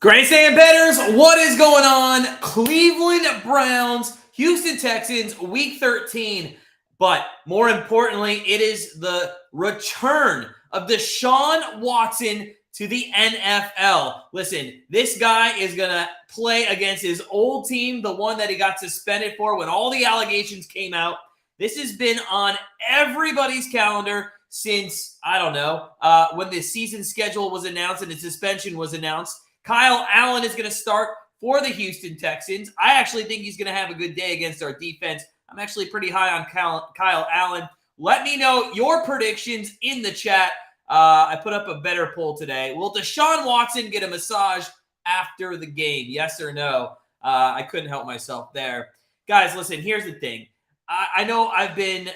Grandstand Bettors, what is going on? Cleveland Browns, Houston Texans, Week 13. But more importantly, it is the return of Deshaun Watson to the NFL. Listen, this guy is going to play against his old team, the one that he got suspended for when all the allegations came out. This has been on everybody's calendar since, I don't know, when the season schedule was announced and the suspension was announced. Kyle Allen is going to start for the Houston Texans. I actually think he's going to have a good day against our defense. I'm actually pretty high on Kyle Allen. Let me know your predictions in the chat. I put up a better poll today. Will Deshaun Watson get a massage after the game? Yes or no? I couldn't help myself there. Guys, listen, here's the thing. I know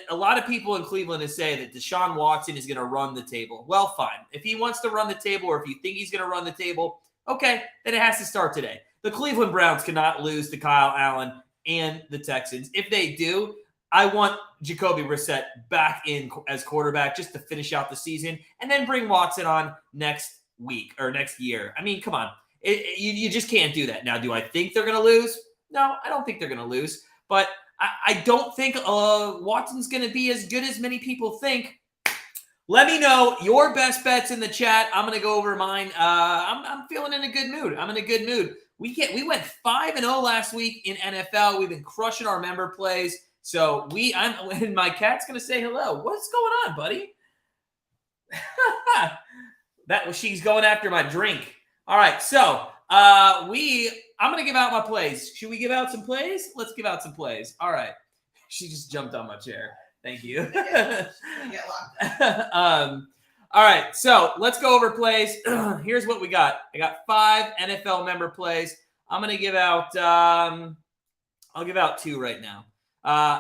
a lot of people in Cleveland have said that Deshaun Watson is going to run the table. Well, fine. If he wants to run the table or if you think he's going to run the table, okay, then it has to start today. The Cleveland Browns cannot lose to Kyle Allen and the Texans. If they do, I want Jacoby Brissett back in as quarterback just to finish out the season and then bring Watson on next week or next year. I mean, come on. You just can't do that. Now, do I think they're going to lose? No, I don't think they're going to lose. But I don't think Watson's going to be as good as many people think. Let me know your best bets in the chat. I'm going to go over mine. I'm feeling in a good mood. I'm in a good mood. We went 5-0 last week in NFL. We've been crushing our member plays. So and my cat's going to say hello. What's going on, buddy? She's going after my drink. All right, so I'm going to give out my plays. Should we give out some plays? Let's give out some plays. All right. She just jumped on my chair. Thank you. All right, so let's go over plays. Here's what we got. I got 5 NFL member plays. I'm going to give out I'll give out 2 right now.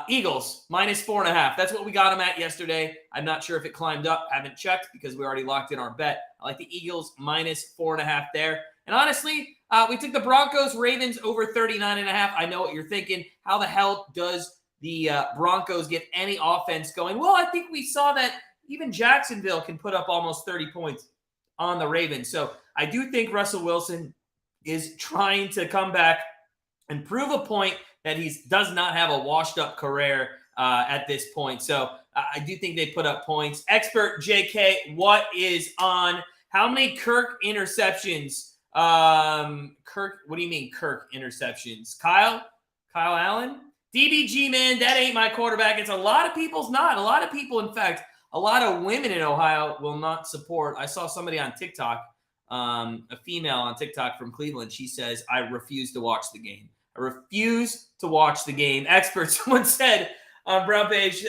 Eagles, -4.5. That's what we got them at yesterday. I'm not sure if it climbed up. Haven't checked because we already locked in our bet. I like the Eagles -4.5 there. And honestly, we took the Broncos, Ravens over 39.5. I know what you're thinking. How the hell does the Broncos get any offense going? Well, I think we saw that even Jacksonville can put up almost 30 points on the Ravens. So I do think Russell Wilson is trying to come back and prove a point that he does not have a washed-up career at this point. So I do think they put up points. Expert JK, what is on? How many Kirk interceptions? Kirk, what do you mean Kirk interceptions? Kyle Allen? DBG, man, that ain't my quarterback. It's a lot of people's not. A lot of people, in fact, a lot of women in Ohio will not support. I saw somebody on TikTok, a female on TikTok from Cleveland. She says, I refuse to watch the game. I refuse to watch the game. Expert, someone said on Brown Page.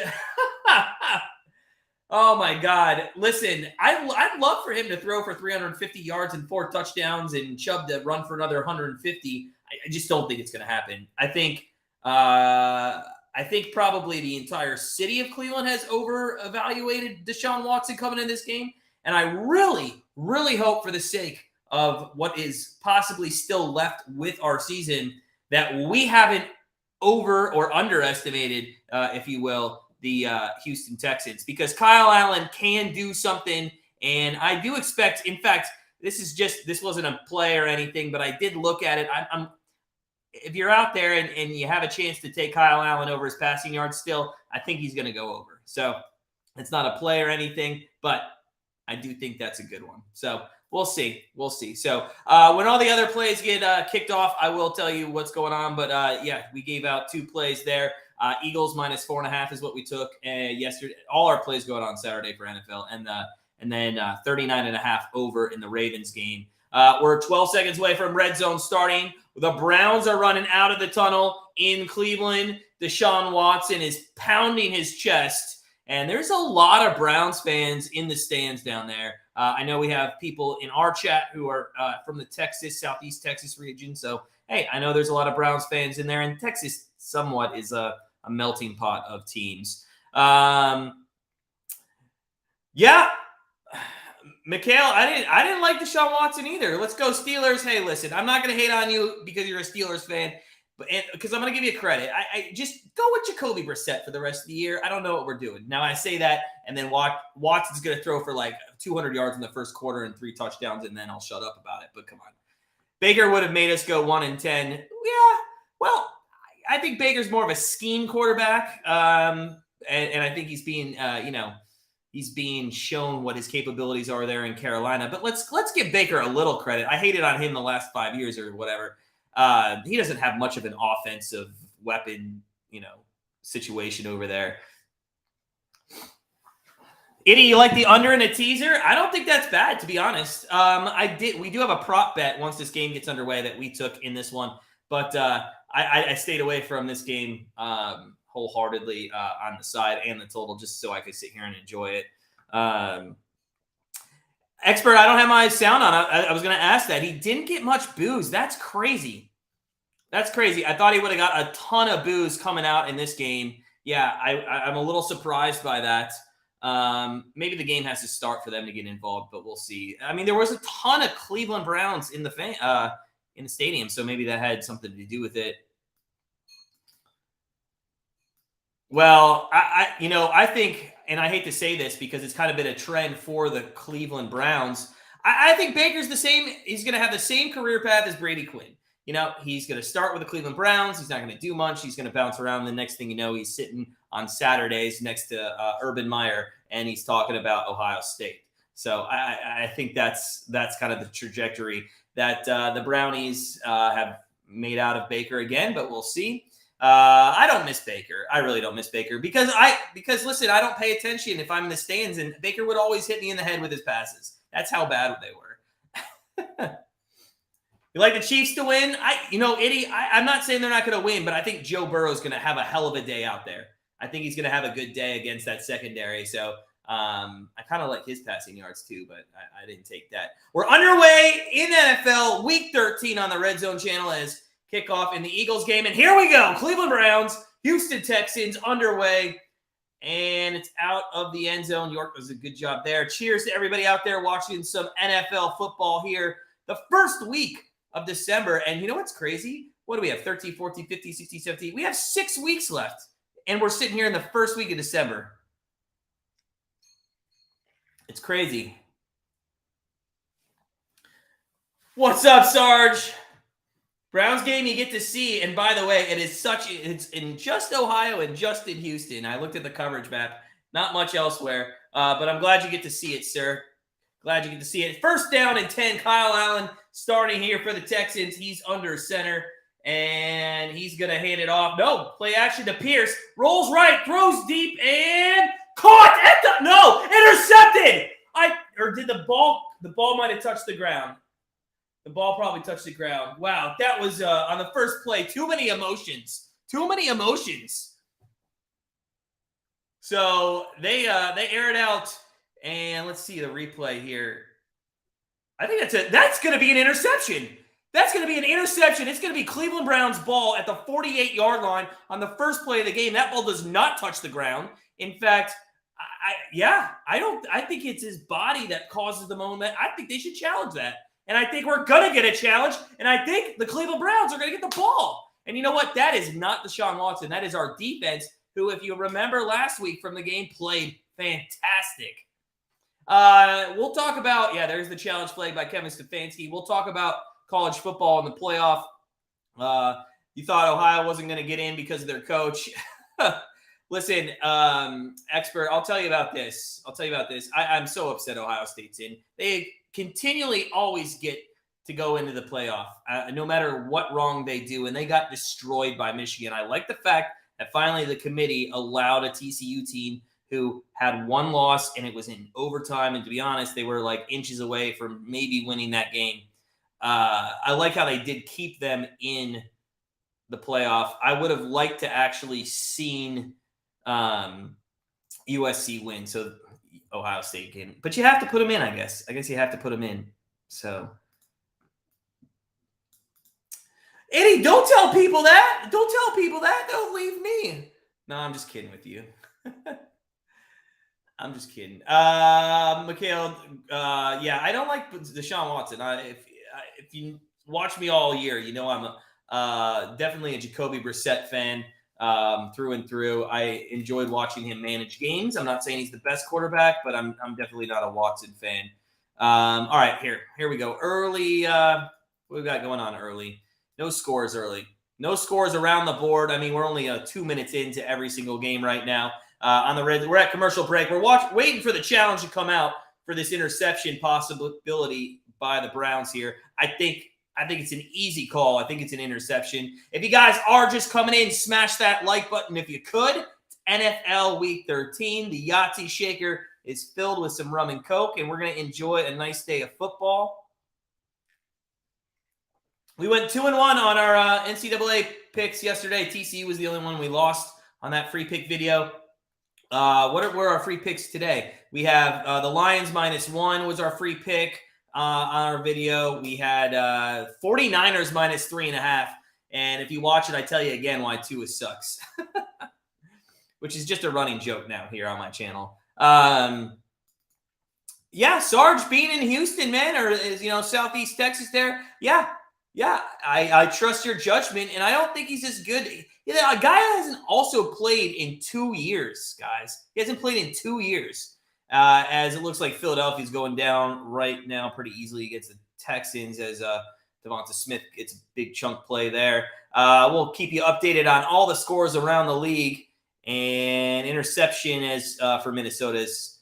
Oh, my God. Listen, I'd love for him to throw for 350 yards and 4 touchdowns and Chubb to run for another 150. I just don't think it's going to happen. I think probably the entire city of Cleveland has over-evaluated Deshaun Watson coming in this game. And I really, really hope for the sake of what is possibly still left with our season that we haven't over or underestimated, if you will, the Houston Texans. Because Kyle Allen can do something. And I do expect, in fact, this wasn't a play or anything, but I did look at it. If you're out there and you have a chance to take Kyle Allen over his passing yards still, I think he's going to go over. So it's not a play or anything, but I do think that's a good one. So we'll see. We'll see. So when all the other plays get kicked off, I will tell you what's going on. But, yeah, we gave out 2 plays there. Eagles -4.5 is what we took yesterday. All our plays go out on Saturday for NFL. And then 39.5 over in the Ravens game. We're 12 seconds away from red zone starting. The Browns are running out of the tunnel in Cleveland. Deshaun Watson is pounding his chest. And there's a lot of Browns fans in the stands down there. I know we have people in our chat who are from the Southeast Texas region. So, hey, I know there's a lot of Browns fans in there. And Texas somewhat is a melting pot of teams. Yeah. Mikhail, I didn't like Deshaun Watson either. Let's go Steelers. Hey, listen, I'm not going to hate on you because you're a Steelers fan, but because I'm going to give you credit. I just go with Jacoby Brissett for the rest of the year. I don't know what we're doing. Now, I say that, and then Watson's going to throw for like 200 yards in the first quarter and 3 touchdowns, and then I'll shut up about it. But come on. Baker would have made us go 1-10. Yeah, well, I think Baker's more of a scheme quarterback, and I think he's being, he's being shown what his capabilities are there in Carolina. But let's give Baker a little credit. I hated on him the last 5 years or whatever. He doesn't have much of an offensive weapon, situation over there. Itty, you like the under in a teaser? I don't think that's bad, to be honest. We do have a prop bet once this game gets underway that we took in this one, but I stayed away from this game wholeheartedly on the side and the total just so I could sit here and enjoy it. Expert, I don't have my sound on. I was going to ask that. He didn't get much boos. That's crazy. That's crazy. I thought he would have got a ton of boos coming out in this game. Yeah, I'm a little surprised by that. Maybe the game has to start for them to get involved, but we'll see. I mean, there was a ton of Cleveland Browns in the stadium, so maybe that had something to do with it. Well, I think, and I hate to say this because it's kind of been a trend for the Cleveland Browns. I think Baker's the same. He's going to have the same career path as Brady Quinn. He's going to start with the Cleveland Browns. He's not going to do much. He's going to bounce around. The next thing you know, he's sitting on Saturdays next to Urban Meyer, and he's talking about Ohio State. So I think that's kind of the trajectory that the Brownies have made out of Baker again, but we'll see. I don't miss Baker. I really don't miss Baker because listen, I don't pay attention if I'm in the stands, and Baker would always hit me in the head with his passes. That's how bad they were. You like the Chiefs to win? Itty, I'm not saying they're not going to win, but I think Joe Burrow is going to have a hell of a day out there. I think he's going to have a good day against that secondary. So I kind of like his passing yards too, but I didn't take that. We're underway in NFL Week 13 on the Red Zone channel as kickoff in the Eagles game. And here we go. Cleveland Browns, Houston Texans underway. And it's out of the end zone. York does a good job there. Cheers to everybody out there watching some NFL football here. The first week of December. And you know what's crazy? What do we have? 13, 14, 15, 16, 17. We have 6 weeks left. And we're sitting here in the first week of December. It's crazy. What's up, Sarge? Browns game you get to see. And by the way, it's in just Ohio and just in Houston. I looked at the coverage map. Not much elsewhere. But I'm glad you get to see it, sir. Glad you get to see it. First down and 10. Kyle Allen starting here for the Texans. He's under center. And he's going to hand it off. No, play action to Pierce. Rolls right, throws deep, and caught at intercepted. Or did the ball might have touched the ground. The ball probably touched the ground. Wow, that was on the first play. Too many emotions. So they air it out, and let's see the replay here. I think that's going to be an interception. That's going to be an interception. It's going to be Cleveland Browns ball at the 48-yard line on the first play of the game. That ball does not touch the ground. In fact, I think it's his body that causes the moment. I think they should challenge that. And I think we're going to get a challenge. And I think the Cleveland Browns are going to get the ball. And you know what? That is not Deshaun Watson. That is our defense, who, if you remember last week from the game, played fantastic. We'll talk about, there's the challenge flag by Kevin Stefanski. We'll talk about college football in the playoff. You thought Ohio wasn't going to get in because of their coach. Listen, expert, I'll tell you about this. I'm so upset Ohio State's in. They continually always get to go into the playoff, no matter what wrong they do, and they got destroyed by Michigan. I like the fact that finally the committee allowed a TCU team who had one loss, and it was in overtime. And to be honest, they were like inches away from maybe winning that game. I like how they did keep them in the playoff. I would have liked to actually seen USC win, so Ohio State can. But you have to put them in, I guess. You have to put them in. So, Eddie, don't tell people that. They'll leave me. No, I'm just kidding with you. I'm just kidding. Mikhail, I don't like Deshaun Watson. If you watch me all year, you know I'm definitely a Jacoby Brissett fan through and through. I enjoyed watching him manage games. I'm not saying he's the best quarterback, but I'm definitely not a Watson fan. All right, here we go. Early What we got going on early? No scores early. No scores around the board. I mean, we're only 2 minutes into every single game right now. On the red, we're at commercial break. We're waiting for the challenge to come out for this interception possibility by the Browns here. I think it's an easy call. I think it's an interception. If you guys are just coming in, smash that like button if you could. It's NFL Week 13. The Yahtzee shaker is filled with some rum and coke, and we're going to enjoy a nice day of football. We went 2-1 on our NCAA picks yesterday. TCU was the only one we lost on that free pick video. What were our free picks today? We have the Lions -1 was our free pick on our video. We had 49ers -3.5. And if you watch it, I tell you again why Tua sucks. Which is just a running joke now here on my channel. Yeah, Sarge being in Houston, man, or is, Southeast Texas there. Yeah, I trust your judgment, and I don't think he's as good. A guy hasn't also played in 2 years, guys. He hasn't played in 2 years, as it looks like Philadelphia's going down right now pretty easily against the Texans as Devonta Smith gets a big chunk play there. We'll keep you updated on all the scores around the league. And interception as for Minnesota's,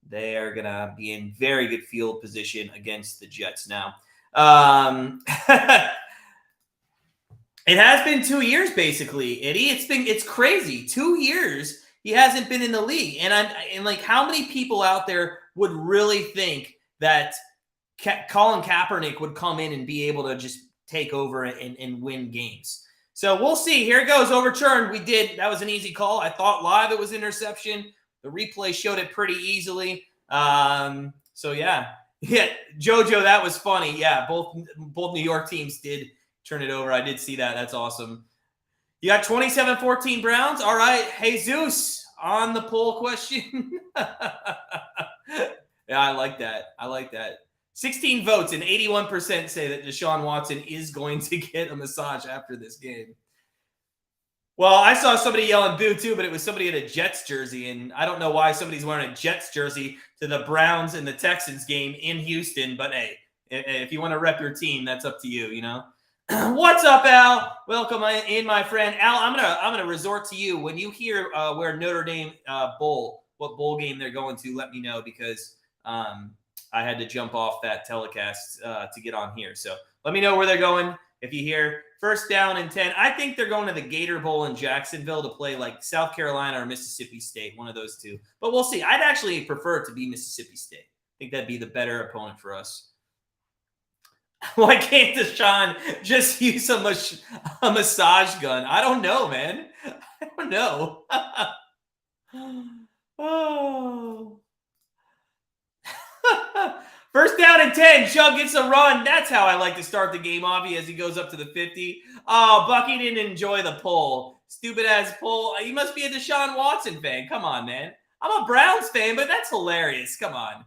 they are going to be in very good field position against the Jets now. It has been 2 years, basically, Eddie. It's crazy. 2 years he hasn't been in the league, and like, how many people out there would really think that Colin Kaepernick would come in and be able to just take over and win games? So we'll see. Here it goes. Overturned. We did. That was an easy call. I thought live it was interception. The replay showed it pretty easily. So yeah, JoJo, that was funny. Yeah, both New York teams did turn it over. I did see that. That's awesome. You got 27-14 Browns. All right, Jesus on the poll question. Yeah, I like that. 16 votes and 81% say that Deshaun Watson is going to get a massage after this game. Well, I saw somebody yelling boo too, but it was somebody in a Jets jersey, and I don't know why somebody's wearing a Jets jersey to the Browns and the Texans game in Houston, but hey, if you want to rep your team, that's up to you, What's up, Al? Welcome in, my friend. Al, I'm gonna resort to you. When you hear where Notre Dame what bowl game they're going to, let me know, because I had to jump off that telecast to get on here. So let me know where they're going. If you hear first down and 10, I think they're going to the Gator Bowl in Jacksonville to play like South Carolina or Mississippi State, one of those two. But we'll see. I'd actually prefer it to be Mississippi State. I think that'd be the better opponent for us. Why can't Deshaun just use a massage gun? I don't know, man. I don't know. Oh. First down and 10. Chubb gets a run. That's how I like to start the game, Avi, as he goes up to the 50. Oh, Bucky didn't enjoy the poll. Stupid-ass poll. You must be a Deshaun Watson fan. Come on, man. I'm a Browns fan, but that's hilarious. Come on.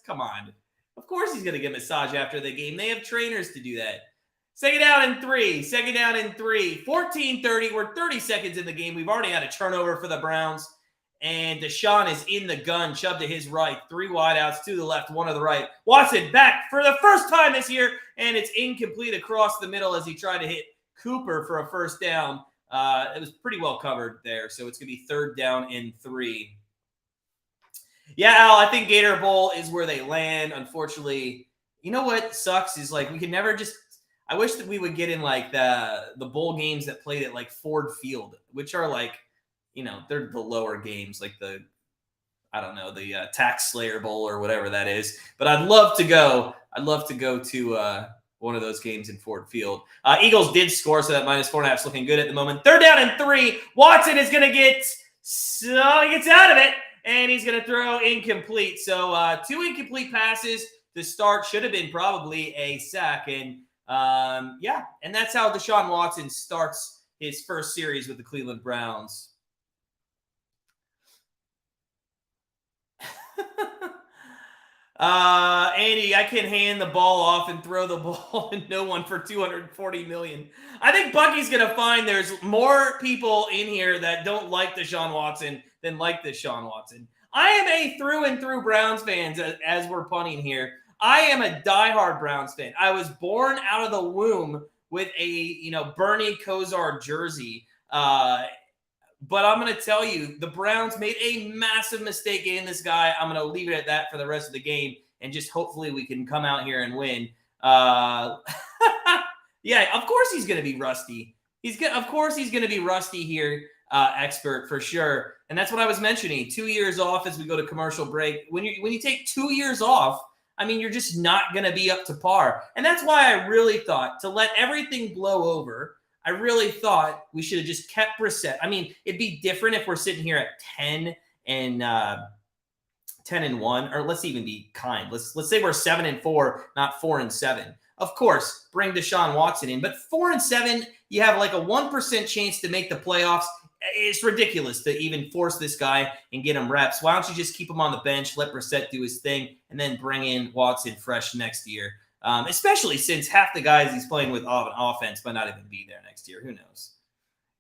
Come on. Of course he's going to get a massage after the game. They have trainers to do that. Second down and 3. 14-30. We're 30 seconds in the game. We've already had a turnover for the Browns. And Deshaun is in the gun. Chubb to his right. 3 wideouts, 2 to the left, 1 to the right. Watson back for the first time this year. And it's incomplete across the middle as he tried to hit Cooper for a first down. It was pretty well covered there. So it's going to be 3rd down and 3. Yeah, Al, I think Gator Bowl is where they land. Unfortunately, you know what sucks is, like, we can never just – I wish that we would get in, like, the bowl games that played at, like, Ford Field, which are, like, they're the lower games, like the Tax Slayer Bowl or whatever that is. But I'd love to go to one of those games in Ford Field. Eagles did score, so that -4.5 is looking good at the moment. 3rd down and 3. Watson is going to he gets out of it. And he's going to throw incomplete. So 2 incomplete passes to start. Should have been probably a sack. And, and that's how Deshaun Watson starts his first series with the Cleveland Browns. Andy, I can hand the ball off and throw the ball and no one for $240 million. I think Bucky's going to find there's more people in here that don't like Deshaun Watson than like Deshaun Watson. I am a through and through Browns fans as we're punting here. I am a diehard Browns fan. I was born out of the womb with a, Bernie Kosar jersey. But I'm going to tell you, the Browns made a massive mistake in this guy. I'm going to leave it at that for the rest of the game, and just hopefully we can come out here and win. Yeah, of course he's going to be rusty. Of course he's going to be rusty here, expert, for sure. And that's what I was mentioning. 2 years off as we go to commercial break. When you take 2 years off, I mean, you're just not going to be up to par. And that's why I really thought, to let everything blow over, I really thought we should have just kept Brissett. I mean, it'd be different if we're sitting here at 10-1, or let's even be kind. Let's say we're 7-4, not 4-7. Of course, bring Deshaun Watson in, but 4-7, you have like a 1% chance to make the playoffs. It's ridiculous to even force this guy and get him reps. Why don't you just keep him on the bench, let Brissett do his thing, and then bring in Watson fresh next year? Especially since half the guys he's playing with on offense might not even be there next year. Who knows?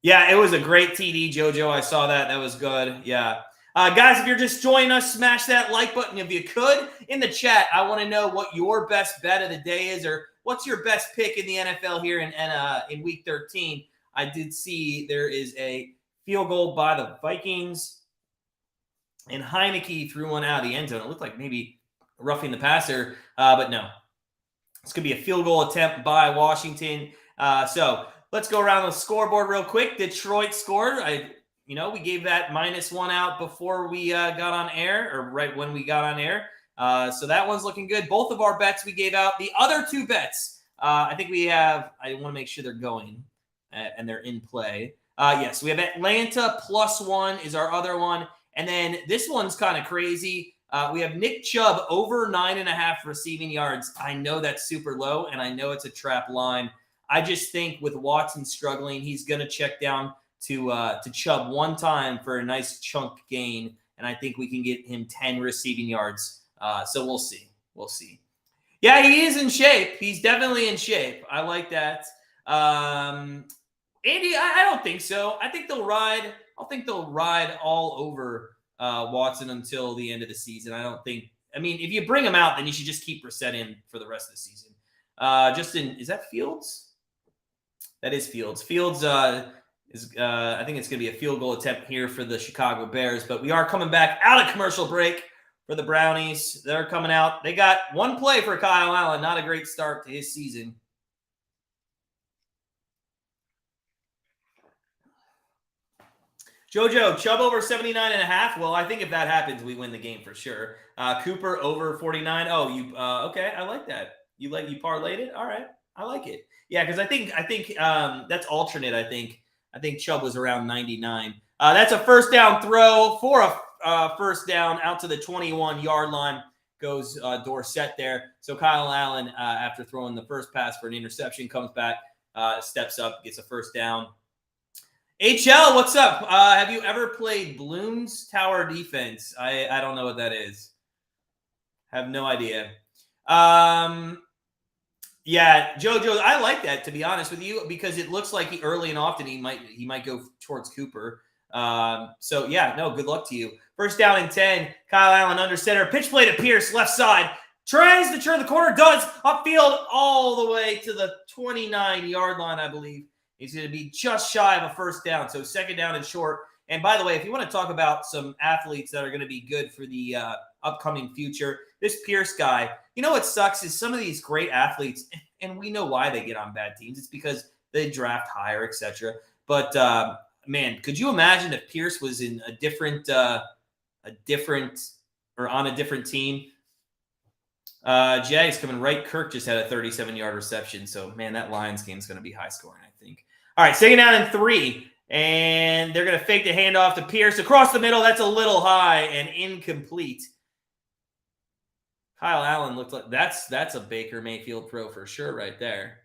Yeah, it was a great TD, JoJo. I saw that. That was good. Yeah. Guys, if you're just joining us, smash that like button if you could. In the chat, I want to know what your best bet of the day is, or what's your best pick in the NFL here in Week 13. I did see there is a field goal by the Vikings, and Heineke threw one out of the end zone. It looked like maybe roughing the passer, but no. This could be a field goal attempt by Washington. So let's go around the scoreboard real quick. Detroit scored. We gave that -1 out before we got on air, or right when we got on air. So that one's looking good. Both of our bets we gave out. The other two bets, I think we have. I want to make sure they're going and they're in play. Yes, we have Atlanta +1 is our other one, and then this one's kind of crazy. We have Nick Chubb over 9.5 receiving yards. I know that's super low, and I know it's a trap line. I just think with Watson struggling, he's going to check down to Chubb one time for a nice chunk gain, and I think we can get him 10 receiving yards. So we'll see. We'll see. Yeah, he is in shape. He's definitely in shape. I like that. Andy, I don't think so. I think they'll ride all over Watson until the end of the season. If you bring him out, then you should just keep Brissett in for the rest of the season. Is that Fields? That is Fields. Fields I think it's going to be a field goal attempt here for the Chicago Bears, but we are coming back out of commercial break for the Brownies. They're coming out. They got one play for Kyle Allen. Not a great start to his season. JoJo, Chubb over 79.5. Well, I think if that happens, we win the game for sure. Cooper over 49. Oh, you okay? I like that. You parlayed it. All right, I like it. Yeah, because I think that's alternate. I think Chubb was around 99. That's a first down throw for a first down out to the 21-yard line. Goes Dorsett there. So Kyle Allen, after throwing the first pass for an interception, comes back, steps up, gets a first down. HL, what's up? Have you ever played Bloom's Tower Defense? I don't know what that is. Have no idea. Yeah, JoJo, I like that, to be honest with you, because it looks like early and often he might go towards Cooper. So yeah, no, good luck to you. First down and 10. Kyle Allen under center. Pitch play to Pierce, left side. Tries to turn the corner, does. Upfield all the way to the 29-yard line, I believe. He's going to be just shy of a first down. So second down and short. And by the way, if you want to talk about some athletes that are going to be good for the upcoming future, this Pierce guy, you know what sucks is some of these great athletes, and we know why they get on bad teams. It's because they draft higher, etc. But man, could you imagine if Pierce was in a different team? Jay's coming right. Kirk just had a 37-yard reception. So man, that Lions game is going to be high scoring, I think. All right, second down and 3. And they're going to fake the handoff to Pierce across the middle. That's a little high and incomplete. Kyle Allen looked like that's a Baker Mayfield throw for sure right there.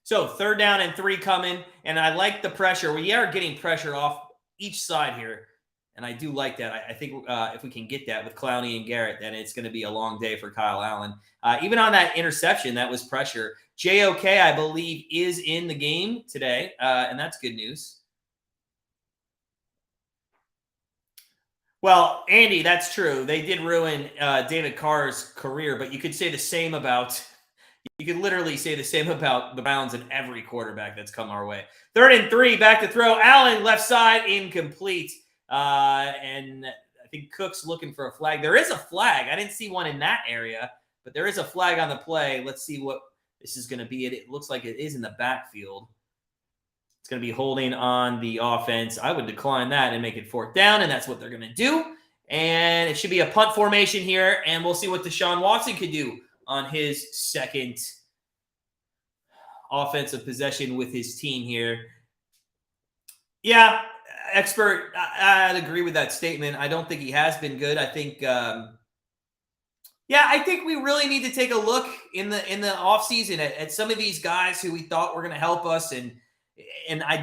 So third down and 3 coming. And I like the pressure. We are getting pressure off each side here. And I do like that. I think if we can get that with Clowney and Garrett, then it's going to be a long day for Kyle Allen. Even on that interception, that was pressure. JOK, I believe, is in the game today, and that's good news. Well, Andy, that's true. They did ruin David Carr's career, but you could say the same about you could literally say the same about the Browns and every quarterback that's come our way. 3rd and 3, back to throw. Allen, left side, incomplete. And I think Cook's looking for a flag. There is a flag. I didn't see one in that area, but there is a flag on the play. Let's see what this is going to be. It looks like it is in the backfield. It's going to be holding on the offense. I would decline that and make it 4th down, and that's what they're going to do. And it should be a punt formation here, and we'll see what Deshaun Watson could do on his second offensive possession with his team here. Yeah, expert, I'd agree with that statement. I don't think he has been good. I think, I think we really need to take a look in the offseason at some of these guys who we thought were going to help us, and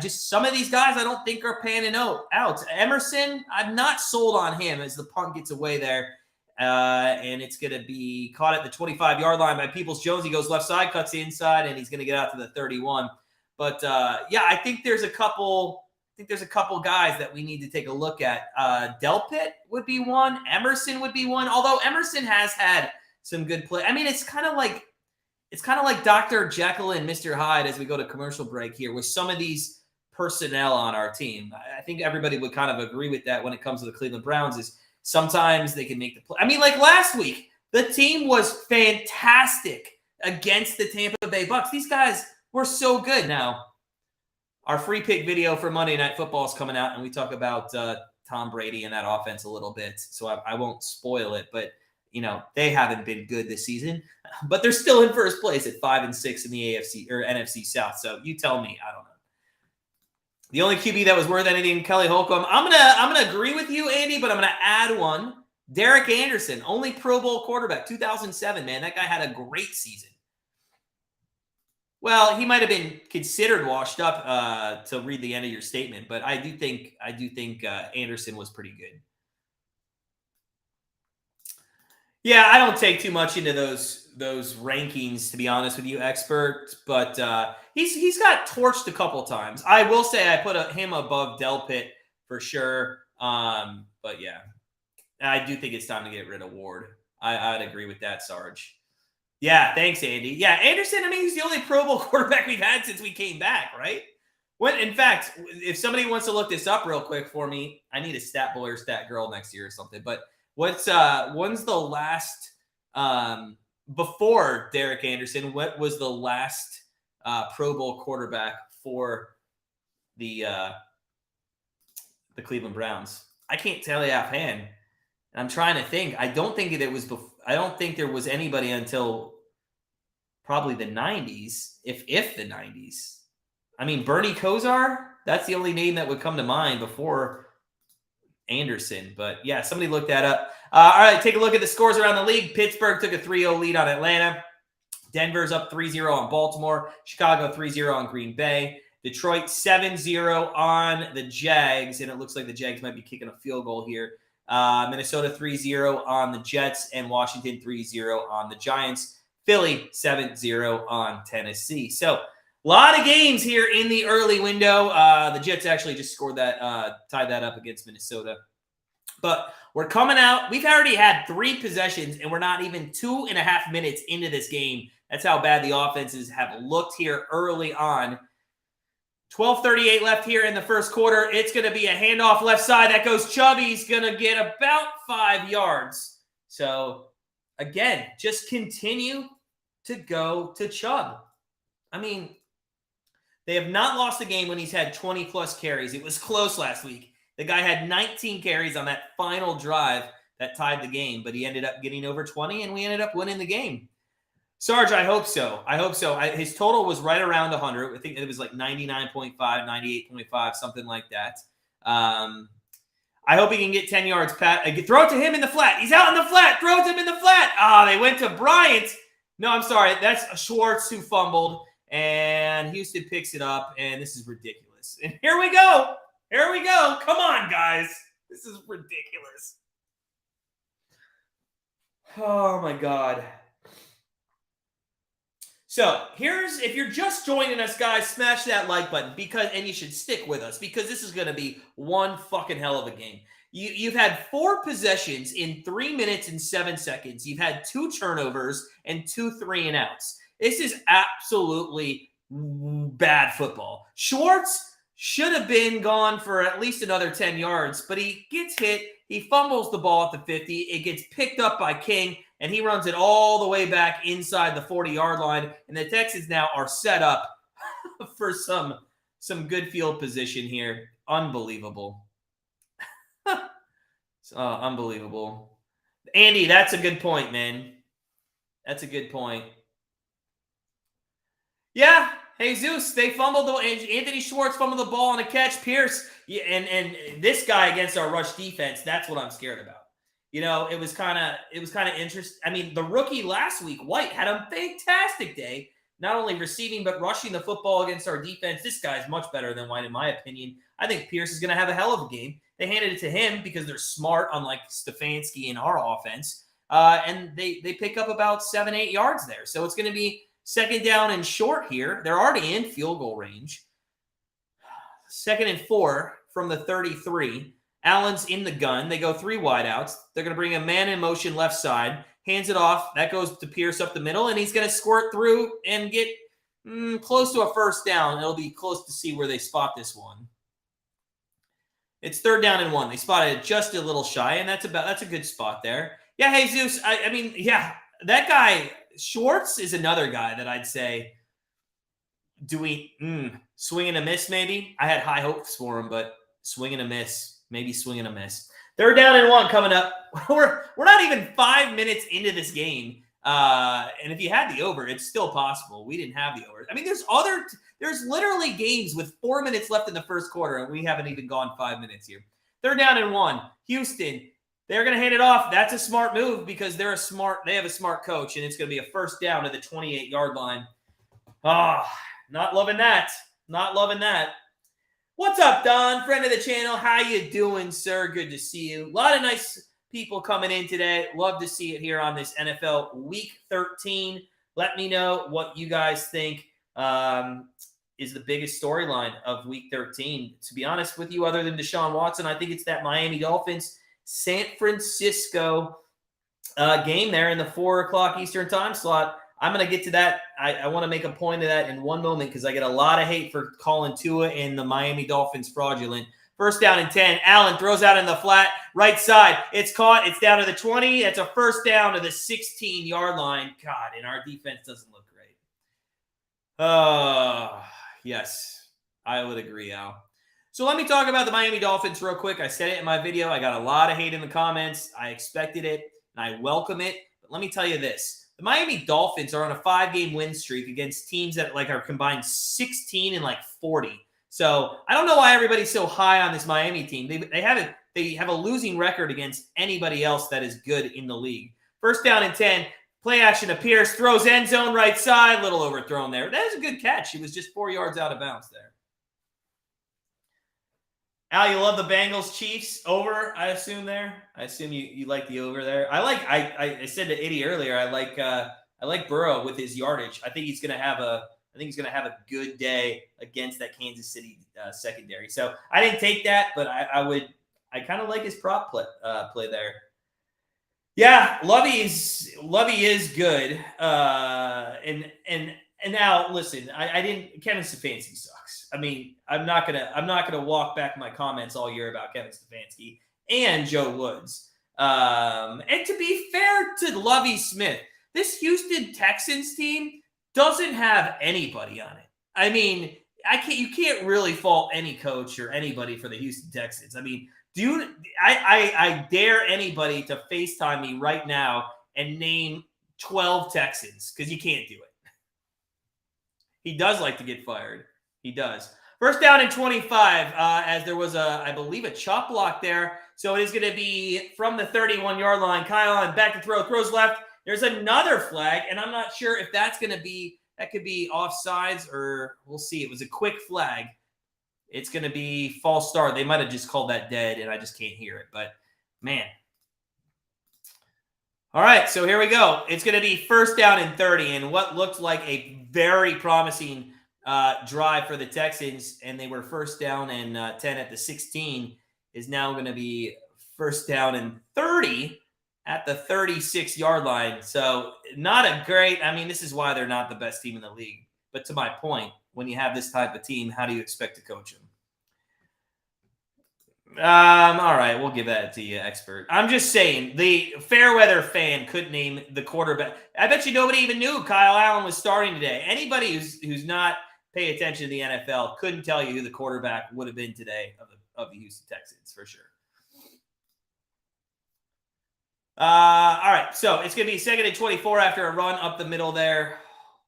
some of these guys I don't think are panning out. Emerson, I'm not sold on him as the punt gets away there. And it's going to be caught at the 25-yard line by Peoples-Jones. He goes left side, cuts the inside, and he's going to get out to the 31. But I think there's a couple guys that we need to take a look at. Delpit would be one. Emerson would be one. Although Emerson has had some good play. I mean, it's kind of like Dr. Jekyll and Mr. Hyde as we go to commercial break here with some of these personnel on our team. I think everybody would kind of agree with that when it comes to the Cleveland Browns is sometimes they can make the play. I mean, like last week, the team was fantastic against the Tampa Bay Bucks. These guys were so good. Now, our free pick video for Monday Night Football is coming out, and we talk about Tom Brady and that offense a little bit, so I won't spoil it. But, they haven't been good this season, but they're still in first place at 5-6 in the AFC or NFC South. So you tell me. I don't know. The only QB that was worth anything, Kelly Holcomb. I'm gonna agree with you, Andy, but I'm gonna add one. Derek Anderson, only Pro Bowl quarterback, 2007. Man, that guy had a great season. Well, he might have been considered washed up to read the end of your statement, but I do think Anderson was pretty good. Yeah, I don't take too much into those rankings, to be honest with you, expert. But he's got torched a couple times. I will say I put him above Delpit for sure. But yeah, I do think it's time to get rid of Ward. I'd agree with that, Sarge. Yeah, thanks, Andy. Yeah, Anderson, I mean, he's the only Pro Bowl quarterback we've had since we came back, right? In fact, if somebody wants to look this up real quick for me, I need a stat boy or stat girl next year or something. But when's the last before Derek Anderson? What was the last Pro Bowl quarterback for the Cleveland Browns? I can't tell you offhand. And I'm trying to think. I don't think there was anybody until probably the 90s, if the 90s. I mean, Bernie Kosar, that's the only name that would come to mind before Anderson. But yeah, somebody looked that up. All right, take a look at the scores around the league. Pittsburgh took a 3-0 lead on Atlanta. Denver's up 3-0 on Baltimore. Chicago 3-0 on Green Bay. Detroit 7-0 on the Jags, and it looks like the Jags might be kicking a field goal here. Minnesota 3-0 on the Jets, and Washington 3-0 on the Giants. Philly 7-0 on Tennessee. So a lot of games here in the early window. The Jets actually just scored that, tied that up against Minnesota. But we're coming out. We've already had 3 possessions, and we're not even 2.5 minutes into this game. That's how bad the offenses have looked here early on. 12:38 left here in the first quarter. It's going to be a handoff left side. That goes Chubb. He's going to get about 5 yards. So, again, just continue to go to Chubb. I mean, they have not lost a game when he's had 20-plus carries. It was close last week. The guy had 19 carries on that final drive that tied the game, but he ended up getting over 20, and we ended up winning the game. Sarge, I hope so. His total was right around 100. I think it was like 99.5, 98.5, something like that. I hope he can get 10 yards. Throw it to him in the flat. He's out in the flat. Throw it to him in the flat. They went to Bryant. No, I'm sorry. That's Schwartz who fumbled, and Houston picks it up, and this is ridiculous. And here we go. Come on, guys. This is ridiculous. Oh, my God. So if you're just joining us, guys, smash that like button and you should stick with us because this is going to be one fucking hell of a game. You've had 4 possessions in 3 minutes and 7 seconds. You've had 2 turnovers and 2 3-and-outs. This is absolutely bad football. Schwartz should have been gone for at least another 10 yards, but he gets hit. He fumbles the ball at the 50. It gets picked up by King, and he runs it all the way back inside the 40-yard line. And the Texans now are set up for some good field position here. Unbelievable. Unbelievable. Andy, that's a good point, man. That's a good point. Yeah, Jesus, they fumbled Anthony Schwartz fumbled the ball on a catch. Pierce, and this guy against our rush defense, that's what I'm scared about. It was kind of interesting. I mean, the rookie last week, White, had a fantastic day, not only receiving but rushing the football against our defense. This guy is much better than White, in my opinion. I think Pierce is going to have a hell of a game. They handed it to him because they're smart, unlike Stefanski in our offense. And they pick up about 7-8 yards there. So it's going to be second down and short here. They're already in field goal range. 2nd and 4 from the 33. Allen's in the gun. They go 3 wideouts. They're going to bring a man in motion left side. Hands it off. That goes to Pierce up the middle, and he's going to squirt through and get close to a first down. It'll be close to see where they spot this one. It's 3rd down and 1. They spotted it just a little shy, and that's a good spot there. Yeah, Jesus. I mean, yeah, that guy Schwartz is another guy that I'd say, swing and a miss maybe. I had high hopes for him, but swing and a miss, maybe swing and a miss. 3rd down and 1 coming up. We're not even 5 minutes into this game. And if you had the over, it's still possible. We didn't have the over. I mean, there's literally games with 4 minutes left in the first quarter, and we haven't even gone 5 minutes here. 3rd down and 1. Houston, they're going to hand it off. That's a smart move because they have a smart coach, and it's going to be a first down to the 28-yard line. Not loving that. Not loving that. What's up, Don? Friend of the channel. How you doing, sir? Good to see you. A lot of nice people coming in today. Love to see it here on this NFL Week 13. Let me know what you guys think is the biggest storyline of Week 13. To be honest with you, other than Deshaun Watson, I think it's that Miami Dolphins San Francisco game there in the 4 o'clock Eastern time slot. I'm going to get to that. I want to make a point of that in one moment because I get a lot of hate for calling Tua and the Miami Dolphins fraudulent. 1st down and 10. Allen throws out in the flat right side. It's caught. It's down to the 20. It's a first down to the 16-yard line. God, and our defense doesn't look great. Yes, I would agree, Al. So let me talk about the Miami Dolphins real quick. I said it in my video. I got a lot of hate in the comments. I expected it, and I welcome it. But let me tell you this. The Miami Dolphins are on a 5-game win streak against teams that are combined 16 and 40. So I don't know why everybody's so high on this Miami team. They have a losing record against anybody else that is good in the league. 1st down and 10. Play action to Pierce. Throws end zone right side. Little overthrown there. That was a good catch. He was just 4 yards out of bounds there. Al, you love the Bengals Chiefs over, I assume there. I assume you like the over there. I said to Eddie earlier, I like Burrow with his yardage. I think he's gonna have a good day against that Kansas City secondary. So I didn't take that, but I kind of like his prop play there. Yeah, Lovey is good. And now listen, Kevin Stefanski sucks. I mean, I'm not gonna walk back my comments all year about Kevin Stefanski and Joe Woods. And to be fair to Lovie Smith, this Houston Texans team doesn't have anybody on it. I mean, you can't really fault any coach or anybody for the Houston Texans. I mean, I dare anybody to FaceTime me right now and name 12 Texans because you can't do it. He does like to get fired. He does. 1st down and 25 as there was, I believe, a chop block there. So it is going to be from the 31-yard line. Kyle Allen back to throw. Throws left. There's another flag, and I'm not sure if that could be offsides or we'll see. It was a quick flag. It's going to be false start. They might have just called that dead, and I just can't hear it. But, man. All right, so here we go. It's going to be 1st down and 30, and what looked like a very promising drive for the Texans, and they were 1st down and 10 at the 16, is now going to be first down and 30 at the 36-yard line. So not a great, I mean, this is why they're not the best team in the league. But to my point, when you have this type of team, how do you expect to coach them? All right, we'll give that to you, expert. I'm just saying, the Fairweather fan could name the quarterback. I bet you nobody even knew Kyle Allen was starting today. Anybody who's not paying attention to the NFL couldn't tell you who the quarterback would have been today of the Houston Texans, for sure. All right, so it's going to be 2nd and 24 after a run up the middle there.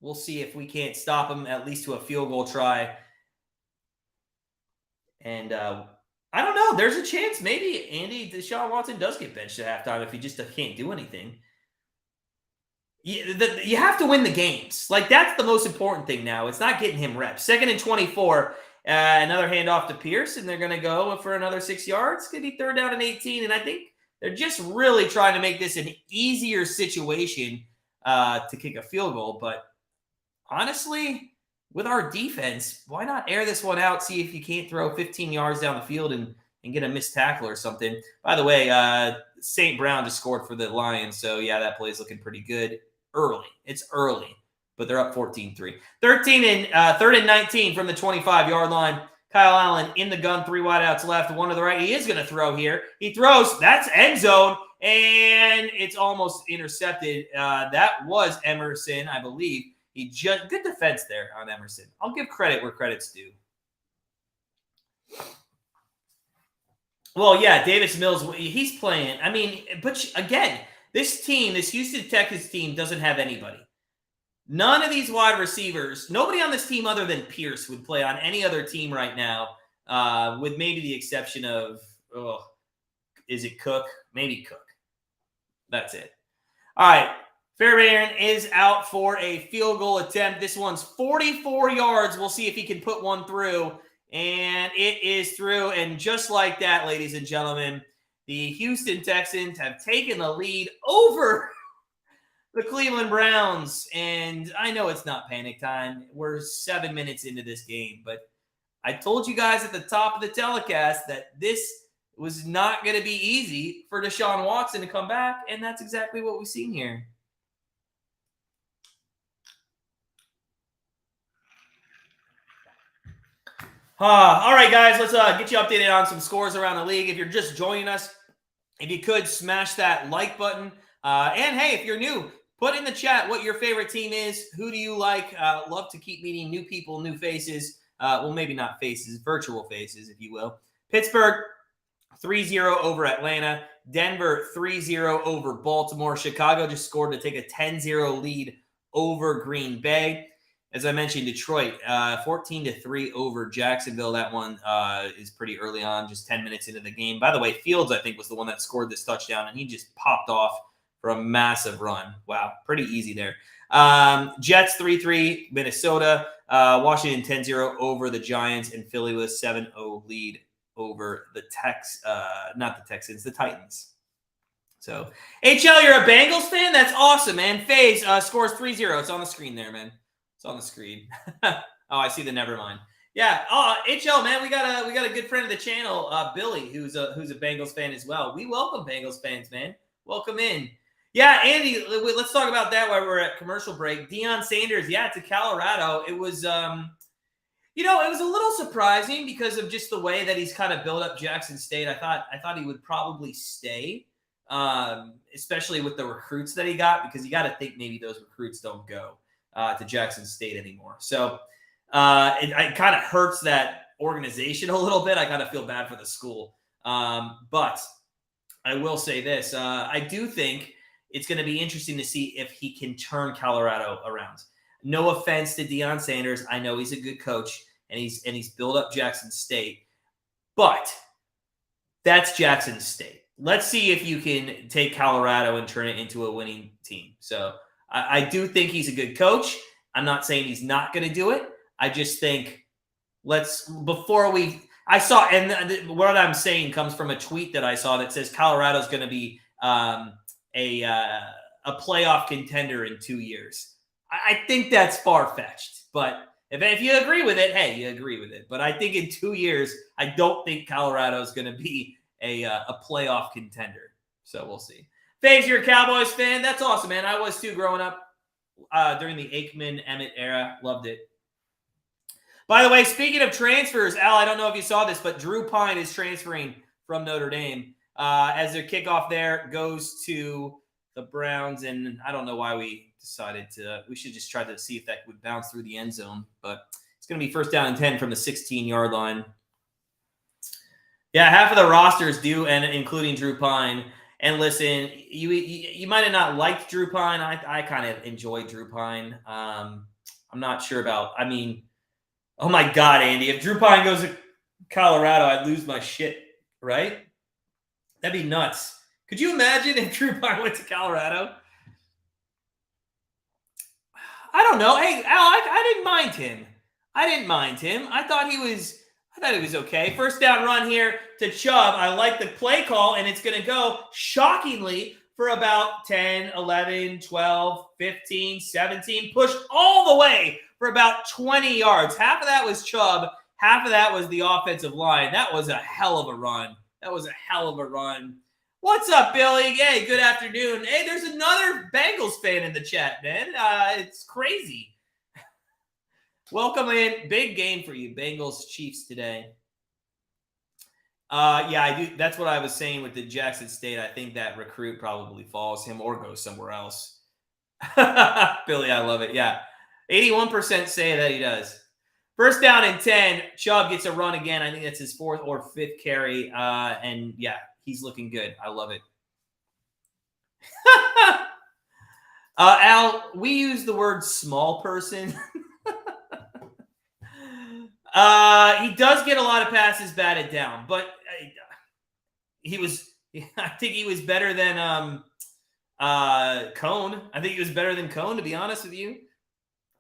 We'll see if we can't stop them, at least to a field goal try. And I don't know. There's a chance maybe Deshaun Watson does get benched at halftime if he just can't do anything. You have to win the games. Like, that's the most important thing now. It's not getting him reps. 2nd and 24, another handoff to Pierce, and they're going to go for another 6 yards. It's going to be 3rd down and 18, and I think they're just really trying to make this an easier situation to kick a field goal. But honestly, with our defense, why not air this one out, see if you can't throw 15 yards down the field and get a missed tackle or something. By the way, St. Brown just scored for the Lions, so yeah, that play is looking pretty good early. It's early, but they're up 14-3. 3rd and 19 from the 25-yard line. Kyle Allen in the gun, 3 wideouts left, 1 to the right. He is going to throw here. He throws. That's end zone, and it's almost intercepted. That was Emerson, I believe. Good defense there on Emerson. I'll give credit where credit's due. Well, yeah, Davis Mills, he's playing. I mean, but again, this Houston Texans team doesn't have anybody. None of these wide receivers, nobody on this team other than Pierce would play on any other team right now, with maybe the exception of, is it Cook? Maybe Cook. That's it. All right. Fairbairn is out for a field goal attempt. This one's 44 yards. We'll see if he can put one through. And it is through. And just like that, ladies and gentlemen, the Houston Texans have taken the lead over the Cleveland Browns. And I know it's not panic time. We're 7 minutes into this game. But I told you guys at the top of the telecast that this was not going to be easy for Deshaun Watson to come back. And that's exactly what we've seen here. All right, guys, let's get you updated on some scores around the league. If you're just joining us, if you could smash that like button. And hey, if you're new, put in the chat what your favorite team is. Who do you like? Love to keep meeting new people, new faces. Well, maybe not faces, virtual faces, if you will. Pittsburgh, 3-0 over Atlanta. Denver, 3-0 over Baltimore. Chicago just scored to take a 10-0 lead over Green Bay. As I mentioned, Detroit, 14-3 over Jacksonville. That one is pretty early on, just 10 minutes into the game. By the way, Fields, I think, was the one that scored this touchdown, and he just popped off for a massive run. Wow, pretty easy there. Jets, 3-3, Minnesota. Washington, 10-0 over the Giants, and Philly with 7-0 lead over the Texans, the Titans. So, HL, you're a Bengals fan? That's awesome, man. FaZe scores 3-0. It's on the screen there, man. On the screen. Oh, I see the never mind. Yeah. Oh, HL, man, we got a good friend of the channel, Billy, who's a Bengals fan as well. We welcome Bengals fans, man. Welcome in. Yeah, Andy, let's talk about that while we're at commercial break. Deion Sanders, yeah, to Colorado. It was, it was a little surprising because of just the way that he's kind of built up Jackson State. I thought he would probably stay, especially with the recruits that he got, because you got to think maybe those recruits don't go to Jackson State anymore. So it kind of hurts that organization a little bit. I kind of feel bad for the school. But I will say this. I do think it's going to be interesting to see if he can turn Colorado around. No offense to Deion Sanders. I know he's a good coach, and he's built up Jackson State. But that's Jackson State. Let's see if you can take Colorado and turn it into a winning team. So I do think he's a good coach. I'm not saying he's not going to do it. I just think what I'm saying comes from a tweet that I saw that says Colorado's going to be a playoff contender in 2 years. I think that's far-fetched, but if you agree with it, hey, you agree with it. But I think in 2 years, I don't think Colorado is going to be a playoff contender. So we'll see. Faves, you're a Cowboys fan. That's awesome, man. I was too growing up during the Aikman-Emmett era. Loved it. By the way, speaking of transfers, Al, I don't know if you saw this, but Drew Pine is transferring from Notre Dame as their kickoff there goes to the Browns. And I don't know why we decided we should just try to see if that would bounce through the end zone. But it's going to be 1st down and 10 from the 16-yard line. Yeah, half of the roster is due, and including Drew Pine. And listen, you might have not liked Drew Pine. I kind of enjoyed Drew Pine. I'm not sure about, oh my God, Andy, if Drew Pine goes to Colorado, I'd lose my shit, right? That'd be nuts. Could you imagine if Drew Pine went to Colorado? I don't know. Hey, Al, I didn't mind him. I thought he was okay. 1st down run here to Chubb. I like the play call, and it's going to go, shockingly, for about 10, 11, 12, 15, 17, pushed all the way for about 20 yards. Half of that was Chubb. Half of that was the offensive line. That was a hell of a run. What's up, Billy? Hey, good afternoon. Hey, there's another Bengals fan in the chat, man. It's crazy. Welcome in. Big game for you, Bengals Chiefs today. Yeah, I do. That's what I was saying with the Jackson State. I think that recruit probably follows him or goes somewhere else. Billy, I love it. Yeah. 81% say that he does. 1st down and 10. Chubb gets a run again. I think that's his 4th or 5th carry. And yeah, he's looking good. I love it. Al, we use the word small person. He does get a lot of passes batted down, but I think he was better than Cone. I think he was better than Cone, to be honest with you.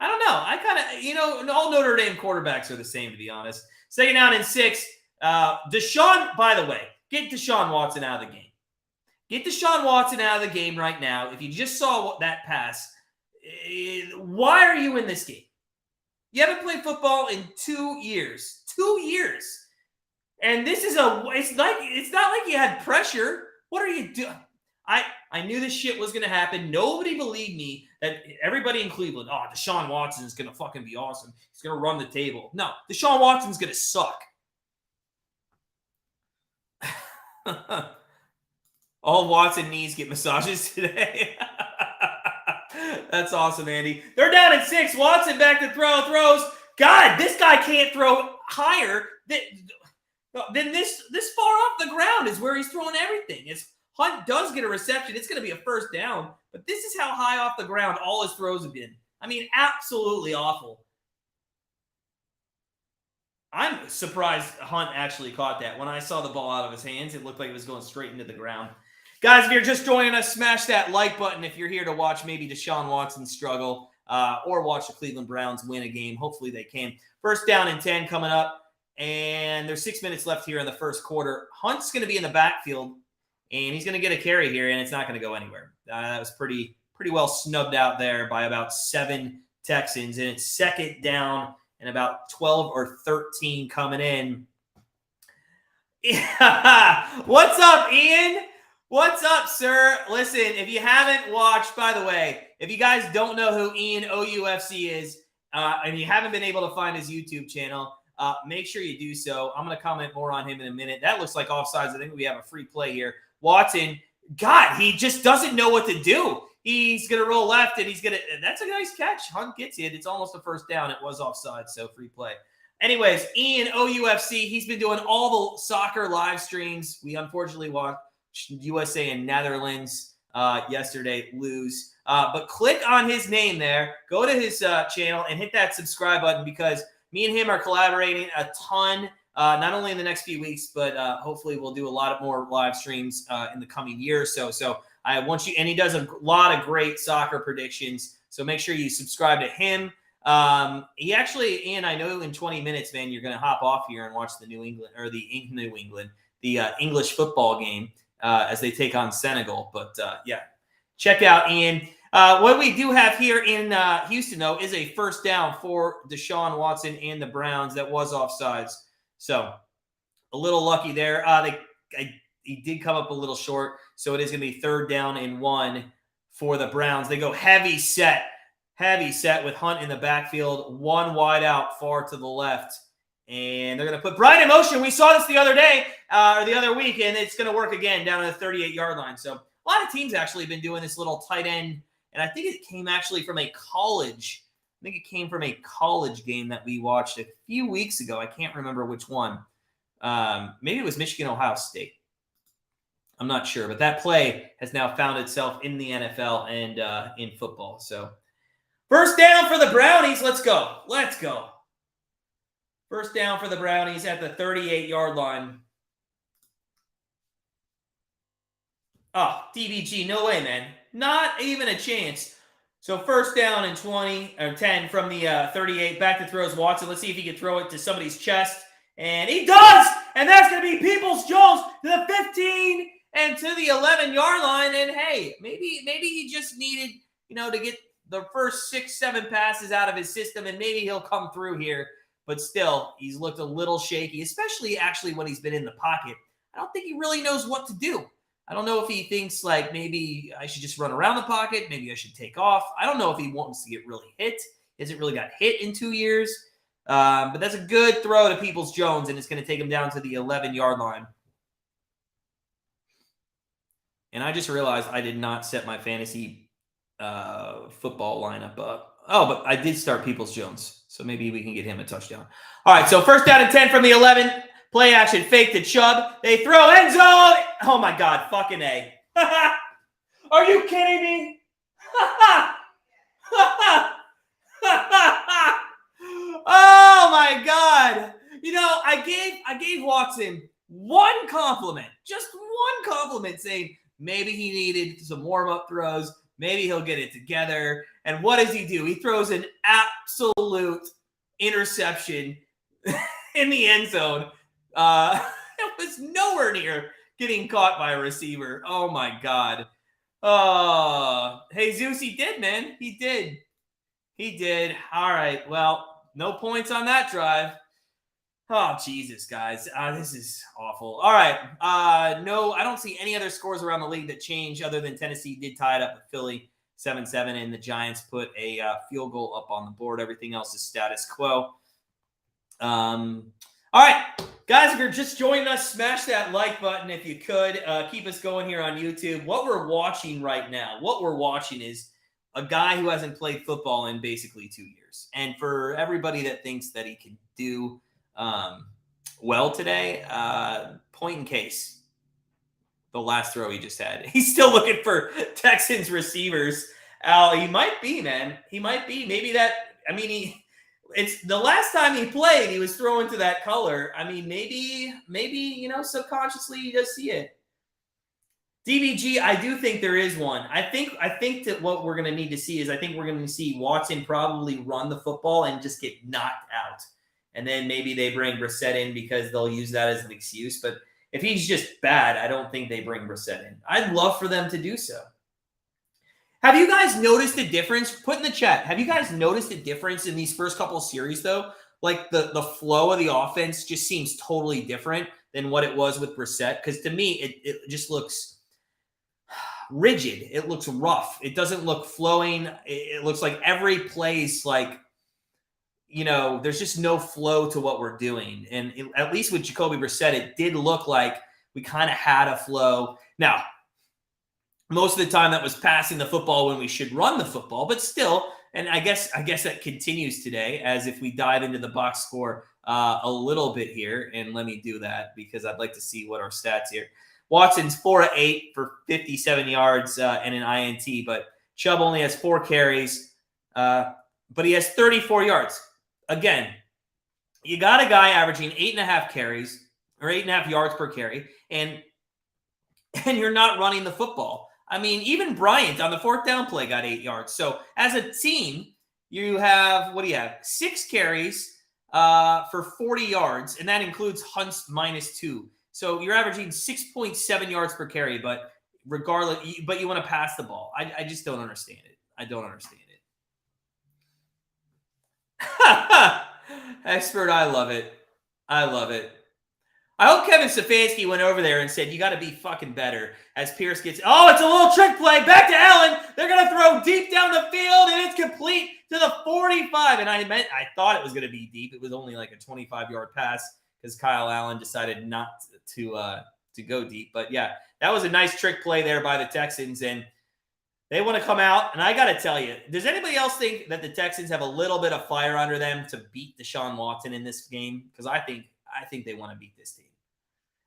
I don't know. I kind of, all Notre Dame quarterbacks are the same, to be honest. 2nd down and 6. Deshaun, by the way, get Deshaun Watson out of the game. Get Deshaun Watson out of the game right now. If you just saw that pass, why are you in this game? You haven't played football in 2 years. 2 years. And this is it's not like you had pressure. What are you doing? I knew this shit was going to happen. Nobody believed me that everybody in Cleveland, Deshaun Watson is going to fucking be awesome. He's going to run the table. No, Deshaun Watson's going to suck. All Watson needs get massages today. That's awesome, Andy. They're down at 6. Watson back to throws. God, this guy can't throw higher than this far off the ground is where he's throwing everything. Hunt does get a reception. It's going to be a 1st down, but this is how high off the ground all his throws have been. Absolutely awful. I'm surprised Hunt actually caught that. When I saw the ball out of his hands, it looked like it was going straight into the ground. Guys, if you're just joining us, smash that like button if you're here to watch maybe Deshaun Watson struggle or watch the Cleveland Browns win a game. Hopefully they can. 1st down and 10 coming up, and there's 6 minutes left here in the 1st quarter. Hunt's going to be in the backfield, and he's going to get a carry here, and it's not going to go anywhere. That was pretty well snubbed out there by about 7 Texans, and it's 2nd down and about 12 or 13 coming in. What's up, Ian? What's up, sir? Listen, if you haven't watched, by the way, if you guys don't know who Ian OUFC is, and you haven't been able to find his YouTube channel, make sure you do so. I'm going to comment more on him in a minute. That looks like offsides. I think we have a free play here. Watson, God, he just doesn't know what to do. He's going to roll left, and that's a nice catch. Hunt gets it. It's almost a 1st down. It was offside, so free play. Anyways, Ian OUFC, he's been doing all the soccer live streams. We unfortunately watched USA and Netherlands yesterday lose. But click on his name there. Go to his channel and hit that subscribe button because me and him are collaborating a ton, not only in the next few weeks, but hopefully we'll do a lot of more live streams in the coming year or so. So I want you, and he does a lot of great soccer predictions. So make sure you subscribe to him. He actually, Ian, I know in 20 minutes, man, you're going to hop off here and watch the English football game as they take on Senegal. But yeah, check out Ian. What we do have here in Houston, though, is a 1st down for Deshaun Watson and the Browns. That was offsides. So a little lucky there. he did come up a little short, so it is going to be 3rd down and 1 for the Browns. They go heavy set with Hunt in the backfield, 1 wide out far to the left. And they're going to put Bryant in motion. We saw this the other day, or the other week, and it's going to work again down at the 38-yard line. So a lot of teams actually have been doing this little tight end, and I think it came actually from a college. I think it came from a college game that we watched a few weeks ago. I can't remember which one. Maybe it was Michigan, Ohio State. I'm not sure, but that play has now found itself in the NFL and in football. So 1st down for the Brownies. Let's go. 1st down for the Brownies at the 38-yard line. Oh, DBG, no way, man. Not even a chance. So 1st down and 20 or 10 from the 38. Back to throws Watson. Let's see if he can throw it to somebody's chest. And he does! And that's going to be Peoples-Jones to the 15 and to the 11-yard line. And hey, maybe he just needed, to get the first 6-7 passes out of his system, and maybe he'll come through here. But still, he's looked a little shaky, especially actually when he's been in the pocket. I don't think he really knows what to do. I don't know if he thinks like maybe I should just run around the pocket. Maybe I should take off. I don't know if he wants to get really hit. He hasn't really got hit in 2 years. But that's a good throw to Peoples-Jones, and it's going to take him down to the 11-yard line. And I just realized I did not set my fantasy football lineup up. Oh, but I did start Peoples-Jones, so maybe we can get him a touchdown. All right, so 1st down and 10 from the 11. Play action, fake to Chubb. They throw end zone. Oh, my God, fucking A. Are you kidding me? Oh, my God. I gave Watson one compliment, just one compliment, saying maybe he needed some warm-up throws. Maybe he'll get it together. And what does he do? He throws an absolute interception in the end zone. It was nowhere near getting caught by a receiver. Oh, my God. Oh, Jesus, he did, man. He did. All right. Well, no points on that drive. Oh, Jesus, guys. This is awful. All right. No, I don't see any other scores around the league that change other than Tennessee did tie it up with Philly 7-7, and the Giants put a field goal up on the board. Everything else is status quo. All right. Guys, if you're just joining us, smash that like button if you could. Keep us going here on YouTube. What we're watching right now, is a guy who hasn't played football in basically 2 years. And for everybody that thinks that he can do well today, point in case. The last throw he just had. He's still looking for Texans receivers. He might be, man. He might be. Maybe it's the last time he played, he was throwing to that color. I mean, maybe, subconsciously he does see it. DBG, I do think there is one. I think that what we're going to need to see is I think we're going to see Watson probably run the football and just get knocked out. And then maybe they bring Brissett in because they'll use that as an excuse. But if he's just bad, I don't think they bring Brissett in. I'd love for them to do so. Have you guys noticed a difference? Put in the chat. Have you guys noticed a difference in these first couple of series, though? Like the flow of the offense just seems totally different than what it was with Brissett. Because to me, it just looks rigid. It looks rough. It doesn't look flowing. It looks like every play's like, there's just no flow to what we're doing. And at least with Jacoby Brissett, it did look like we kind of had a flow. Now, most of the time that was passing the football when we should run the football, but still, and I guess that continues today as if we dive into the box score a little bit here. And let me do that because I'd like to see what our stats here. Watson's 4 of 8 for 57 yards and an INT, but Chubb only has 4 carries, but he has 34 yards. Again, you got a guy averaging 8.5 carries or 8.5 yards per carry, and you're not running the football. I mean, even Bryant on the 4th down play got 8 yards. So as a team, you have, 6 carries for 40 yards, and that includes Hunt's -2. So you're averaging 6.7 yards per carry, but regardless, but you want to pass the ball. I just don't understand it. I don't understand it. Expert, I love it. I hope Kevin Stefanski went over there and said, you got to be fucking better as Pierce gets, oh, it's a little trick play. Back to Allen. They're going to throw deep down the field, and it's complete to the 45. And I thought it was going to be deep. It was only like a 25-yard pass because Kyle Allen decided not to go deep. But, yeah, that was a nice trick play there by the Texans, and they want to come out. And I got to tell you, does anybody else think that the Texans have a little bit of fire under them to beat Deshaun Watson in this game? Because I think they want to beat this team.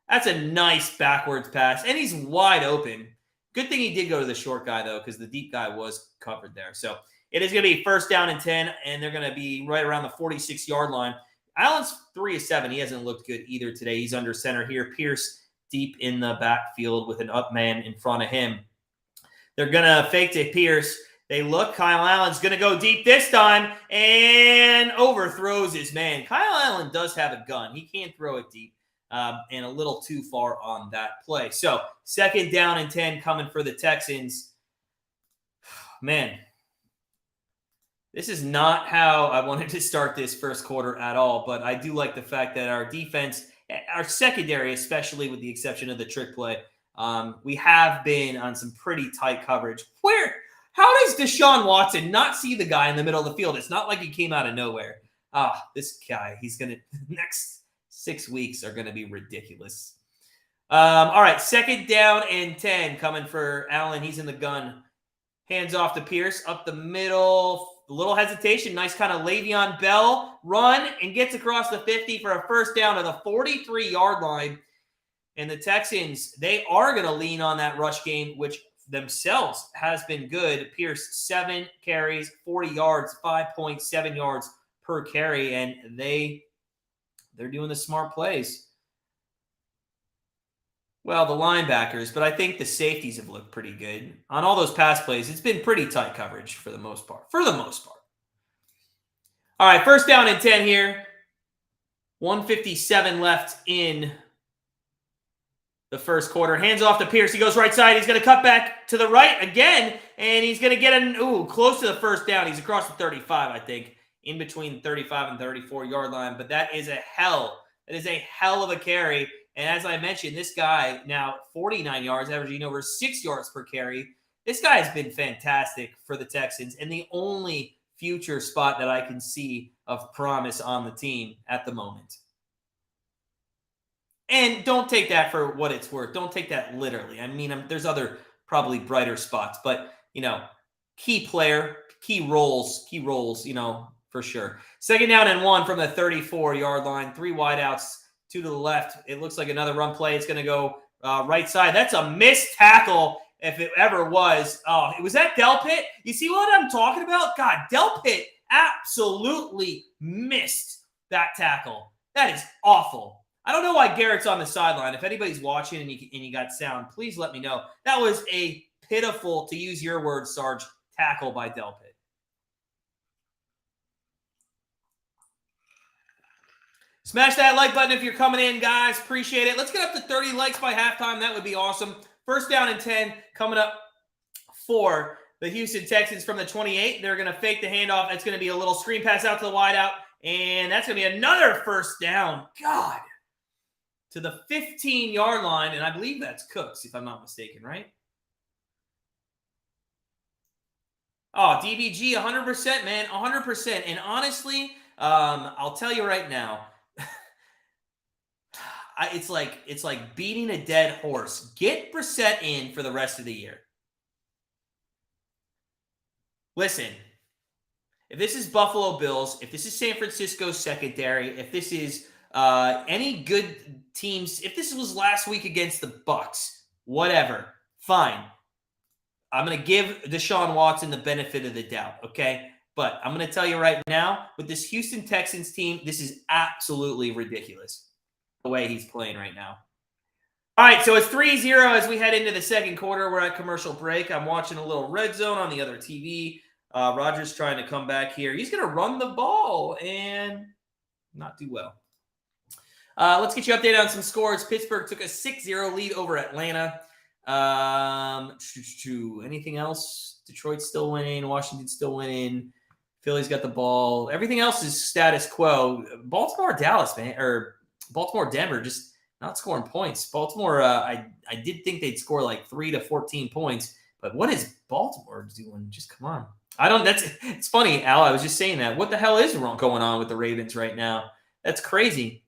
That's a nice backwards pass, and he's wide open. Good thing he did go to the short guy, though, because the deep guy was covered there. So it is going to be 1st down and 10, and they're going to be right around the 46-yard line. Allen's 3 of 7. He hasn't looked good either today. He's under center here. Pierce deep in the backfield with an up man in front of him. They're going to fake to Pierce. They look. Kyle Allen's going to go deep this time and overthrows his man. Kyle Allen does have a gun. He can throw it deep and a little too far on that play. So 2nd down and 10 coming for the Texans. Man, this is not how I wanted to start this first quarter at all, but I do like the fact that our defense, our secondary, especially with the exception of the trick play, we have been on some pretty tight coverage. How does Deshaun Watson not see the guy in the middle of the field? It's not like he came out of nowhere. This guy, the next 6 weeks are going to be ridiculous. All right, 2nd down and 10 coming for Allen. He's in the gun. Hands off to Pierce, up the middle. A little hesitation. Nice kind of Le'Veon Bell run and gets across the 50 for a 1st down to the 43-yard line. And the Texans, they are going to lean on that rush game, which themselves has been good. Pierce, 7 carries, 40 yards, 5.7 yards per carry, and they're doing the smart plays. Well, the linebackers, but I think the safeties have looked pretty good. On all those pass plays, it's been pretty tight coverage for the most part. All right, 1st down and 10 here. 1:57 left in the first quarter. Hands off to Pierce. He goes right side. He's going to cut back to the right again, and he's going to get close to the 1st down. He's across the 35, I think, in between the 35 and 34-yard line. But that is a hell of a carry. And as I mentioned, this guy now 49 yards, averaging over 6 yards per carry. This guy has been fantastic for the Texans, and the only future spot that I can see of promise on the team at the moment. And don't take that for what it's worth. Don't take that literally. I mean, there's other probably brighter spots, but, key player, key roles, for sure. 2nd down and 1 from the 34-yard line. 3 wideouts, 2 to the left. It looks like another run play. It's going to go right side. That's a missed tackle if it ever was. Oh, was that Delpit? You see what I'm talking about? God, Delpit absolutely missed that tackle. That is awful. I don't know why Garrett's on the sideline. If anybody's watching and you got sound, please let me know. That was a pitiful, to use your words, Sarge, tackle by Delpit. Smash that like button if you're coming in, guys. Appreciate it. Let's get up to 30 likes by halftime. That would be awesome. 1st down and 10 coming up for the Houston Texans from the 28. They're going to fake the handoff. It's going to be a little screen pass out to the wideout, and that's going to be another 1st down. God. To the 15-yard line, and I believe that's Cooks, if I'm not mistaken, right? Oh, DBG, 100%, man, 100%. And honestly, I'll tell you right now, it's like beating a dead horse. Get Brissett in for the rest of the year. Listen, if this is Buffalo Bills, if this is San Francisco secondary, if this is any good teams, if this was last week against the Bucks, whatever, fine. I'm going to give Deshaun Watson the benefit of the doubt, okay? But I'm going to tell you right now, with this Houston Texans team, this is absolutely ridiculous, the way he's playing right now. All right, so it's 3-0 as we head into the second quarter. We're at commercial break. I'm watching a little red zone on the other TV. Rodgers trying to come back here. He's going to run the ball and not do well. Let's get you updated on some scores. Pittsburgh took a 6-0 lead over Atlanta. Anything else? Detroit's still winning. Washington's still winning. Philly's got the ball. Everything else is status quo. Baltimore, Dallas, man, or Baltimore, Denver, just not scoring points. Baltimore, I did think they'd score like 3 to 14 points, but what is Baltimore doing? Just come on. It's funny, Al. I was just saying that. What the hell is going on with the Ravens right now? That's crazy.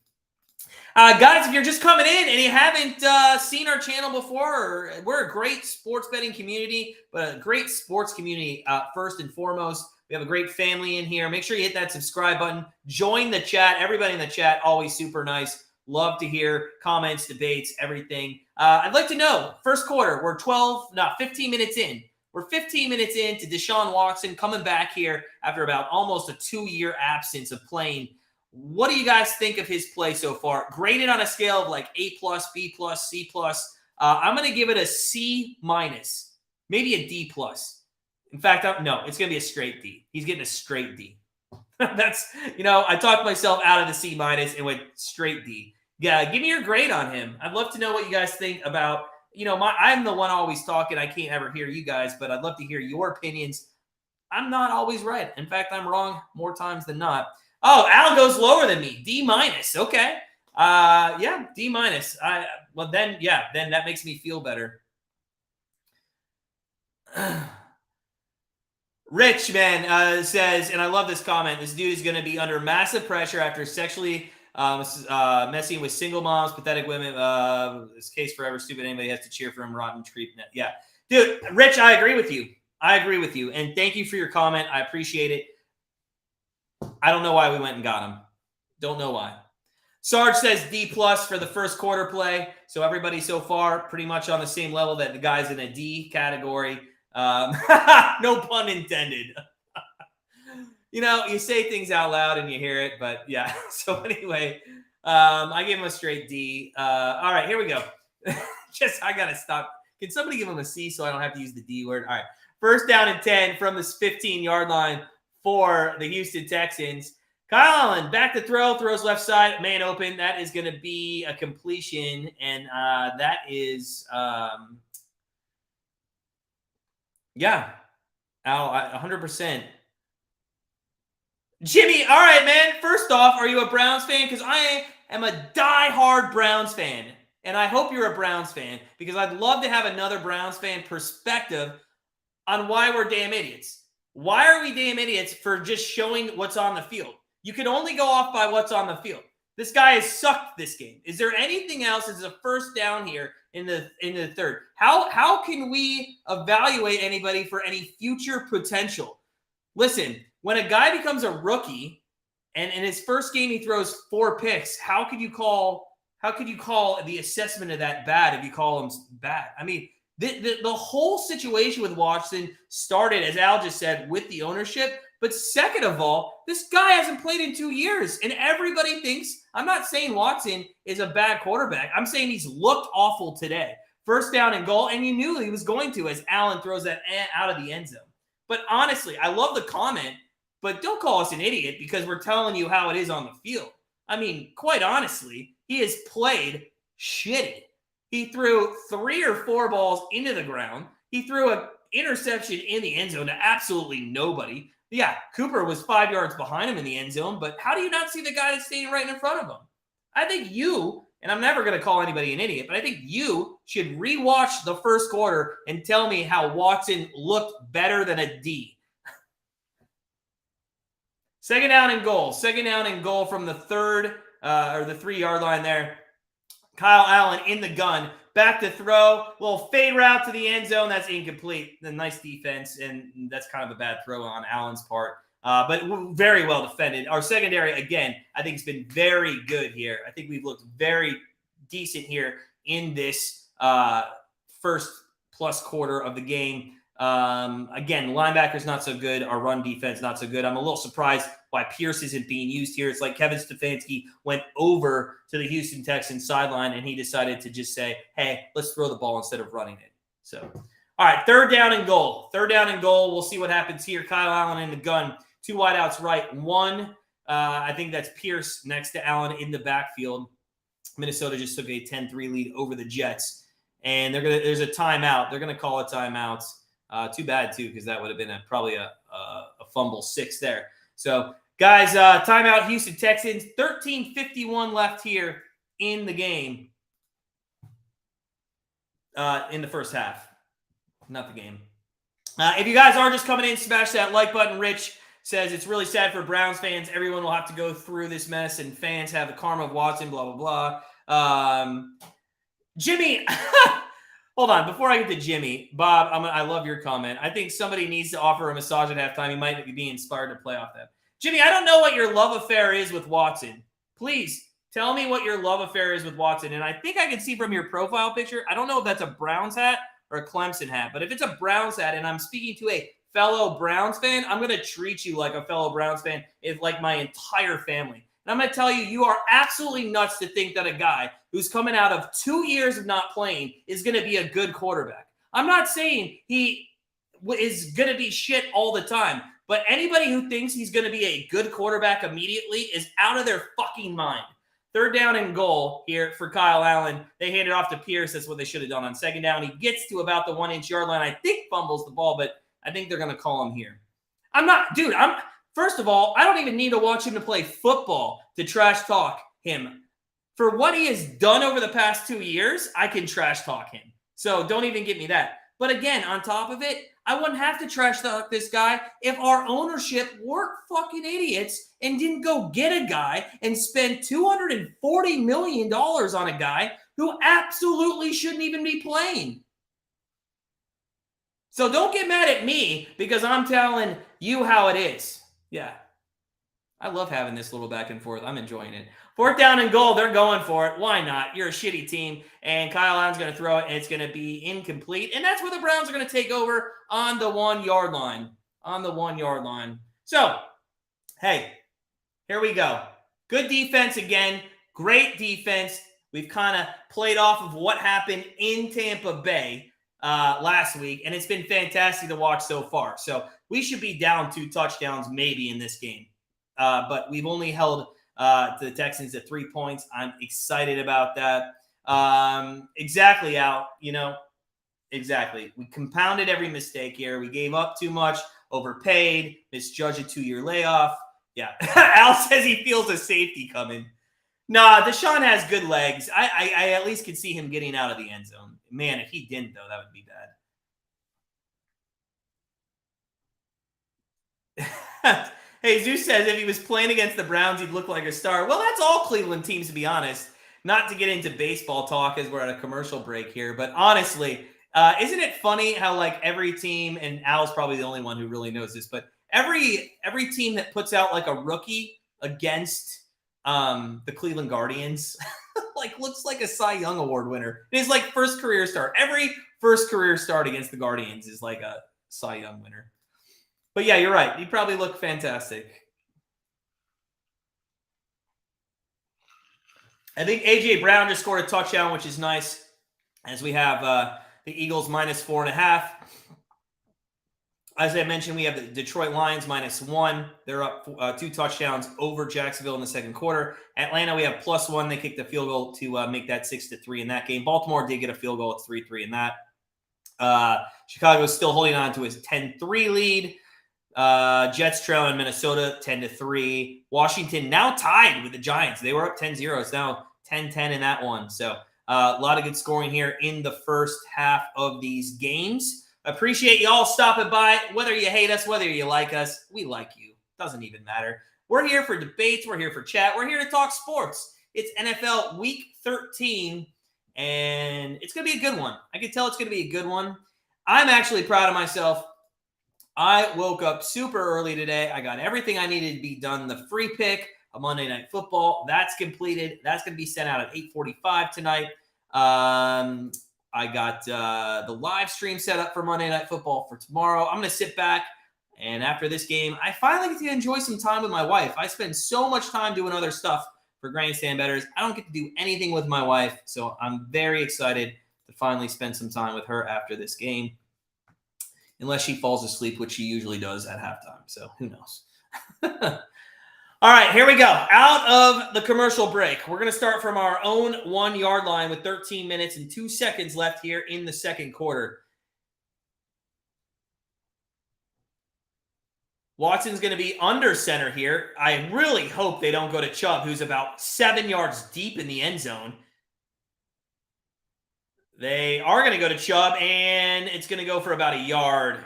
Guys, if you're just coming in and you haven't seen our channel before, we're a great sports betting community, but a great sports community first and foremost. We have a great family in here. Make sure you hit that subscribe button. Join the chat. Everybody in the chat, always super nice. Love to hear comments, debates, everything. I'd like to know, first quarter, we're 15 minutes in. We're 15 minutes into Deshaun Watson coming back here after about almost a 2-year absence of playing. What do you guys think of his play so far? Graded on a scale of like A+, B+, C+. I'm going to give it a C-, maybe a D+. In fact, no, it's going to be a straight D. He's getting a straight D. That's, I talked myself out of the C- and went straight D. Yeah, give me your grade on him. I'd love to know what you guys think about, I'm the one always talking. I can't ever hear you guys, but I'd love to hear your opinions. I'm not always right. In fact, I'm wrong more times than not. Oh, Al goes lower than me. D-. Okay. Yeah, D-. Then that makes me feel better. Rich, man, says, and I love this comment, this dude is going to be under massive pressure after sexually messing with single moms, pathetic women. This case forever stupid. Anybody has to cheer for him, rotten treat. Yeah. Dude, Rich, I agree with you. And thank you for your comment. I appreciate it. I don't know why we went and got him. Don't know why. Sarge says D+ for the first quarter play. So everybody so far pretty much on the same level that the guy's in a D category. No pun intended. You say things out loud and you hear it, but yeah. So anyway, I gave him a straight D. All right, here we go. I got to stop. Can somebody give him a C so I don't have to use the D word? All right. First down and 10 from this 15-yard line for the Houston Texans. Kyle Allen, back to throw, throws left side, man open. That is going to be a completion, and that is, Al, 100%. Jimmy, all right, man. First off, are you a Browns fan? Because I am a diehard Browns fan, and I hope you're a Browns fan because I'd love to have another Browns fan perspective on why we're damn idiots. Why are we damn idiots for just showing what's on the field? You can only go off by what's on the field. This guy has sucked this game. Is there anything else? It's a first down here in the third. How can we evaluate anybody for any future potential? Listen, when a guy becomes a rookie and in his first game he throws 4 picks, how could you call the assessment of that bad if you call him bad? I mean, the whole situation with Watson started, as Al just said, with the ownership. But second of all, this guy hasn't played in 2 years. And everybody thinks, I'm not saying Watson is a bad quarterback. I'm saying he's looked awful today. First down and goal, and you knew he was going to as Allen throws that out of the end zone. But honestly, I love the comment, but don't call us an idiot because we're telling you how it is on the field. I mean, quite honestly, he has played shitty. He threw 3 or 4 balls into the ground. He threw an interception in the end zone to absolutely nobody. Yeah, Cooper was 5 yards behind him in the end zone, but how do you not see the guy that's standing right in front of him? I think you, and I'm never going to call anybody an idiot, but I think you should rewatch the first quarter and tell me how Watson looked better than a D. Second down and goal. Second down and goal from the 3-yard line there. Kyle Allen in the gun, back to throw, little fade route to the end zone. That's incomplete. The nice defense, and that's kind of a bad throw on Allen's part, but very well defended. Our secondary, again, I think it's been very good here. I think we've looked very decent here in this first plus quarter of the game. Again, linebackers not so good. Our run defense not so good. I'm a little surprised why Pierce isn't being used here. It's like Kevin Stefanski went over to the Houston Texans sideline and he decided to just say, hey, let's throw the ball instead of running it. So, all right, third down and goal. Third down and goal. We'll see what happens here. Kyle Allen in the gun. 2 wideouts right. 1, I think that's Pierce next to Allen in the backfield. Minnesota just took a 10-3 lead over the Jets. And there's a timeout. They're going to call a timeout. Too bad, too, because that would have been probably a fumble 6 there. So, guys, timeout, Houston Texans. 13:51 left here in the game. in the first half, not the game. If you guys are just coming in, smash that like button. Rich says it's really sad for Browns fans. Everyone will have to go through this mess, and fans have the karma of Watson, blah, blah, blah. Jimmy, hold on. Before I get to Jimmy, Bob, I love your comment. I think somebody needs to offer a massage at halftime. He might be inspired to play off that. Jimmy, I don't know what your love affair is with Watson. Please tell me what your love affair is with Watson. And I think I can see from your profile picture, I don't know if that's a Browns hat or a Clemson hat, but if it's a Browns hat and I'm speaking to a fellow Browns fan, I'm going to treat you like a fellow Browns fan, like my entire family. And I'm going to tell you, you are absolutely nuts to think that a guy who's coming out of 2 years of not playing is going to be a good quarterback. I'm not saying he is going to be shit all the time, but anybody who thinks he's going to be a good quarterback immediately is out of their fucking mind. 3rd down and goal here for Kyle Allen. They hand it off to Pierce. That's what they should have done on 2nd down. He gets to about the 1-inch yard line. I think fumbles the ball, but I think they're going to call him here. First of all, I don't even need to watch him to play football to trash talk him. For what he has done over the past 2 years, I can trash talk him. So don't even give me that. But again, on top of it, I wouldn't have to trash talk this guy if our ownership weren't fucking idiots and didn't go get a guy and spend $240 million on a guy who absolutely shouldn't even be playing. So don't get mad at me because I'm telling you how it is. Yeah. I love having this little back and forth. I'm enjoying it. 4th down and goal. They're going for it. Why not? You're a shitty team. And Kyle Allen's going to throw it, and it's going to be incomplete. And that's where the Browns are going to take over on the 1-yard line. On the 1-yard line. So, hey, here we go. Good defense again. Great defense. We've kind of played off of what happened in Tampa Bay last week, and it's been fantastic to watch so far. So we should be down 2 touchdowns maybe in this game. But we've only held the Texans at 3 points. I'm excited about that. Exactly, Al. Exactly. We compounded every mistake here. We gave up too much, overpaid, misjudged a 2-year layoff. Yeah. Al says he feels a safety coming. Nah, Deshaun has good legs. I at least could see him getting out of the end zone. Man, if he didn't, though, that would be bad. Hey, Zeus says if he was playing against the Browns, he'd look like a star. Well, that's all Cleveland teams, to be honest. Not to get into baseball talk as we're at a commercial break here, but honestly, isn't it funny how like every team, and Al's probably the only one who really knows this, but every team that puts out like a rookie against the Cleveland Guardians like looks like a Cy Young Award winner. It is like first career start. Every first career start against the Guardians is like a Cy Young winner. But yeah, you're right. He'd probably look fantastic. I think A.J. Brown just scored a touchdown, which is nice, as we have the Eagles minus 4.5. As I mentioned, we have the Detroit Lions -1. They're up 2 touchdowns over Jacksonville in the second quarter. Atlanta, we have +1. They kicked the field goal to make that 6-3 in that game. Baltimore did get a field goal. It's 3-3 in that. Chicago is still holding on to his 10-3 lead. Jets trailing Minnesota 10-3. Washington now tied with the Giants. They were up 10-0. It's now 10-10 in that one. So a lot of good scoring here in the first half of these games. Appreciate y'all stopping by. Whether you hate us, whether you like us, we like you. Doesn't even matter. We're here for debates. We're here for chat. We're here to talk sports. It's NFL Week 13, and it's going to be a good one. I can tell it's going to be a good one. I'm actually proud of myself. I woke up super early today. I got everything I needed to be done. The free pick of Monday Night Football, that's completed. That's going to be sent out at 8:45 tonight. I got the live stream set up for Monday Night Football for tomorrow. I'm going to sit back, and after this game, I finally get to enjoy some time with my wife. I spend so much time doing other stuff for Grandstand Bettors. I don't get to do anything with my wife, so I'm very excited to finally spend some time with her after this game. Unless she falls asleep, which she usually does at halftime. So who knows? All right, here we go. Out of the commercial break. We're going to start from our own 1-yard line with 13 minutes and 2 seconds left here in the second quarter. Watson's going to be under center here. I really hope they don't go to Chubb, who's about 7 yards deep in the end zone. They are going to go to Chubb, and it's going to go for about a yard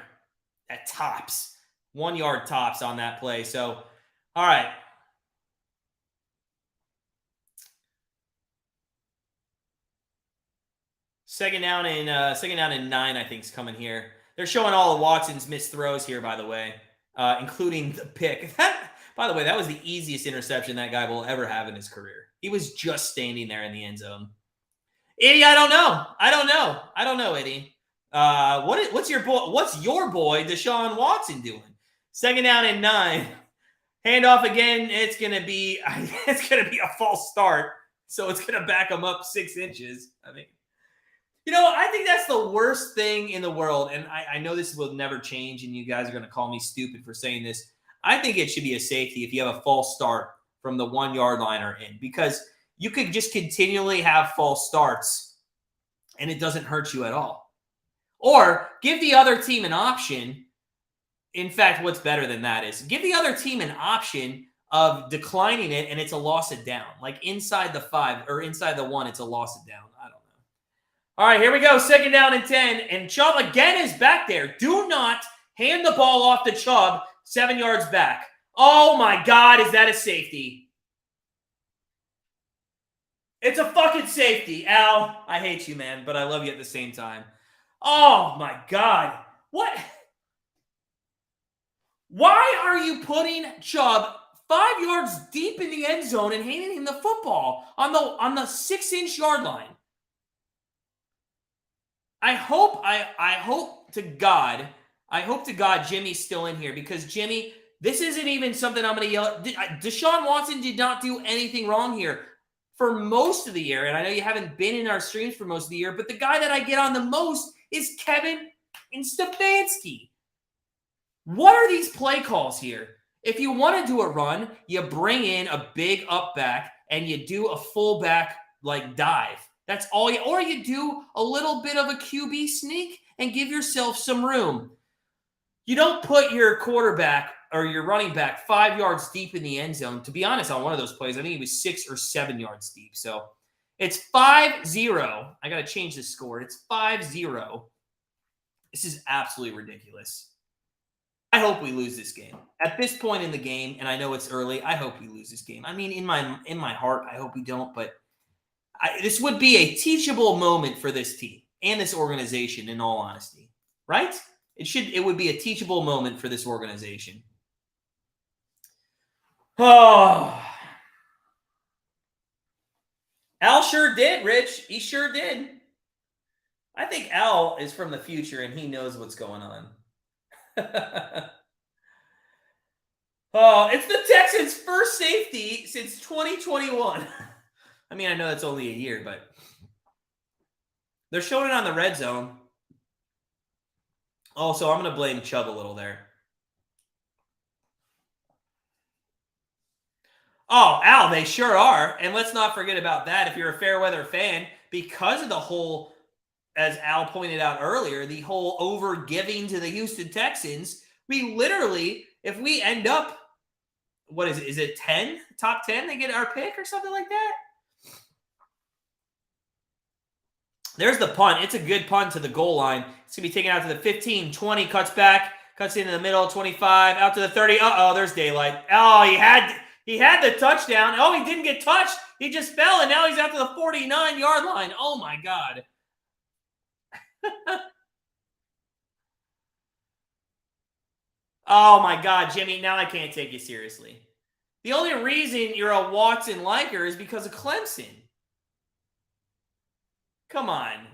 at tops. 1 yard tops on that play. So, all right. Second down and 9, I think, is coming here. They're showing all of Watson's missed throws here, by the way, including the pick. By the way, that was the easiest interception that guy will ever have in his career. He was just standing there in the end zone. Eddie, I don't know, Eddie. What's your boy Deshaun Watson doing? Second down and 9. Handoff again. It's gonna be a false start, so it's gonna back him up 6 inches. I think that's the worst thing in the world, and I know this will never change, and you guys are gonna call me stupid for saying this. I think it should be a safety if you have a false start from the 1 yard line or in, because you could just continually have false starts and it doesn't hurt you at all. Or give the other team an option. In fact, what's better than that is give the other team an option of declining it and it's a loss of down. Like inside the 5 or inside the 1, it's a loss of down. I don't know. All right, here we go. Second down and 10. And Chubb again is back there. Do not hand the ball off to Chubb 7 yards back. Oh my God, is that a safety? It's a fucking safety. Al, I hate you, man, but I love you at the same time. Oh my God. What? Why are you putting Chubb 5 yards deep in the end zone and handing him the football on the 6-inch yard line? I hope to God Jimmy's still in here, because Jimmy, this isn't even something I'm going to yell at. Deshaun Watson did not do anything wrong here for most of the year, and I know you haven't been in our streams for most of the year, but the guy that I get on the most is Kevin Stefanski. What are these play calls here? If you want to do a run, you bring in a big up back and you do a fullback like dive. That's all you, or you do a little bit of a QB sneak and give yourself some room. You don't put your quarterback or your running back 5 yards deep in the end zone. To be honest, on one of those plays, I think he was 6 or 7 yards deep. So it's 5-0. I got to change the score. It's 5-0. This is absolutely ridiculous. I hope we lose this game. At this point in the game, and I know it's early, I hope we lose this game. I mean, in my heart, I hope we don't, but this would be a teachable moment for this team and this organization, in all honesty, right? It would be a teachable moment for this organization. Oh, Al sure did, Rich. He sure did. I think Al is from the future and he knows what's going on. Oh, it's the Texans' first safety since 2021. I mean, I know that's only a year, but they're showing it on the red zone. Also, I'm going to blame Chubb a little there. Oh, Al, they sure are. And let's not forget about that. If you're a fair weather fan, because of the whole, as Al pointed out earlier, the whole over giving to the Houston Texans, we literally, if we end up, what is it? Is it 10? Top 10? They get our pick or something like that? There's the punt. It's a good punt to the goal line. It's going to be taken out to the 15, 20, cuts back, cuts into the middle, 25, out to the 30. Uh-oh, there's daylight. Oh, he had the touchdown. Oh, he didn't get touched. He just fell, and now he's out to the 49-yard line. Oh, my God. Oh, my God, Jimmy, now I can't take you seriously. The only reason you're a Watson liker is because of Clemson. Come on.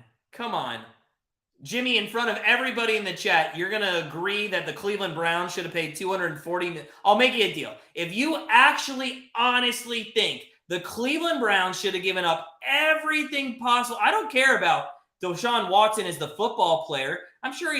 Jimmy, in front of everybody in the chat, you're going to agree that the Cleveland Browns should have paid $240 million. I'll make you a deal. If you actually honestly think the Cleveland Browns should have given up everything possible, I don't care about Deshaun Watson as the football player. I'm sure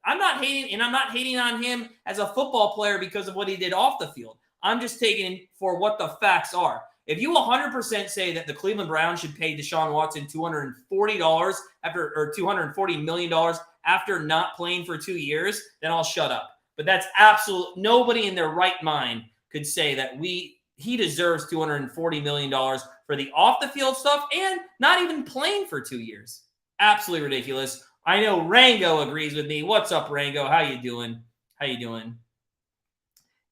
I'm not hating on him as a football player because of what he did off the field. I'm just taking for what the facts are. If you 100% say that the Cleveland Browns should pay Deshaun Watson $240 million after not playing for 2 years, then I'll shut up. But that's absolute. Nobody in their right mind could say that he deserves $240 million for the off the field stuff and not even playing for 2 years. Absolutely ridiculous. I know Rango agrees with me. What's up, Rango? How you doing? How you doing?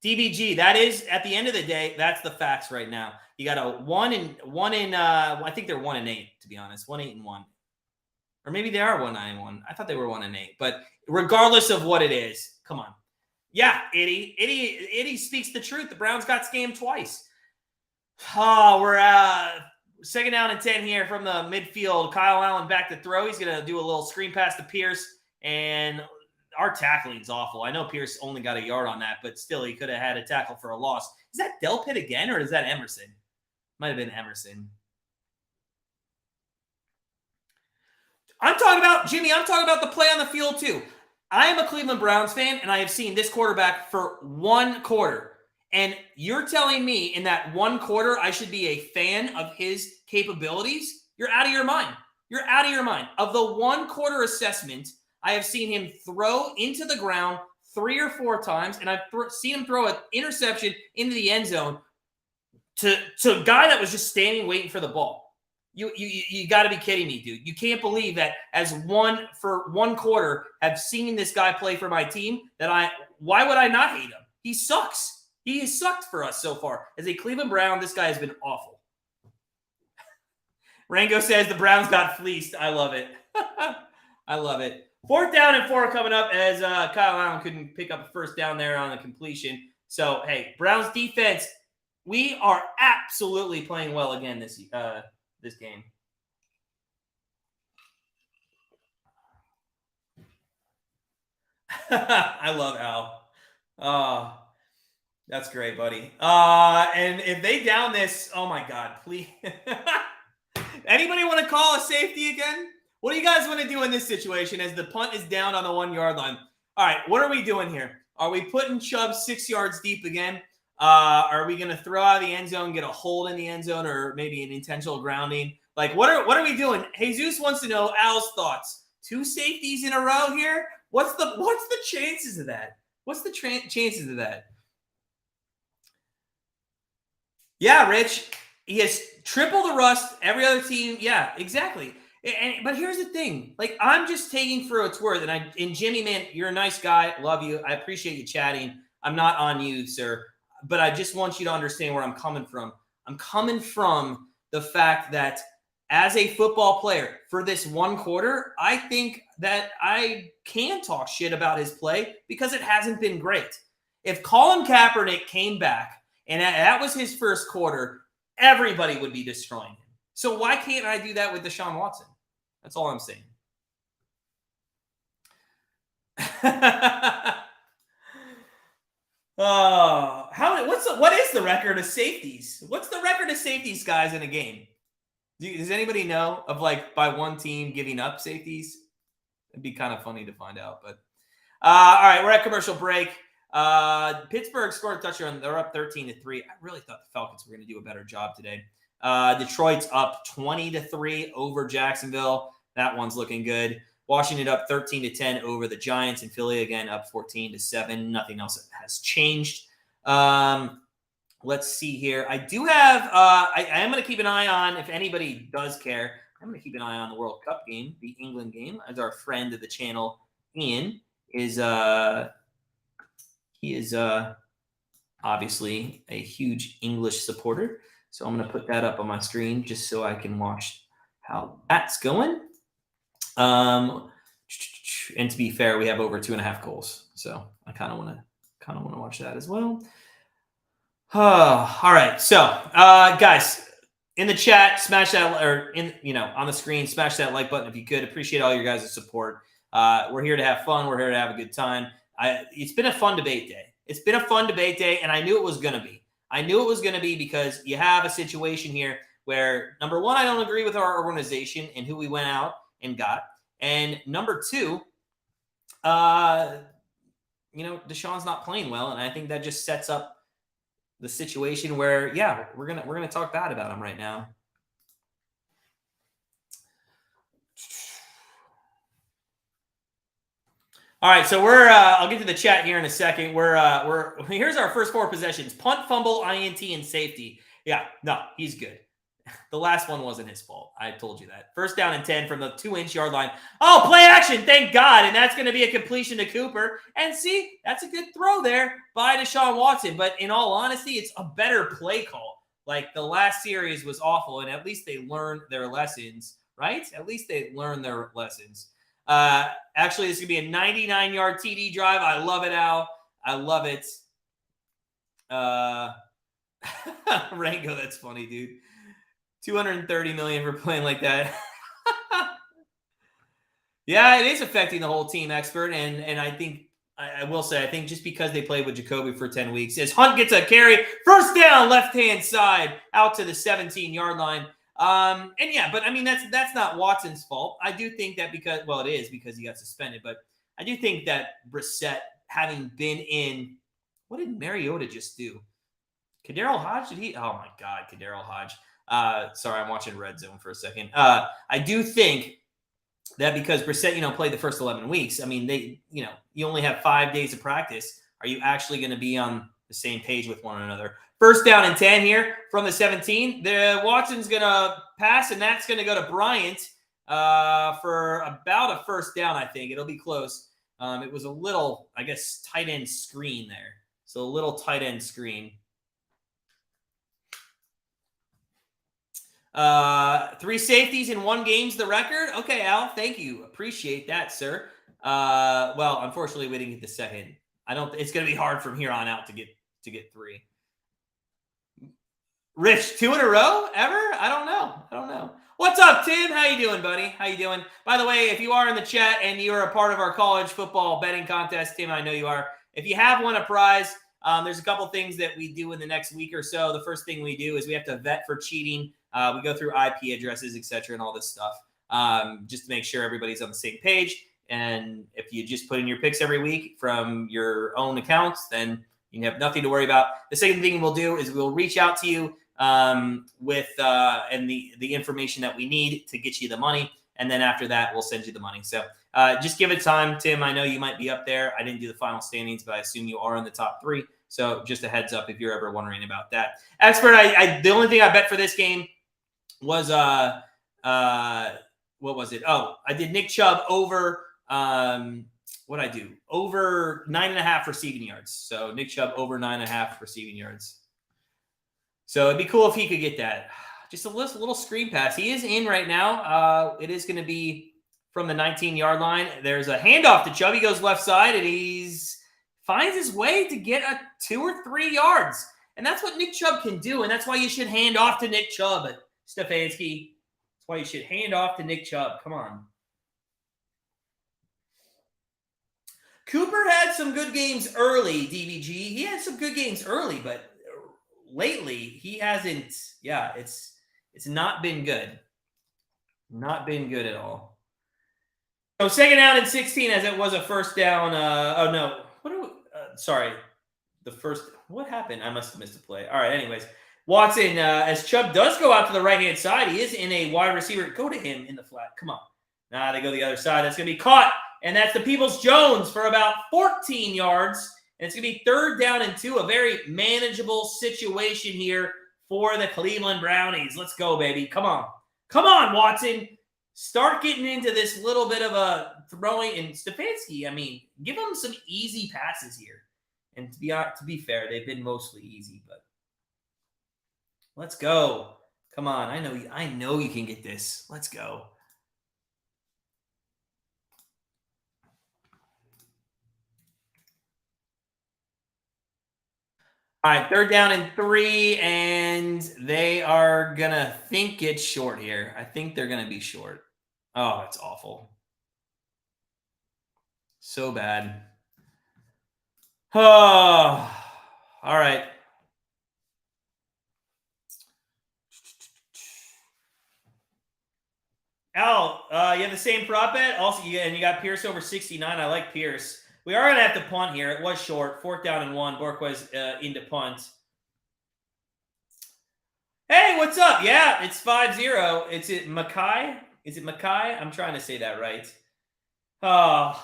DBG, that is, at the end of the day, that's the facts right now. You got a one in I think they're 1-8, to be honest. 1-8-1. Or maybe they are 1-9-1. I thought they were 1-8. But regardless of what it is, come on. Yeah, Itty speaks the truth. The Browns got scammed twice. Oh, we're second down and 10 here from the midfield. Kyle Allen back to throw. He's going to do a little screen pass to Pierce, and our tackling's awful. I know Pierce only got a yard on that, but still he could have had a tackle for a loss. Is that Delpit again, or is that Emerson? Might have been Emerson. I'm talking about, Jimmy, I'm talking about the play on the field too. I am a Cleveland Browns fan, and I have seen this quarterback for one quarter. And you're telling me in that one quarter I should be a fan of his capabilities? You're out of your mind. You're out of your mind. Of the one quarter assessment, I have seen him throw into the ground 3 or 4 times, and I've seen him throw an interception into the end zone to a guy that was just standing waiting for the ball. You got to be kidding me, dude. You can't believe that for one quarter have seen this guy play for my team why would I not hate him? He sucks. He has sucked for us so far. As a Cleveland Brown, this guy has been awful. Rango says the Browns got fleeced. I love it. I love it. 4th down and 4 coming up as Kyle Allen couldn't pick up a first down there on the completion. So, hey, Browns defense, we are absolutely playing well again this game. I love Al. Oh, that's great, buddy. And if they down this, oh my God, please. Anybody want to call a safety again? What do you guys want to do in this situation as the punt is down on the 1-yard line? All right, what are we doing here? Are we putting Chubb 6 yards deep again? Are we going to throw out of the end zone, get a hold in the end zone, or maybe an intentional grounding? Like, what are we doing? Jesus wants to know Al's thoughts. 2 safeties in a row here? What's the chances of that? What's the chances of that? Yeah, Rich. He has triple the rust. Every other team, yeah, exactly. But here's the thing. Like, I'm just taking for its worth. And Jimmy, man, you're a nice guy. Love you. I appreciate you chatting. I'm not on you, sir. But I just want you to understand where I'm coming from. I'm coming from the fact that as a football player for this one quarter, I think that I can talk shit about his play because it hasn't been great. If Colin Kaepernick came back and that was his first quarter, everybody would be destroying him. So why can't I do that with Deshaun Watson? That's all I'm saying. What is the record of safeties? What's the record of safeties, guys, in a game? Does anybody know of, like, by one team giving up safeties? It'd be kind of funny to find out. But all right, we're at commercial break. Pittsburgh scored a touchdown. They're up 13-3. I really thought the Falcons were going to do a better job today. Detroit's up 20-3 over Jacksonville. That one's looking good. Washington up 13-10 over the Giants, and Philly again up 14-7. Nothing else has changed. Let's see here. I do have. I am going to keep an eye on, if anybody does care, I'm going to keep an eye on the World Cup game, the England game, as our friend of the channel, Ian, is. He is obviously a huge English supporter. So I'm going to put that up on my screen just so I can watch how that's going. And to be fair, we have over 2.5 goals. So I kind of want to watch that as well. All right. So, guys, in the chat, smash that, or on the screen, smash that like button if you could. Appreciate all your guys' support. We're here to have fun. We're here to have a good time. It's been a fun debate day. It's been a fun debate day, and I knew it was going to be. I knew it was going to be because you have a situation here where, number one, I don't agree with our organization and who we went out and got. And number two, Deshaun's not playing well, and I think that just sets up the situation where, yeah, we're gonna talk bad about him right now. All right, so I'll get to the chat here in a second. Here's our first 4 possessions: punt, fumble, INT, and safety. Yeah, no, he's good. The last one wasn't his fault. I told you that. First down and 10 from the 2-inch yard line. Oh, play action. Thank God. And that's going to be a completion to Cooper. And see, that's a good throw there by Deshaun Watson. But in all honesty, it's a better play call. Like the last series was awful, and at least they learned their lessons, right? At least they learned their lessons. Actually, this is going to be a 99-yard TD drive. I love it, Al. I love it. Rango, that's funny, dude. $230 million for playing like that. Yeah, it is affecting the whole team, expert. And I think I will say, I think just because they played with Jacoby for 10 weeks, as Hunt gets a carry, first down, left-hand side, out to the 17-yard line. And yeah, but I mean, that's not Watson's fault. I do think that because, well, it is because he got suspended, but I do think that Brissett, having been in, what did Mariota just do? Kadarrell Hodge, did he? Oh my God, Kadarrell Hodge. Sorry, I'm watching Red Zone for a second. I do think that because Brissett, played the first 11 weeks, I mean, you only have 5 days of practice. Are you actually going to be on the same page with one another? First down and 10 here from the 17. Watson's going to pass, and that's going to go to Bryant for about a first down, I think. It'll be close. It was a little, I guess, tight end screen there. So a little tight end screen. 3 safeties in 1 game's the record. Okay, Al, thank you. Appreciate that, sir. Well, unfortunately, we didn't get the second. It's going to be hard from here on out to get 3. Rich, 2 in a row ever? I don't know. What's up, Tim? How you doing, buddy? How you doing? By the way, if you are in the chat and you are a part of our college football betting contest, Tim, I know you are. If you have won a prize, there's a couple things that we do in the next week or so. The first thing we do is we have to vet for cheating. We go through IP addresses, etc., and all this stuff, just to make sure everybody's on the same page. And if you just put in your picks every week from your own accounts, then you have nothing to worry about. The second thing we'll do is we'll reach out to you with the information that we need to get you the money. And then after that, we'll send you the money. So just give it time, Tim. I know you might be up there. I didn't do the final standings, but I assume you are in the top 3. So just a heads up if you're ever wondering about that. Expert, the only thing I bet for this game was what was it? Oh, I did Nick Chubb over what I do? Over 9.5 receiving yards. So Nick Chubb over 9.5 receiving yards. So it'd be cool if he could get that. Just a little screen pass. He is in right now. It is going to be from the 19-yard line. There's a handoff to Chubb. He goes left side, and finds his way to get a 2 or 3 yards. And that's what Nick Chubb can do, and that's why you should hand off to Nick Chubb, Stefanski. That's why you should hand off to Nick Chubb. Come on. Cooper had some good games early, DBG. He had some good games early, but lately he hasn't. Yeah, it's not been good. Not been good at all. So second down and 16 as it was a first down. Oh, no. Sorry. What happened? I must have missed a play. All right, anyways. Watson, as Chubb does go out to the right-hand side, he is in a wide receiver. Go to him in the flat. Come on. Nah, they go the other side. That's going to be caught. And that's the Peoples-Jones for about 14 yards. And it's going to be 3rd down and 2, a very manageable situation here for the Cleveland Brownies. Let's go, baby. Come on. Come on, Watson. Start getting into this little bit of a throwing. And Stefanski, I mean, give him some easy passes here. And to be fair, they've been mostly easy, but let's go. Come on. I know you can get this. Let's go. All right, 3rd down and 3, and they are going to think it's short here. I think they're going to be short. Oh, it's awful. So bad. Oh, all right. Al, you have the same prop bet? Also, you got Pierce over 69. I like Pierce. We are going to have to punt here. It was short. 4th down and 1. Borquez into punt. Hey, what's up? Yeah, it's 5-0. Is it Mackay? I'm trying to say that right. Oh,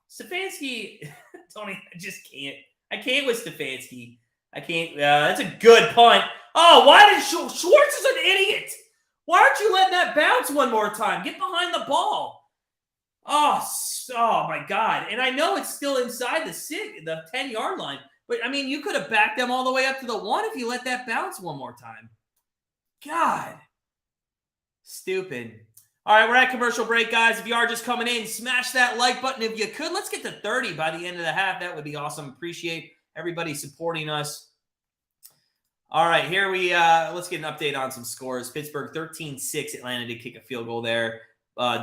Stefanski. Tony, I just can't. I can't with Stefanski. I can't. That's a good punt. Oh, why did Schwartz is an idiot? Why aren't you letting that bounce one more time? Get behind the ball. Oh my God. And I know it's still inside the 10-yard line. But, I mean, you could have backed them all the way up to the 1 if you let that bounce one more time. God. Stupid. All right, we're at commercial break, guys. If you are just coming in, smash that like button if you could. Let's get to 30 by the end of the half. That would be awesome. Appreciate everybody supporting us. All right, here let's get an update on some scores. Pittsburgh 13-6. Atlanta did kick a field goal there.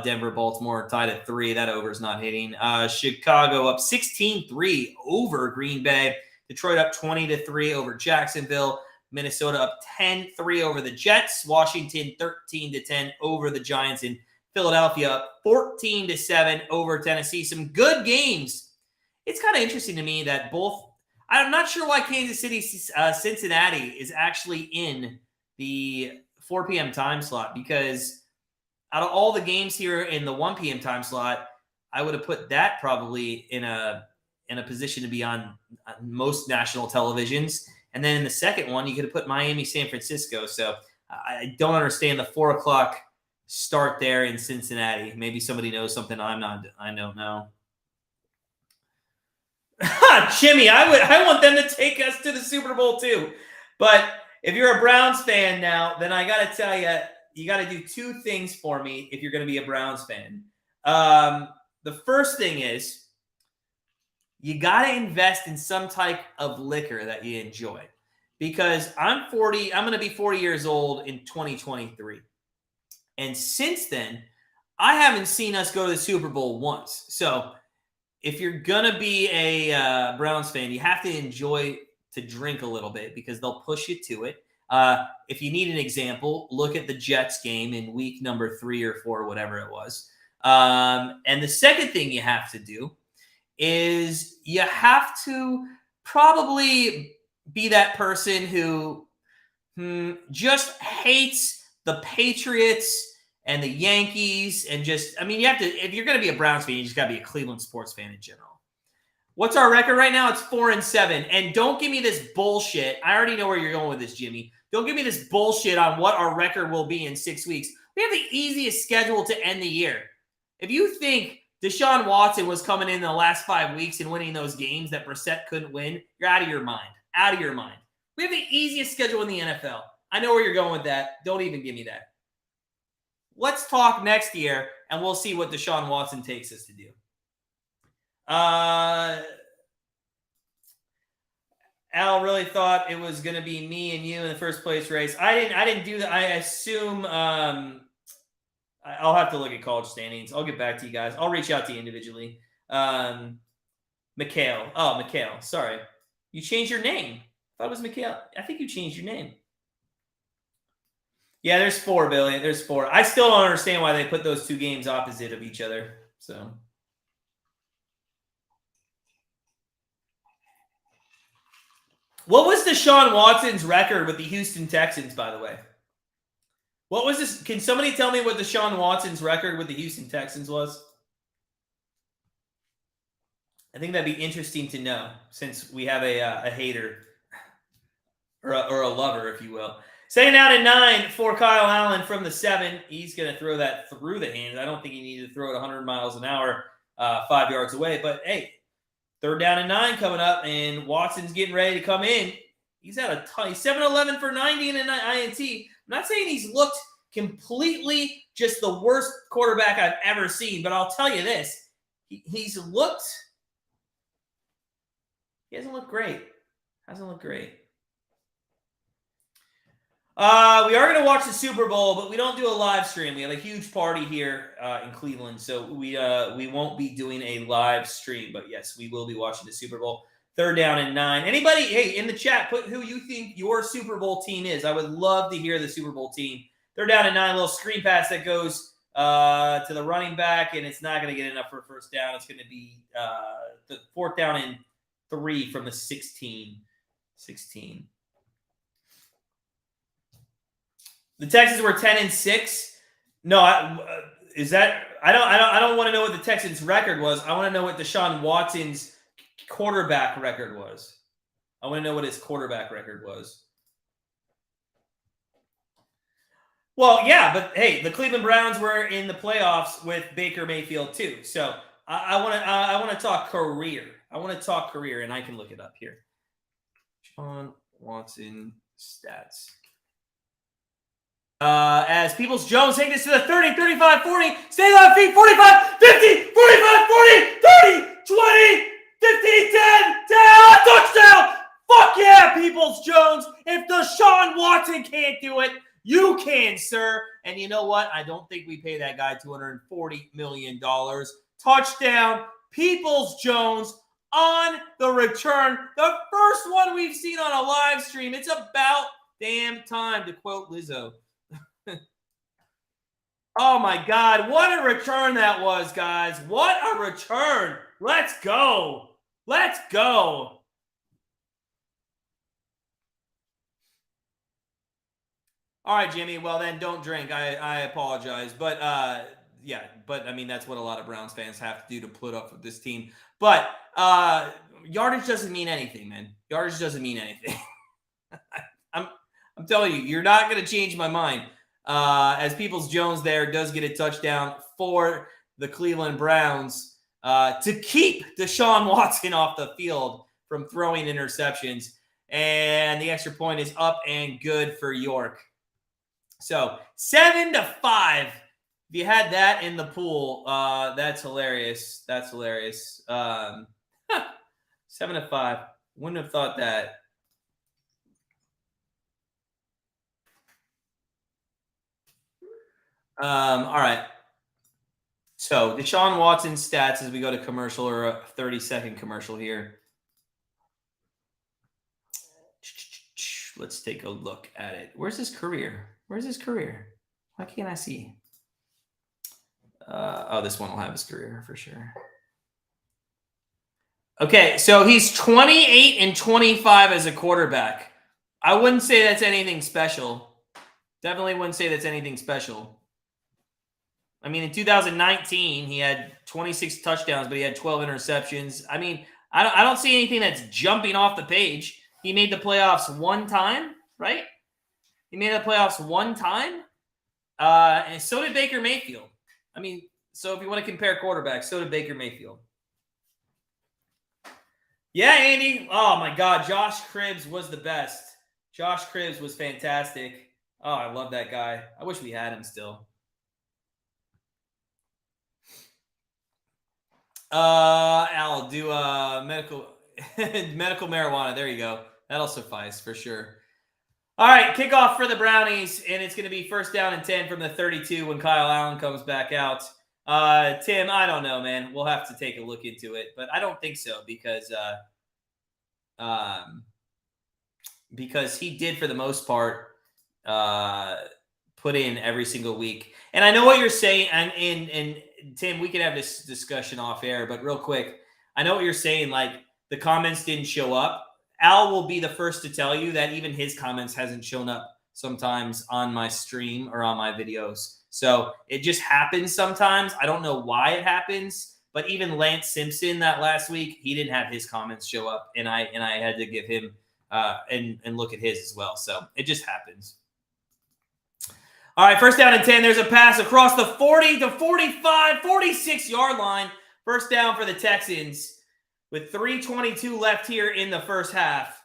Denver, Baltimore tied at 3. That over is not hitting. Chicago up 16-3 over Green Bay. Detroit up 20-3 over Jacksonville. Minnesota up 10-3 over the Jets. Washington 13-10 over the Giants. And Philadelphia up 14-7 over Tennessee. Some good games. It's kind of interesting to me that I'm not sure why Kansas City, Cincinnati is actually in the 4 p.m. time slot, because out of all the games here in the 1 p.m. time slot, I would have put that probably in a position to be on most national televisions. And then in the second one, you could have put Miami, San Francisco. So I don't understand the 4 o'clock start there in Cincinnati. Maybe somebody knows something I don't know. Jimmy, I want them to take us to the Super Bowl too. But if you're a Browns fan now, then I got to tell you, you got to do 2 things for me if you're going to be a Browns fan. The first thing is you got to invest in some type of liquor that you enjoy, because I'm going to be 40 years old in 2023. And since then, I haven't seen us go to the Super Bowl once. So if you're going to be a Browns fan, you have to enjoy to drink a little bit, because they'll push you to it. If you need an example, look at the Jets game in week number 3 or 4, whatever it was. And the second thing you have to do is you have to probably be that person who just hates the Patriots and the Yankees, and just, I mean, you have to, if you're going to be a Browns fan, you just got to be a Cleveland sports fan in general. What's our record right now? It's 4-7. And don't give me this bullshit. I already know where you're going with this, Jimmy. Don't give me this bullshit on what our record will be in 6 weeks. We have the easiest schedule to end the year. If you think Deshaun Watson was coming in the last 5 weeks and winning those games that Brissett couldn't win, you're out of your mind. Out of your mind. We have the easiest schedule in the NFL. I know where you're going with that. Don't even give me that. Let's talk next year, and we'll see what Deshaun Watson takes us to do. Al really thought it was going to be me and you in the first place race. I didn't do that. I assume I'll have to look at college standings. I'll get back to you guys. I'll reach out to you individually. Mikhail. Oh, Mikhail. Sorry. You changed your name. I thought it was Mikhail. I think you changed your name. Yeah, there's 4, Billy. There's 4. I still don't understand why they put those 2 games opposite of each other. So, what was Deshaun Watson's record with the Houston Texans, by the way? What was this? Can somebody tell me what Deshaun Watson's record with the Houston Texans was? I think that'd be interesting to know, since we have a hater or a lover, if you will. Second down and 9 for Kyle Allen from the 7. He's going to throw that through the hands. I don't think he needed to throw it 100 miles an hour 5 yards away. But, hey, third down and 9 coming up, and Watson's getting ready to come in. He's had a ton. He's 7-11 for 90 and an INT. I'm not saying he's looked completely just the worst quarterback I've ever seen, but I'll tell you this. He hasn't looked great. Hasn't looked great. We are going to watch the Super Bowl, but we don't do a live stream. We have a huge party here in Cleveland, so we won't be doing a live stream. But yes, we will be watching the Super Bowl. Third down and 9. Anybody, hey, in the chat, put who you think your Super Bowl team is. I would love to hear the Super Bowl team. Third down and 9, little screen pass that goes to the running back, and it's not going to get enough for a first down. It's going to be the 4th down and 3 from the 16. The Texans were 10-6. No, I don't want to know what the Texans' record was. I want to know what Deshaun Watson's quarterback record was. I want to know what his quarterback record was. Well, yeah, but hey, the Cleveland Browns were in the playoffs with Baker Mayfield too. So I want to talk career. I want to talk career, and I can look it up here. Deshaun Watson stats. As Peoples-Jones take this to the 30, 35, 40, stay on feet, 45, 50, 45, 40, 30, 20, 15, 10, touchdown! Fuck yeah, Peoples-Jones! If Deshaun Watson can't do it, you can, sir. And you know what? I don't think we pay that guy $240 million. Touchdown, Peoples-Jones on the return. The first one we've seen on a live stream. It's about damn time, to quote Lizzo. Oh my God, what a return that was, guys. What a return. Let's go. Let's go. All right, Jimmy. Well, then don't drink. I apologize. But yeah, but I mean, that's what a lot of Browns fans have to do to put up with this team. But yardage doesn't mean anything, man. Yardage doesn't mean anything. I'm telling you, you're not going to change my mind. As Peoples-Jones there does get a touchdown for the Cleveland Browns to keep Deshaun Watson off the field from throwing interceptions. And the extra point is up and good for York. So 7-5. If you had that in the pool, that's hilarious. That's hilarious. 7-5. Wouldn't have thought that. All right. So Deshaun Watson's stats as we go to commercial, or a 30-second commercial here. Let's take a look at it. Where's his career? Where's his career? Why can't I see? Oh, this one will have his career for sure. Okay, so he's 28-25 as a quarterback. I wouldn't say that's anything special. Definitely wouldn't say that's anything special. I mean, in 2019, he had 26 touchdowns, but he had 12 interceptions. I mean, I don't see anything that's jumping off the page. He made the playoffs one time, right? He made the playoffs one time. And so did Baker Mayfield. I mean, so if you want to compare quarterbacks, so did Baker Mayfield. Yeah, Andy. Oh, my God. Josh Cribbs was the best. Josh Cribbs was fantastic. Oh, I love that guy. I wish we had him still. I'll do medical marijuana. There you go. That'll suffice for sure. All right, kickoff for the Brownies, and it's going to be 1st down and 10 from the 32 when Kyle Allen comes back out. Tim, I don't know, man. We'll have to take a look into it, but I don't think so because he did, for the most part, put in every single week. And I know what you're saying, and Tim, we can have this discussion off air, but real quick, I know what you're saying. Like, the comments didn't show up. Al will be the first to tell you that even his comments hasn't shown up sometimes on my stream or on my videos. So it just happens sometimes. I don't know why it happens, but even Lance Simpson that last week, he didn't have his comments show up, and I had to give him and look at his as well. So it just happens. All right, 1st down and 10. There's a pass across the 40 to 45, 46-yard line. 1st down for the Texans with 3:22 left here in the first half.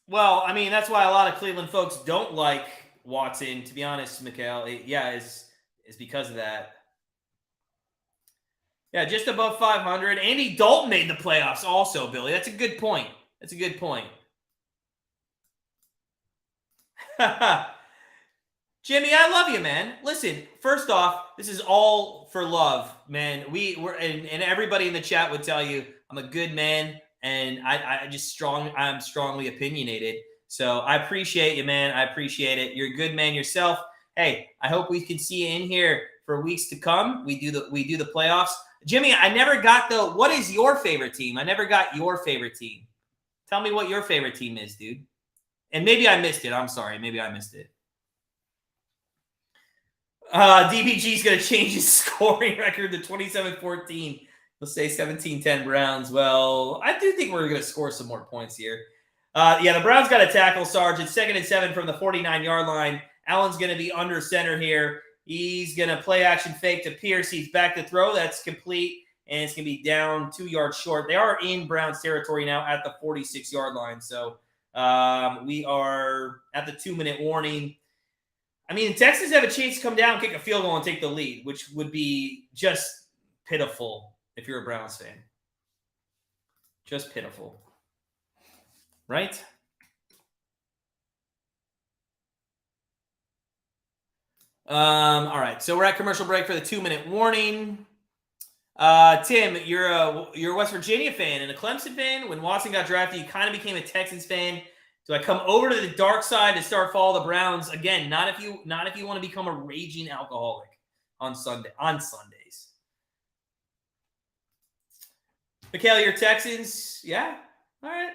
Well, I mean, that's why a lot of Cleveland folks don't like Watson, to be honest, Mikhail. Is because of that. Yeah, just above 500. Andy Dalton made the playoffs also, Billy. That's a good point. That's a good point. Jimmy, I love you, man. Listen, first off, this is all for love, man. And everybody in the chat would tell you I'm a good man, and I'm strongly opinionaid. So I appreciate you, man. I appreciate it. You're a good man yourself. Hey, I hope we can see you in here for weeks to come. We do the playoffs. Jimmy, I never got what is your favorite team? I never got your favorite team. Tell me what your favorite team is, dude. And maybe I missed it. I'm sorry. Maybe I missed it. DBG's going to change his scoring record to 27-14. Let's say 17-10 Browns. Well, I do think we're going to score some more points here. Yeah, the Browns got a tackle, Sarge. It's 2nd and 7 from the 49-yard line. Allen's going to be under center here. He's going to play action fake to Pierce. He's back to throw. That's complete, and it's going to be down 2 yards short. They are in Browns territory now at the 46-yard line. So we are at the 2-minute warning. I mean, the Texans have a chance to come down, kick a field goal, and take the lead, which would be just pitiful if you're a Browns fan. Just pitiful. Right? All right. So we're at commercial break for the 2-minute warning. Tim, you're a West Virginia fan and a Clemson fan. When Watson got drafted, you kind of became a Texans fan. Do I come over to the dark side to start follow the Browns again? Not if you want to become a raging alcoholic on Sundays. Mikhail, your Texans, yeah, all right.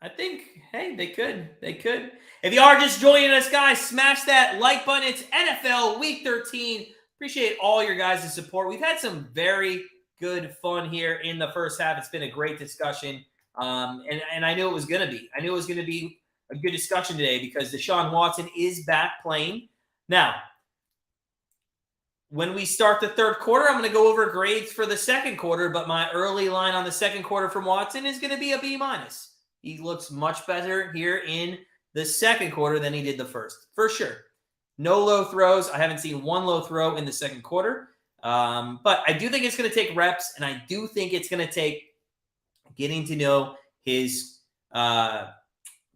I think, hey, they could. If you are just joining us, guys, smash that like button. It's NFL Week 13. Appreciate all your guys' support. We've had some very good fun here in the first half. It's been a great discussion, and I knew it was going to be. I knew it was going to be a good discussion today because Deshaun Watson is back playing. Now, when we start the third quarter, I'm going to go over grades for the second quarter, but my early line on the second quarter from Watson is going to be a B-. He looks much better here in the second quarter than he did the first, for sure. No low throws. I haven't seen one low throw in the second quarter. But I do think it's going to take reps, and I do think it's going to take getting to know his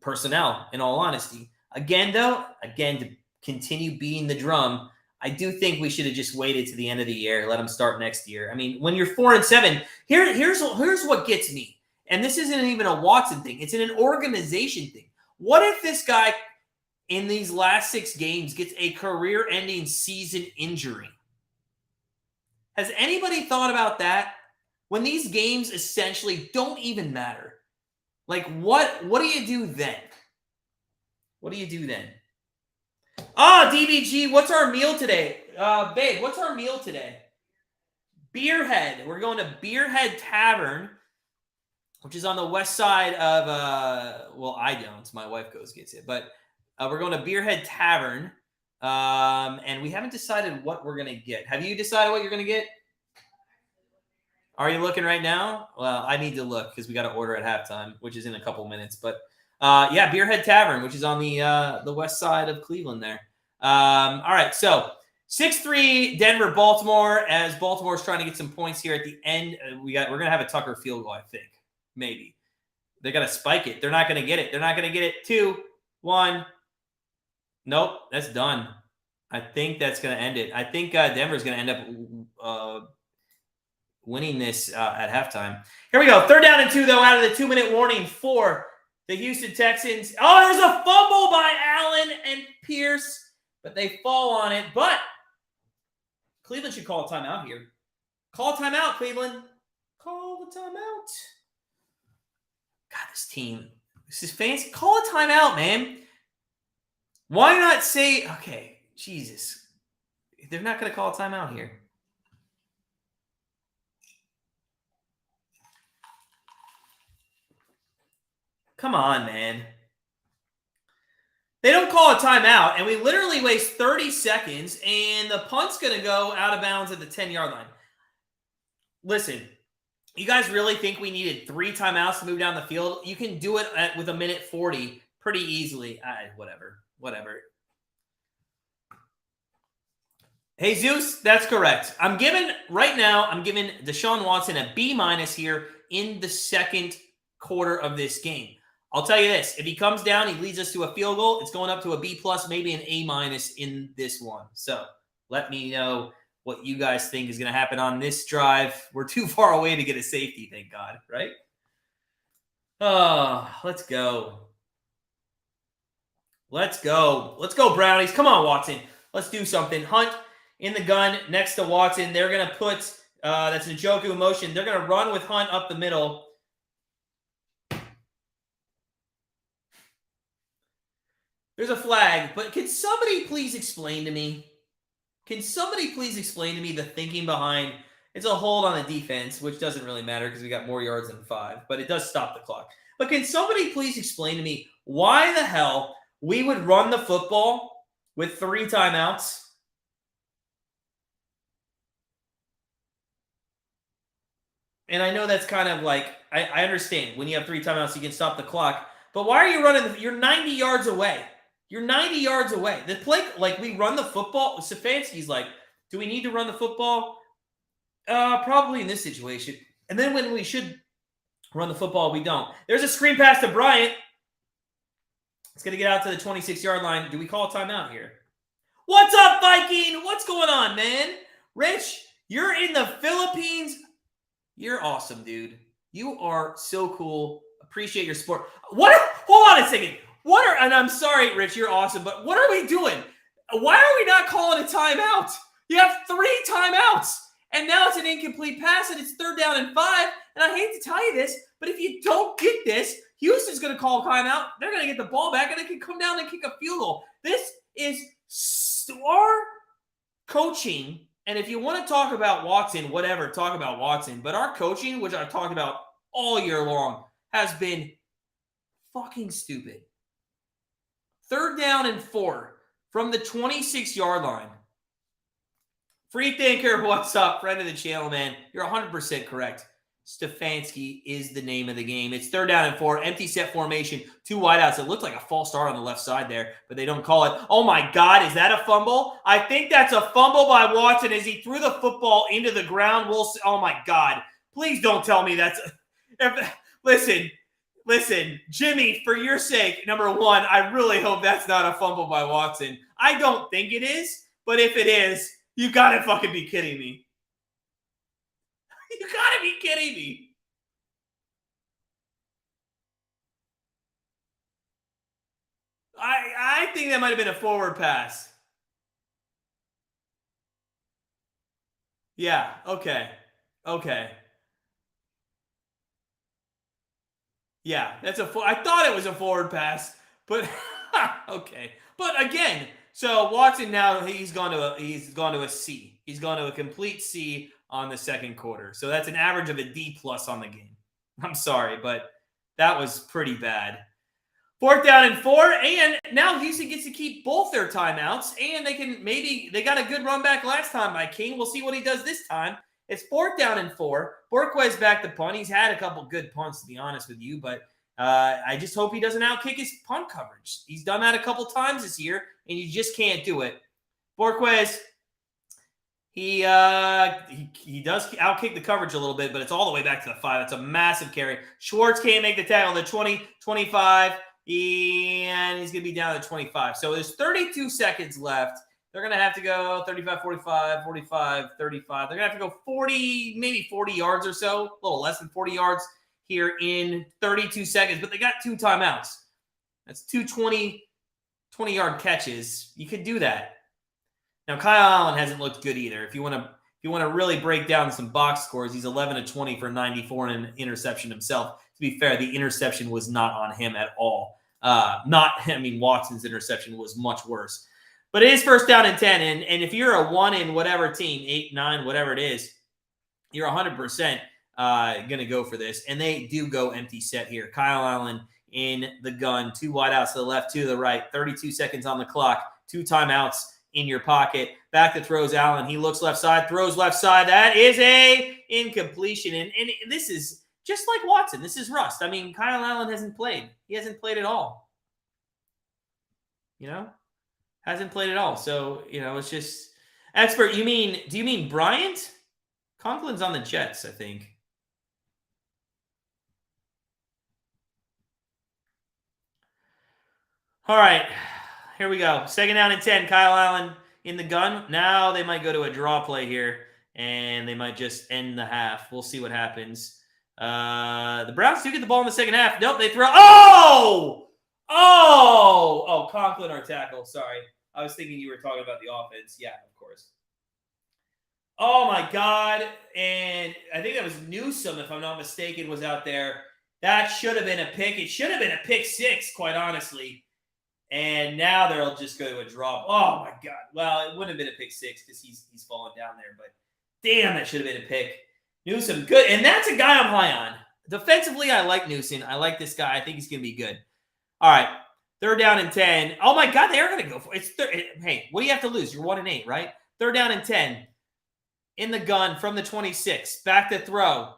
personnel, in all honesty. Again, to continue beating the drum, I do think we should have just waited to the end of the year, let him start next year. I mean, when you're 4-7, here's what gets me. And this isn't even a Watson thing. It's an organization thing. What if this guy in these last 6 games gets a career-ending season injury? Has anybody thought about that? When these games essentially don't even matter. Like, what do you do then? What do you do then? DBG, what's our meal today? Babe, what's our meal today? Beerhead. We're going to Beerhead Tavern, which is on the west side of, I don't. My wife gets it. But we're going to Beerhead Tavern, and we haven't decided what we're going to get. Have you decided what you're going to get? Are you looking right now? Well, I need to look because we got to order at halftime, which is in a couple minutes. But, Beerhead Tavern, which is on the west side of Cleveland there. All right, so 6-3 Denver, Baltimore, as Baltimore's trying to get some points here at the end. We're going to have a Tucker field goal, I think. Maybe. They're going to spike it. They're not going to get it. 2, 1. Nope, that's done. I think that's going to end it. I think Denver's going to end up winning this at halftime. Here we go. 3rd down and 2, though, out of the 2-minute warning for the Houston Texans. Oh, there's a fumble by Allen and Pierce, but they fall on it. But Cleveland should call a timeout here. Call a timeout, Cleveland. Call the timeout. God, this team. This is fancy. Call a timeout, man. Why not say, okay, Jesus. They're not going to call a timeout here. Come on, man. They don't call a timeout, and we literally waste 30 seconds, and the punt's going to go out of bounds at the 10-yard line. Listen, you guys really think we needed 3 timeouts to move down the field? You can do it with a minute 40 pretty easily. Whatever. Hey, Zeus, that's correct. I'm giving Deshaun Watson a B- here in the second quarter of this game. I'll tell you this. If he comes down, he leads us to a field goal. It's going up to a B+, maybe an A- in this one. So let me know what you guys think is going to happen on this drive. We're too far away to get a safety, thank God, right? Oh, let's go. Let's go, Brownies. Come on, Watson. Let's do something. Hunt in the gun next to Watson. They're going to put that's Njoku in motion. They're going to run with Hunt up the middle. There's a flag, but can somebody please explain to me? The thinking behind? It's a hold on the defense, which doesn't really matter because we got more yards than 5, but it does stop the clock. But can somebody please explain to me why the hell we would run the football with 3 timeouts? And I know that's kind of like, I understand when you have 3 timeouts, you can stop the clock. But why are you running? You're 90 yards away. You're 90 yards away. The play, like we run the football. Stefanski's like, do we need to run the football? Probably in this situation. And then when we should run the football, we don't. There's a screen pass to Bryant. It's going to get out to the 26-yard line. Do we call a timeout here? What's up, Viking? What's going on, man? Rich, you're in the Philippines. You're awesome, dude. You are so cool. Appreciate your support. What? Hold on a second. And I'm sorry, Rich, you're awesome, but what are we doing? Why are we not calling a timeout? You have 3 timeouts, and now it's an incomplete pass, and it's 3rd down and 5. And I hate to tell you this, but if you don't get this, Houston's going to call a timeout. They're going to get the ball back, and they can come down and kick a field goal. This is our coaching. And if you want to talk about Watson, whatever, talk about Watson. But our coaching, which I've talked about all year long, has been fucking stupid. 3rd down and 4 from the 26-yard line. Free thinker, what's up? Friend of the channel, man. You're 100% correct. Stefanski is the name of the game. It's 3rd down and 4. Empty set formation. 2 wideouts. It looked like a false start on the left side there, but they don't call it. Oh, my God. Is that a fumble? I think that's a fumble by Watson as he threw the football into the ground. We'll see. Oh, my God. Please don't tell me that's Listen, Jimmy, for your sake, number 1, I really hope that's not a fumble by Watson. I don't think it is, but if it is, you got to fucking be kidding me. You got to be kidding me. I think that might have been a forward pass. Yeah, okay. Yeah, I thought it was a forward pass, but okay. But again, so Watson now he's gone to a C. He's gone to a complete C on the 2nd quarter. So that's an average of a D+ on the game. I'm sorry, but that was pretty bad. 4th down and 4, and now Houston gets to keep both their timeouts, and they got a good run back last time by King. We'll see what he does this time. It's 4th down and 4. Borquez back to punt. He's had a couple good punts, to be honest with you, but I just hope he doesn't outkick his punt coverage. He's done that a couple times this year, and you just can't do it. Borquez, he does outkick the coverage a little bit, but it's all the way back to the 5. It's a massive carry. Schwartz can't make the tackle. The 20, 25, and he's going to be down to 25. So there's 32 seconds left. They're going to have to go 35, 45, 45, 35. They're going to have to go 40, maybe 40 yards or so, a little less than 40 yards here in 32 seconds. But they got 2 timeouts. That's 2 20-yard catches. You could do that. Now, Kyle Allen hasn't looked good either. If you want to really break down some box scores, he's 11 of 20 for 94 and an interception himself. To be fair, the interception was not on him at all. Watson's interception was much worse. But it is 1st down and 10, and if you're a 1 in whatever team, 8, 9, whatever it is, you're 100% going to go for this. And they do go empty set here. Kyle Allen in the gun, 2 wideouts to the left, 2 to the right, 32 seconds on the clock, 2 timeouts in your pocket. Back to throws Allen. He looks left side, throws left side. That is a incompletion. And this is just like Watson. This is rust. I mean, Kyle Allen hasn't played. He hasn't played at all. Hasn't played at all. So, it's just expert. Do you mean Bryant? Conklin's on the Jets, I think. All right. Here we go. 2nd down and 10. Kyle Allen in the gun. Now they might go to a draw play here, and they might just end the half. We'll see what happens. The Browns do get the ball in the 2nd half. Nope, they throw. Oh, Conklin our tackle. Sorry. I was thinking you were talking about the offense. Yeah, of course. Oh, my God. And I think that was Newsome, if I'm not mistaken, was out there. That should have been a pick. It should have been a pick 6, quite honestly. And now they'll just go to a drop. Oh, my God. Well, it wouldn't have been a pick 6 because he's fallen down there. But, damn, that should have been a pick. Newsome, good. And that's a guy I'm high on. Defensively, I like Newsom. I like this guy. I think he's going to be good. All right. 3rd down and 10. Oh, my God. They are going to go for it. Hey, what do you have to lose? You're 1-8, right? 3rd down and 10. In the gun from the 26. Back to throw.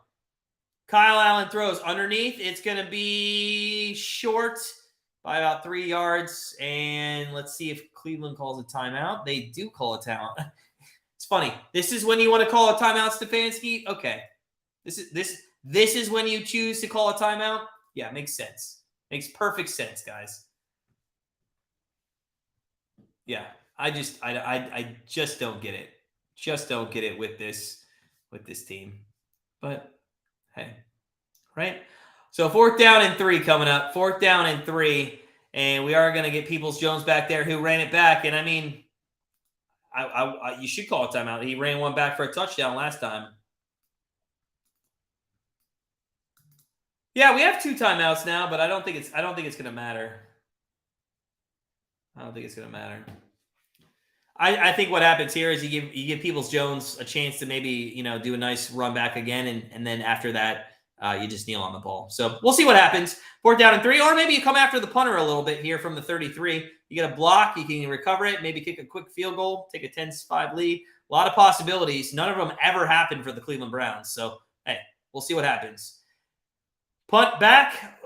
Kyle Allen throws underneath. It's going to be short by about 3 yards. And let's see if Cleveland calls a timeout. They do call a timeout. It's funny. This is when you want to call a timeout, Stefanski? Okay. This is when you choose to call a timeout? Yeah, makes sense. Makes perfect sense, guys. Yeah, I just don't get it. Just don't get it with this team. But hey, right? So 4th down and 3 coming up. 4th down and 3, and we are going to get Peoples-Jones back there who ran it back. And I mean, you should call a timeout. He ran one back for a touchdown last time. Yeah, we have 2 timeouts now, but I don't think it's going to matter. I don't think it's going to matter. I think what happens here is you give Peoples-Jones a chance to maybe do a nice run back again, and then after that you just kneel on the ball. So we'll see what happens. 4th down and 3, or maybe you come after the punter a little bit here from the 33. You get a block, you can recover it, maybe kick a quick field goal, take a 10-5 lead. A lot of possibilities. None of them ever happened for the Cleveland Browns. So hey, we'll see what happens. Punt back.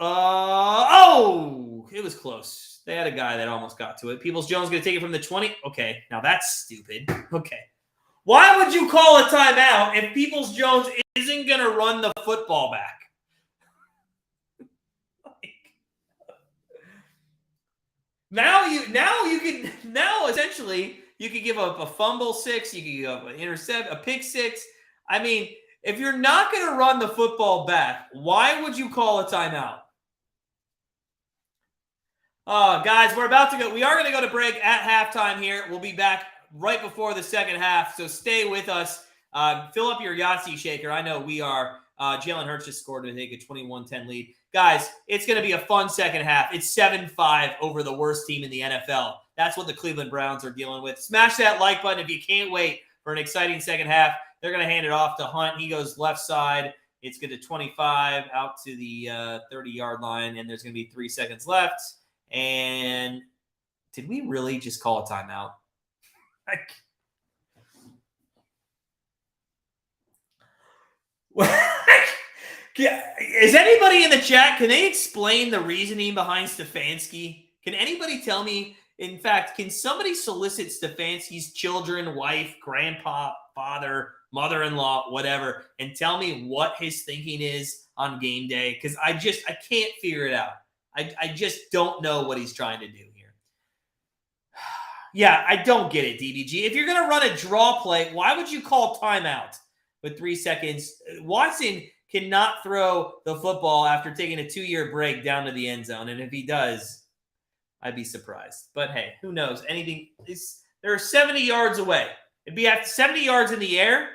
It was close. They had a guy that almost got to it. Peoples-Jones going to take it from the 20. Okay, now that's stupid. Okay. Why would you call a timeout if Peoples-Jones isn't going to run the football back? Now essentially you could give up a fumble 6, you could give up an intercept, a pick 6. I mean, if you're not going to run the football back, why would you call a timeout? Guys, we're about to go. We are going to go to break at halftime here. We'll be back right before the second half, so stay with us. Fill up your Yahtzee shaker. I know we are. Jalen Hurts just scored to take a 21-10 lead. Guys, it's going to be a fun second half. It's 7-5 over the worst team in the NFL. That's what the Cleveland Browns are dealing with. Smash that like button if you can't wait for an exciting second half. They're going to hand it off to Hunt. He goes left side. It's going to 25 out to the 30-yard line, and there's going to be 3 seconds left. And did we really just call a timeout? Is anybody in the chat? Can they explain the reasoning behind Stefanski? Can anybody tell me? In fact, can somebody solicit Stefanski's children, wife, grandpa, father, mother-in-law, whatever, and tell me what his thinking is on game day? Because I can't figure it out. I just don't know what he's trying to do here. Yeah, I don't get it, DBG. If you're going to run a draw play, why would you call timeout with 3 seconds? Watson cannot throw the football after taking a 2-year break down to the end zone. And if he does, I'd be surprised. But hey, who knows? Anything is they're 70 yards away. It'd be after 70 yards in the air.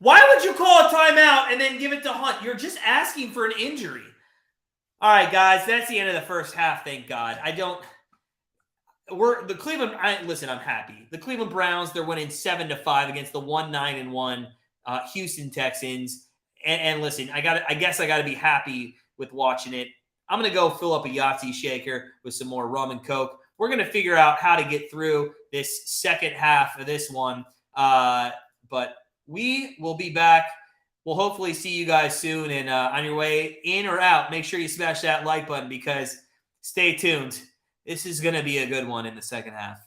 Why would you call a timeout and then give it to Hunt? You're just asking for an injury. All right, guys, that's the end of the first half, thank God. Listen, I'm happy. The Cleveland Browns, they're winning 7-5 against the 1-9-1 Houston Texans. And listen, I guess I got to be happy with watching it. I'm going to go fill up a Yahtzee shaker with some more rum and Coke. We're going to figure out how to get through this second half of this one. But we will be back. We'll hopefully see you guys soon. And on your way in or out, make sure you smash that like button because stay tuned. This is going to be a good one in the second half.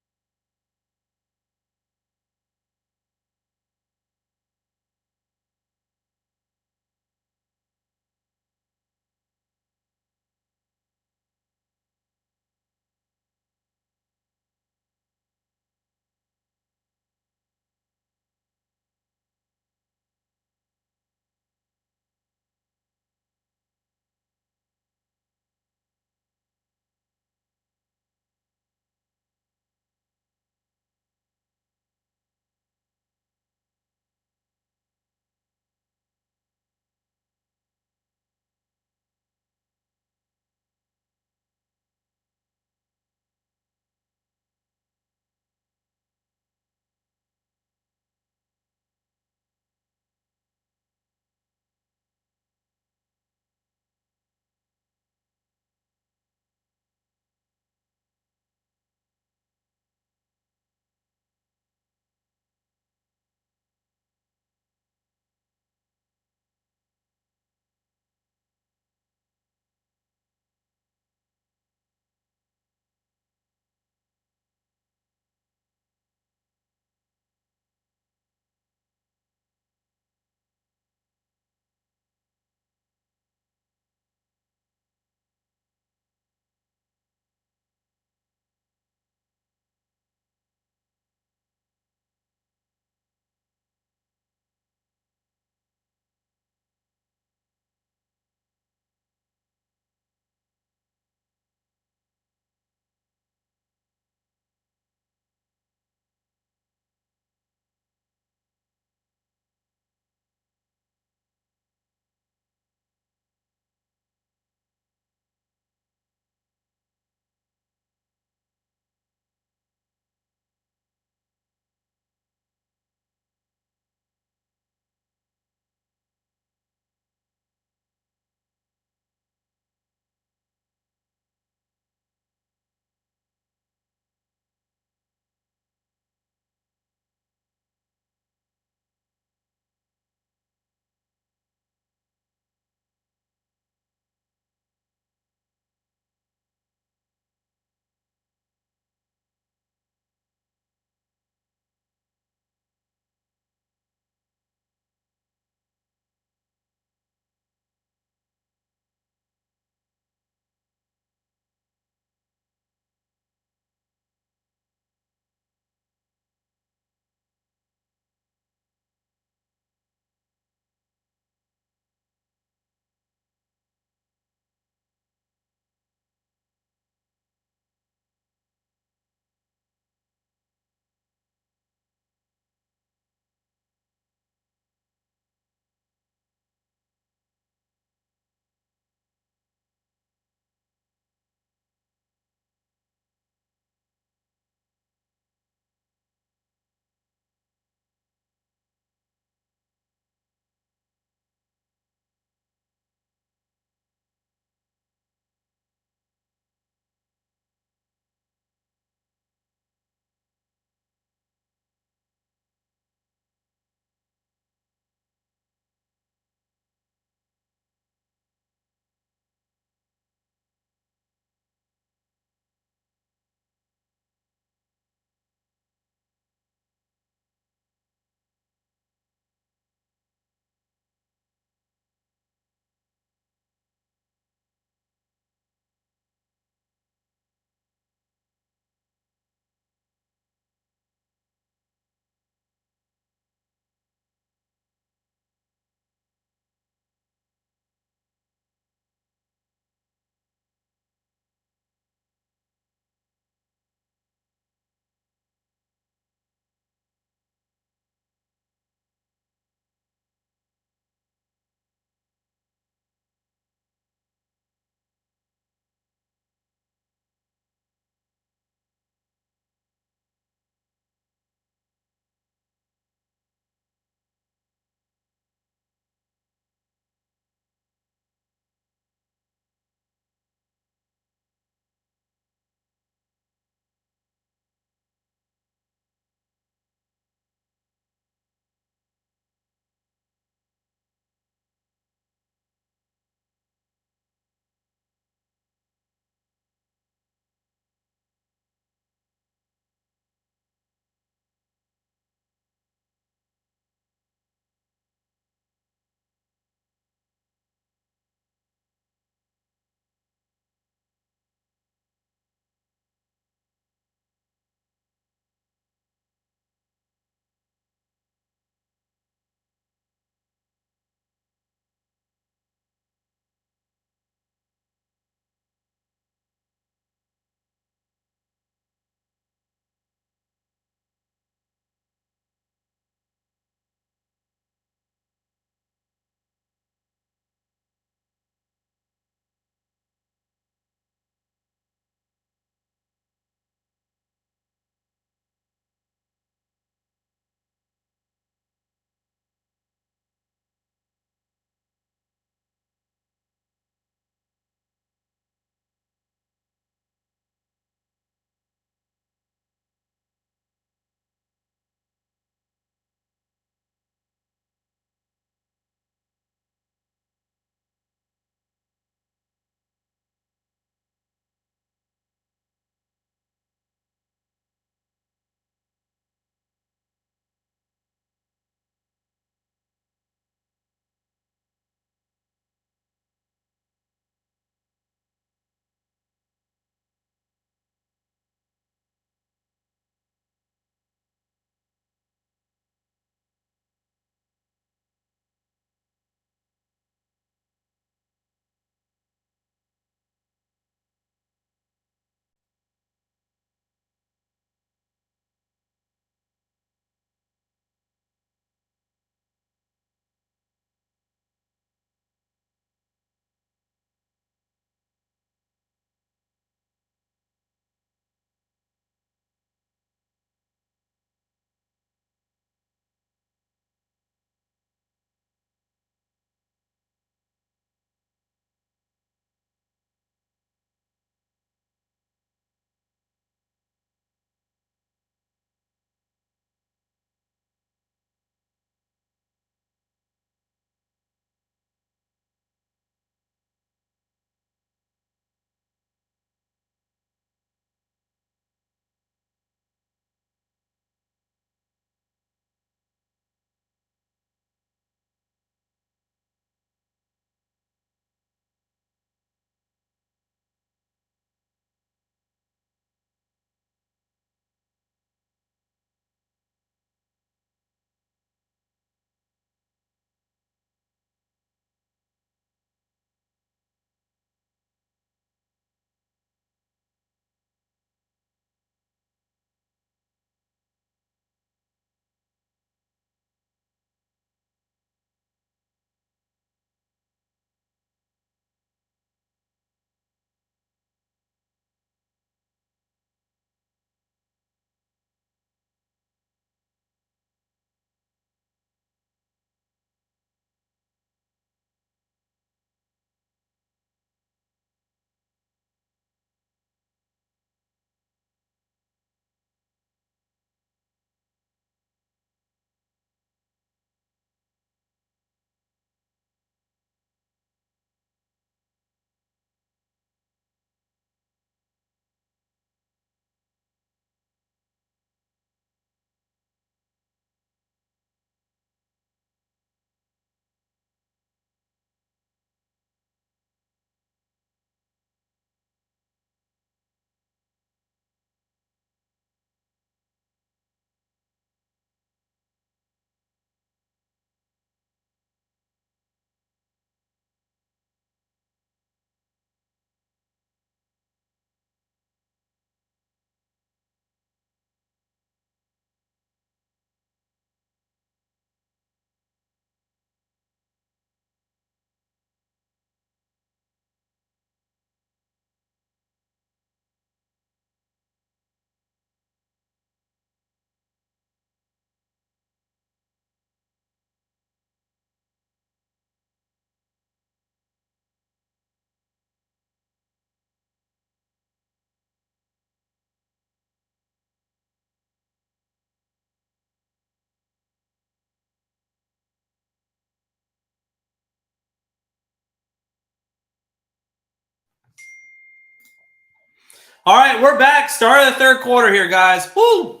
All right, we're back. Start of the third quarter here, guys. Woo!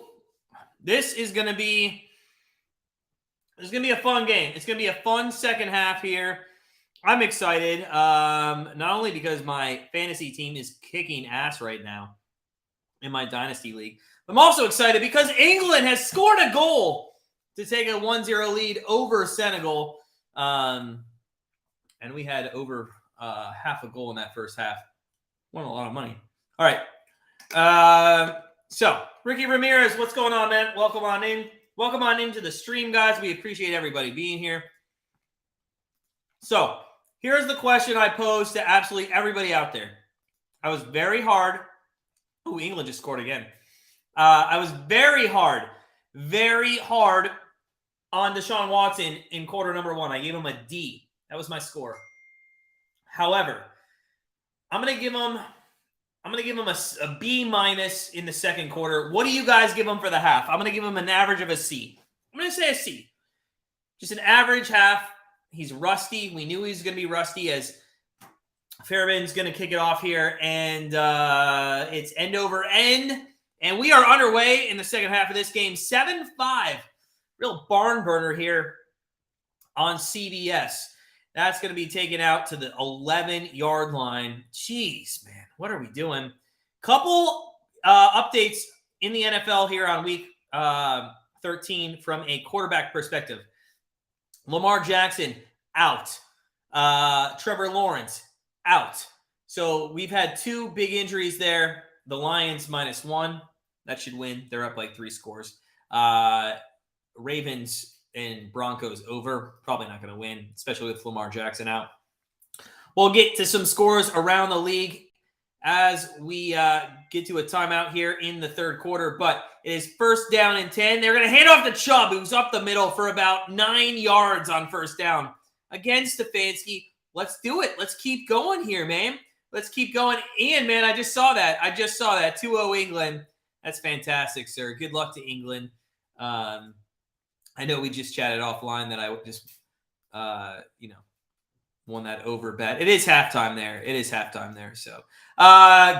This is going to be a fun game. It's going to be a fun second half here. I'm excited, not only because my fantasy team is kicking ass right now in my Dynasty League, but I'm also excited because England has scored a goal to take a 1-0 lead over Senegal. And we had over half a goal in that first half. Won a lot of money. All right. So, Ricky Ramirez, what's going on, man? Welcome on in. Welcome on into the stream, guys. We appreciate everybody being here. So, here's the question I posed to absolutely everybody out there. I was very hard. Oh, England just scored again. I was very hard on Deshaun Watson in quarter number 1. I gave him a D. That was my score. However, I'm going to give him a B minus in the second quarter. What do you guys give him for the half? I'm going to give him an average of a C. I'm going to say a C. Just an average half. He's rusty. We knew he was going to be rusty as Fairbairn's going to kick it off here. And it's end over end. And we are underway in the second half of this game. 7-5. Real barn burner here on CBS. That's going to be taken out to the 11-yard line. Jeez, man. What are we doing? Couple updates in the NFL here on week 13 from a quarterback perspective. Lamar Jackson, out. Trevor Lawrence, out. So we've had 2 big injuries there. The Lions -1. That should win. They're up like 3 scores. Ravens and Broncos over. Probably not going to win, especially with Lamar Jackson out. We'll get to some scores around the league as we get to a timeout here in the third quarter. But it is first down and 10. They're going to hand off to Chubb, who's up the middle for about 9 yards on first down. Again, Stefanski, let's do it. Let's keep going here, man. Let's keep going. Ian, man, I just saw that. 2-0 England. That's fantastic, sir. Good luck to England. I know we just chatted offline that I just, won that over bet. It is halftime there. So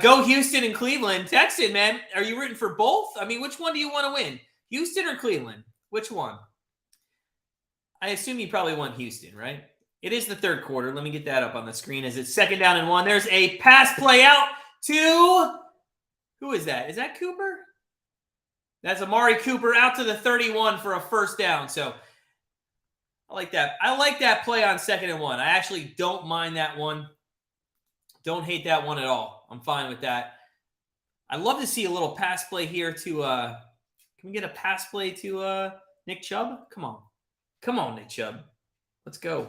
go Houston and Cleveland. Texan, man, are you rooting for both? I mean, which one do you want to win? Houston or Cleveland? Which one? I assume you probably want Houston, right? It is the third quarter. Let me get that up on the screen as it's second down and 1. There's a pass play out to, who is that? Is that Cooper? That's Amari Cooper out to the 31 for a first down. So I like that. I like that play on second and 1. I actually don't mind that one. Don't hate that one at all. I'm fine with that. I'd love to see a little pass play here to can we get a pass play to Nick Chubb? Come on, Nick Chubb. Let's go.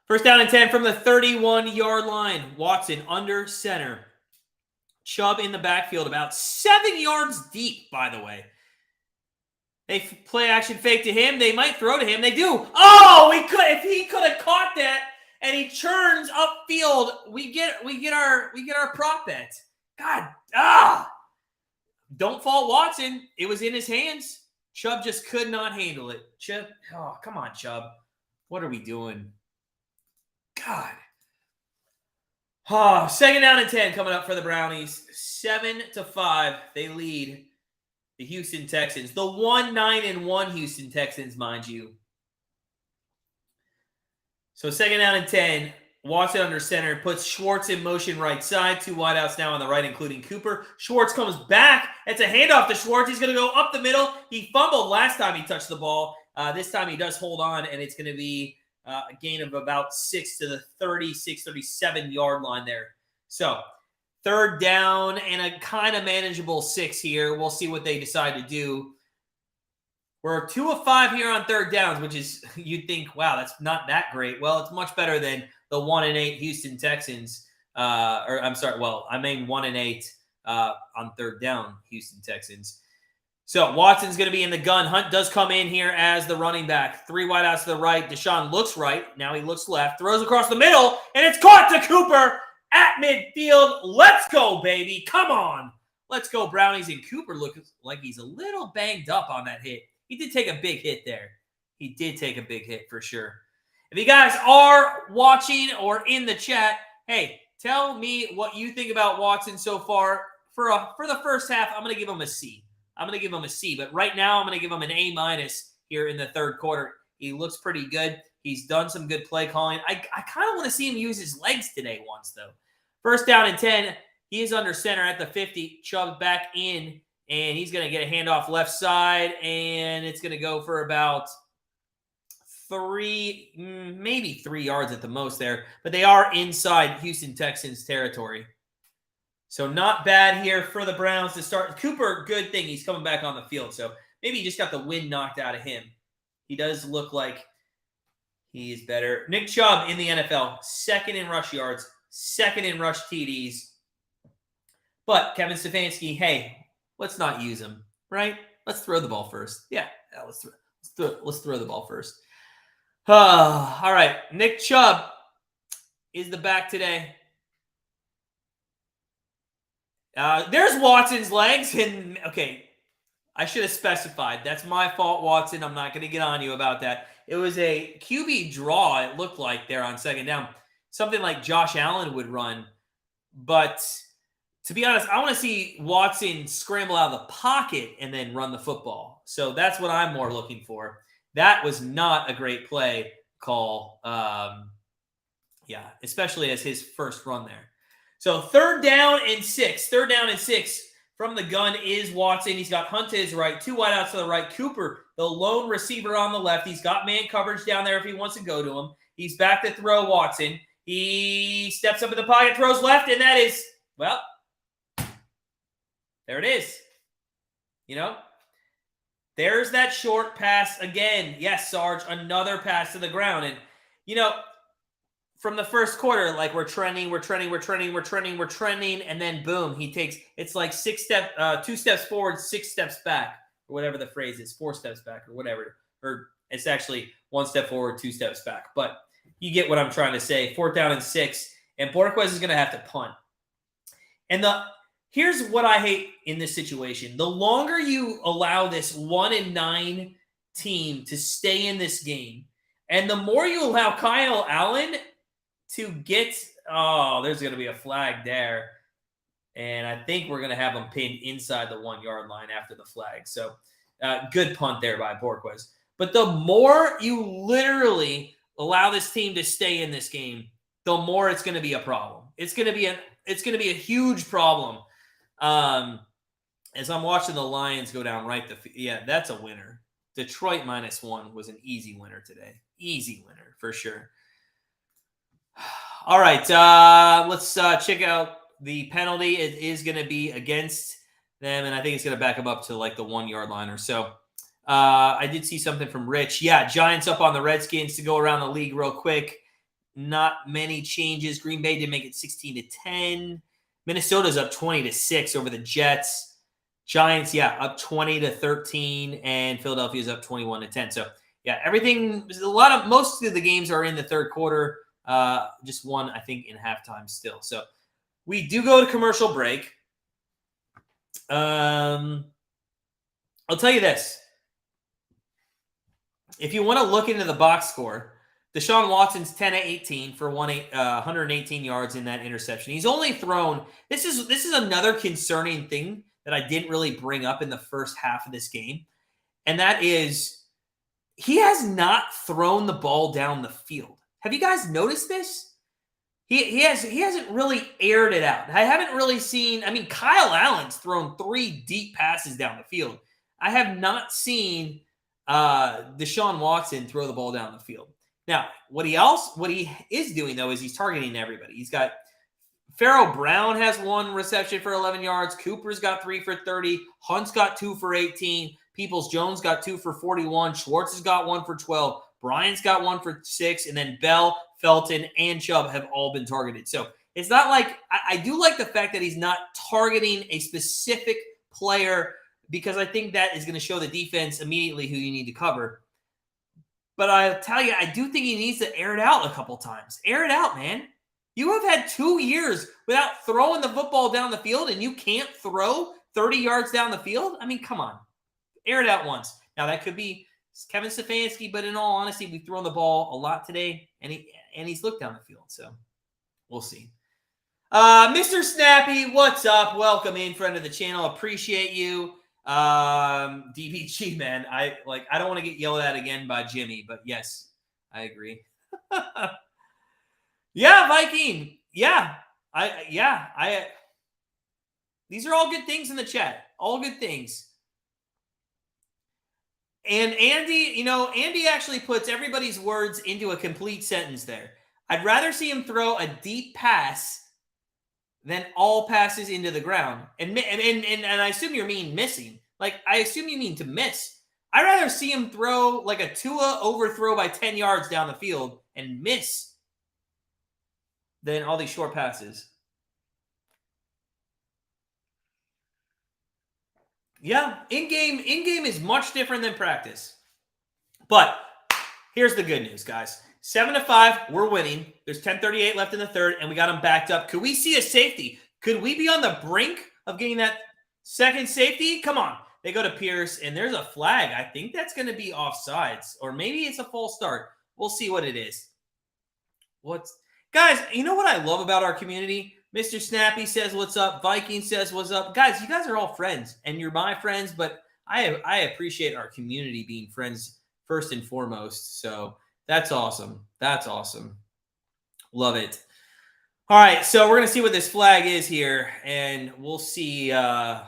First down and 10 from the 31-yard line. Watson under center. Chubb in the backfield, about 7 yards deep, by the way. They play action fake to him. They might throw to him. They do. Oh, if he could have caught that and he churns upfield, we get our prop bet. God, don't fault Watson. It was in his hands. Chubb just could not handle it. Chubb, oh, come on, Chubb. What are we doing? God. Oh, second down and 10 coming up for the Brownies. 7-5. They lead the Houston Texans. The 1-9-1 Houston Texans, mind you. So second down and 10. Watson under center. Puts Schwartz in motion right side. 2 wideouts now on the right, including Cooper. Schwartz comes back. It's a handoff to Schwartz. He's going to go up the middle. He fumbled last time he touched the ball. This time he does hold on, and it's going to be a gain of about 6 to the 37-yard line there. So third down and a kind of manageable 6 here. We'll see what they decide to do. We're 2 of 5 here on third downs, which is, you'd think, wow, that's not that great. Well, it's much better than the 1-8 Houston Texans. I mean 1-8 on third down Houston Texans. So Watson's going to be in the gun. Hunt does come in here as the running back. 3 wideouts to the right. Deshaun looks right. Now he looks left. Throws across the middle, and it's caught to Cooper at midfield. Let's go, baby. Come on. Let's go, Brownies. And Cooper looks like he's a little banged up on that hit. He did take a big hit there. He did take a big hit for sure. If you guys are watching or in the chat, hey, tell me what you think about Watson so far. For the first half, I'm going to give him a C. But right now, I'm going to give him an A- here in the third quarter. He looks pretty good. He's done some good play calling. I kind of want to see him use his legs today once, though. First down and 10. He is under center at the 50. Chubb back in, and he's going to get a handoff left side, and it's going to go for about maybe 3 yards at the most there. But they are inside Houston Texans territory. So not bad here for the Browns to start. Cooper, good thing he's coming back on the field. So maybe he just got the wind knocked out of him. He does look like he is better. Nick Chubb in the NFL, second in rush yards, second in rush TDs. But Kevin Stefanski, hey, let's not use him, right? Let's throw the ball first. Yeah, let's throw the ball first. All right, Nick Chubb is the back today. There's Watson's legs, and okay, I should have specified. That's my fault, Watson. I'm not going to get on you about that. It was a QB draw, it looked like, there on second down. Something like Josh Allen would run. But to be honest, I want to see Watson scramble out of the pocket and then run the football. So that's what I'm more looking for. That was not a great play call. Especially as his first run there. So third down and 6. Third down and 6 from the gun is Watson. He's got Hunt to his right, 2 wideouts to the right. Cooper, the lone receiver on the left. He's got man coverage down there if he wants to go to him. He's back to throw Watson. He steps up in the pocket, throws left, and that is, well, there it is. There's that short pass again. Yes, Sarge, another pass to the ground. And, from the first quarter, like we're trending, and then boom, he takes, it's like 2 steps forward, 6 steps back, or whatever the phrase is, 4 steps back, or whatever. Or it's actually 1 step forward, 2 steps back. But you get what I'm trying to say. 4th down and 6, and Borquez is going to have to punt. And here's what I hate in this situation. The longer you allow this 1-9 team to stay in this game, and the more you allow Kyle Allen to get, there's going to be a flag there. And I think we're going to have him pinned inside the 1-yard line after the flag. So good punt there by Borquez. But the more you literally allow this team to stay in this game, the more it's going to be a problem. It's going to be a huge problem. As I'm watching the Lions go down right, that's a winner. Detroit -1 was an easy winner today. Easy winner for sure. All right, let's check out the penalty. It is going to be against them, and I think it's going to back them up to like the 1-yard line or so. I did see something from Rich. Yeah, Giants up on the Redskins to go around the league real quick. Not many changes. Green Bay did make it 16-10. Minnesota's up 20-6 over the Jets. Giants, up 20-13, and Philadelphia's up 21-10. So, most of the games are in the third quarter. Just one, I think, in halftime still. So we do go to commercial break. I'll tell you this. If you want to look into the box score, Deshaun Watson's 10-18 for 118 yards in that interception. He's only thrown, this is another concerning thing that I didn't really bring up in the first half of this game. And that is, he has not thrown the ball down the field. Have you guys noticed this? He hasn't really aired it out. I haven't really seen, Kyle Allen's thrown 3 deep passes down the field. I have not seen Deshaun Watson throw the ball down the field. Now, what he is doing, though, is he's targeting everybody. He's got Pharaoh Brown has 1 reception for 11 yards. Cooper's got 3 for 30. Hunt's got 2 for 18. Peoples-Jones got 2 for 41. Schwartz has got 1 for 12. Bryant's got 1 for 6. And then Bell, Felton, and Chubb have all been targeted. So it's not like – I do like the fact that he's not targeting a specific player, because I think that is going to show the defense immediately who you need to cover. But I'll tell you, I do think he needs to air it out a couple times. Air it out, man. You have had 2 years without throwing the football down the field, and you can't throw 30 yards down the field? Come on. Air it out once. Now, that could be It's Kevin Stefanski, but in all honesty, we've thrown the ball a lot today, and he's looked down the field. So we'll see. Mr. Snappy, what's up? Welcome in, friend of the channel. Appreciate you. DBG, man. I don't want to get yelled at again by Jimmy, but yes, I agree. Yeah, Viking. Yeah. These are all good things in the chat. All good things. And Andy, Andy actually puts everybody's words into a complete sentence there. I'd rather see him throw a deep pass than all passes into the ground. And I assume you mean missing. Like, I assume you mean to miss. I'd rather see him throw like a Tua overthrow by 10 yards down the field and miss than all these short passes. Yeah, in-game is much different than practice. But here's the good news, guys. 7-5, we're winning. There's 10:38 left in the third, and we got them backed up. Could we see a safety? Could we be on the brink of getting that second safety? Come on. They go to Pierce, and there's a flag. I think that's going to be offsides, or maybe it's a false start. We'll see what it is. Guys, you know what I love about our community? Mr. Snappy says what's up. Viking says what's up. Guys, you guys are all friends, and you're my friends, but I appreciate our community being friends first and foremost. So that's awesome. That's awesome. Love it. All right, so we're going to see what this flag is here, and we'll see. I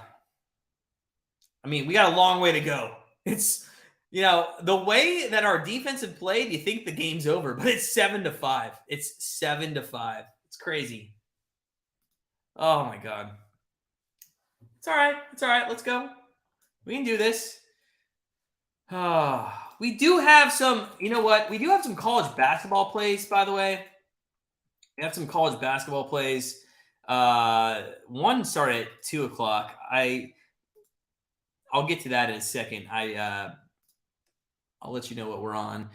mean, we got a long way to go. It's, the way that our defense have played, you think the game's over, but it's 7-5. It's 7-5. It's crazy. Oh, my God. It's all right. It's all right. Let's go. We can do this. We do have some, we do have some college basketball plays, by the way. We have some college basketball plays. One started at 2 o'clock. I'll get to that in a second. I'll let you know what we're on.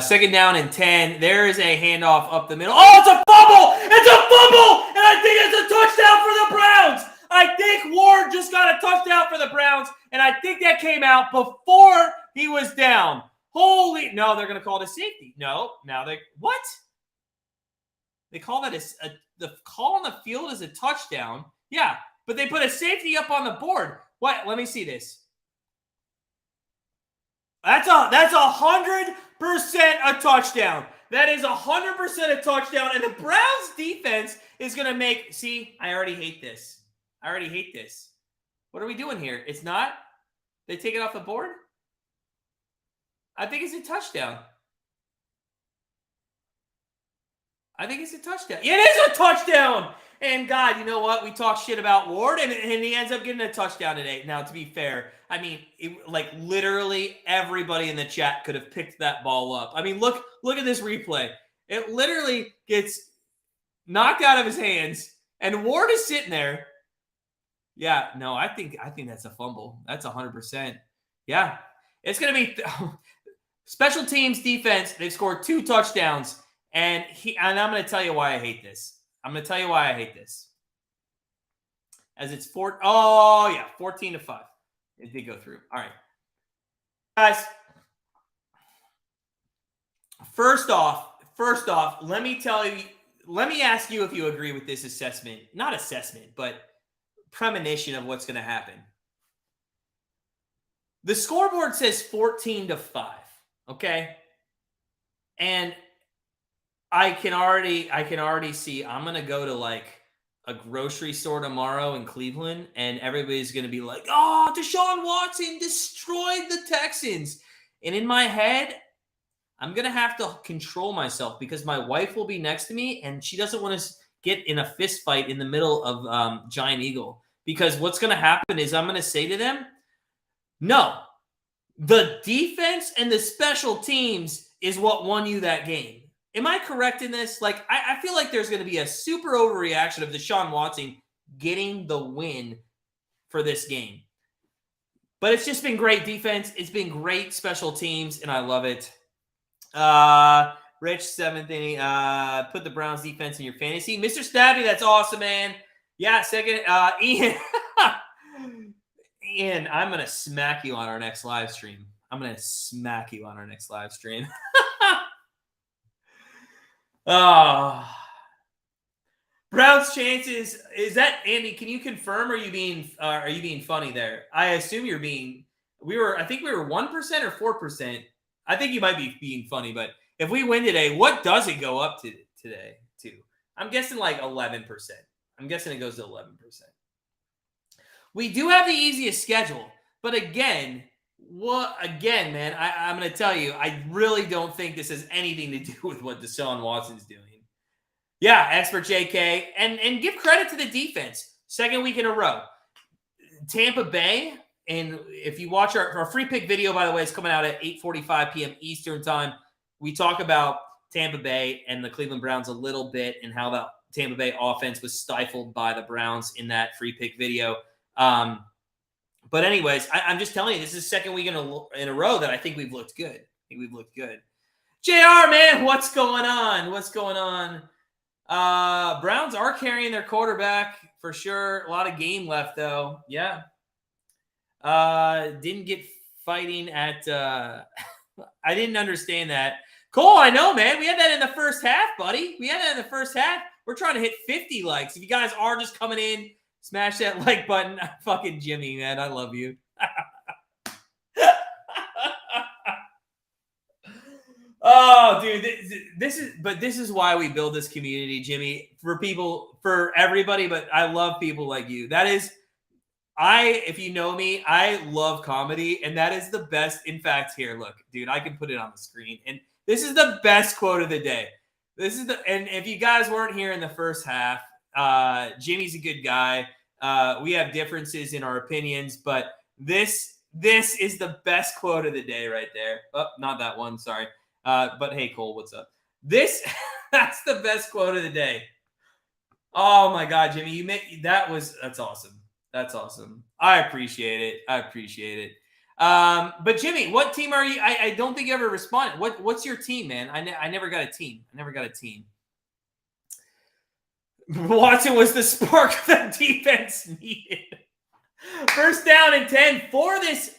Second down and 10. There is a handoff up the middle. Oh, it's a fumble! It's a fumble! And I think it's a touchdown for the Browns. I think Ward just got a touchdown for the Browns, and I think that came out before he was down. No, they're going to call it a safety. No, now what? They call that the call on the field is a touchdown. Yeah, but they put a safety up on the board. What? Let me see this. That's 100% a touchdown. That is 100% a touchdown. And the Browns defense is going to make... See, I already hate this. What are we doing here? It's not? They take it off the board? I think it's a touchdown. It is a touchdown! And God, you know what? We talk shit about Ward, and he ends up getting a touchdown today. Now, to be fair, I mean, literally everybody in the chat could have picked that ball up. I mean, look at this replay. It literally gets knocked out of his hands, and Ward is sitting there. Yeah, no, I think that's a fumble. That's 100%. Yeah, it's gonna be special teams defense. They've scored 2 touchdowns, and I'm gonna tell you why I hate this. As it's 14-5. It did go through. All right. Guys, first off, let me ask you if you agree with this assessment. Not assessment, but premonition of what's going to happen. The scoreboard says 14-5, okay? And I can already see I'm going to go to like a grocery store tomorrow in Cleveland, and everybody's going to be like, oh, Deshaun Watson destroyed the Texans. And in my head, I'm going to have to control myself because my wife will be next to me, and she doesn't want to get in a fist fight in the middle of Giant Eagle. Because what's going to happen is I'm going to say to them, no, the defense and the special teams is what won you that game. Am I correct in this? Like, I feel like there's going to be a super overreaction of Deshaun Watson getting the win for this game. But it's just been great defense. It's been great special teams, and I love it. Rich, 7th inning. Put the Browns defense in your fantasy. Mr. Stabby, that's awesome, man. Yeah, second. Ian. Ian, I'm going to smack you on our next live stream. I'm going to smack you on our next live stream. Oh. Browns chances, is that Andy, can you confirm, or are you being funny there? I assume you're being, I think we were 1% or 4%. I think you might be being funny, but if we win today, what does it go up to today to? I'm guessing like 11%. I'm guessing it goes to 11%. We do have the easiest schedule, but again, man, I'm going to tell you, I really don't think this has anything to do with what Deshaun Watson's doing. Yeah, expert JK. And give credit to the defense. Second week in a row. Tampa Bay, and if you watch our free pick video, by the way, it's coming out at 8:45 p.m. Eastern time. We talk about Tampa Bay and the Cleveland Browns a little bit and how the Tampa Bay offense was stifled by the Browns in that free pick video. But anyways, I'm just telling you, this is the second week in a row that I think we've looked good. JR, man, what's going on? Browns are carrying their quarterback for sure. A lot of game left, though. Yeah. Didn't get fighting at I didn't understand that. Cole, I know, man. We had that in the first half, buddy. We're trying to hit 50 likes. If you guys are just coming in, smash that like button. Fucking Jimmy, man. I love you. Oh, dude, this is why we build this community, Jimmy, for everybody, but I love people like you. If you know me, I love comedy, and that is the best. In fact, here, look, dude, I can put it on the screen, and this is the best quote of the day. And if you guys weren't here in the first half, Jimmy's a good guy. We have differences in our opinions, but this is the best quote of the day right there. Oh, not that one, sorry. But hey, Cole, what's up? That's the best quote of the day. Oh my God, Jimmy, that's awesome. That's awesome. I appreciate it. But Jimmy, what team are you? I don't think you ever responded. What's your team, man? I never got a team. Watson was the spark that defense needed. First down and 10 for this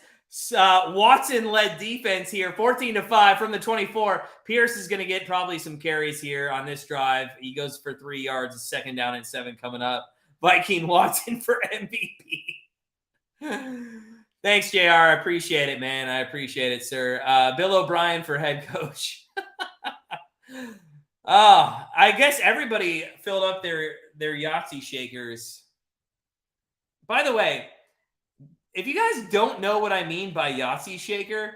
Watson-led defense here, 14-5 from the 24. Pierce is going to get probably some carries here on this drive. He goes for 3 yards, second down and 7 coming up. Viking Watson for MVP. Thanks, JR. I appreciate it, man. I appreciate it, sir. Bill O'Brien for head coach. Oh, I guess everybody filled up their Yahtzee shakers. By the way, if you guys don't know what I mean by Yahtzee shaker,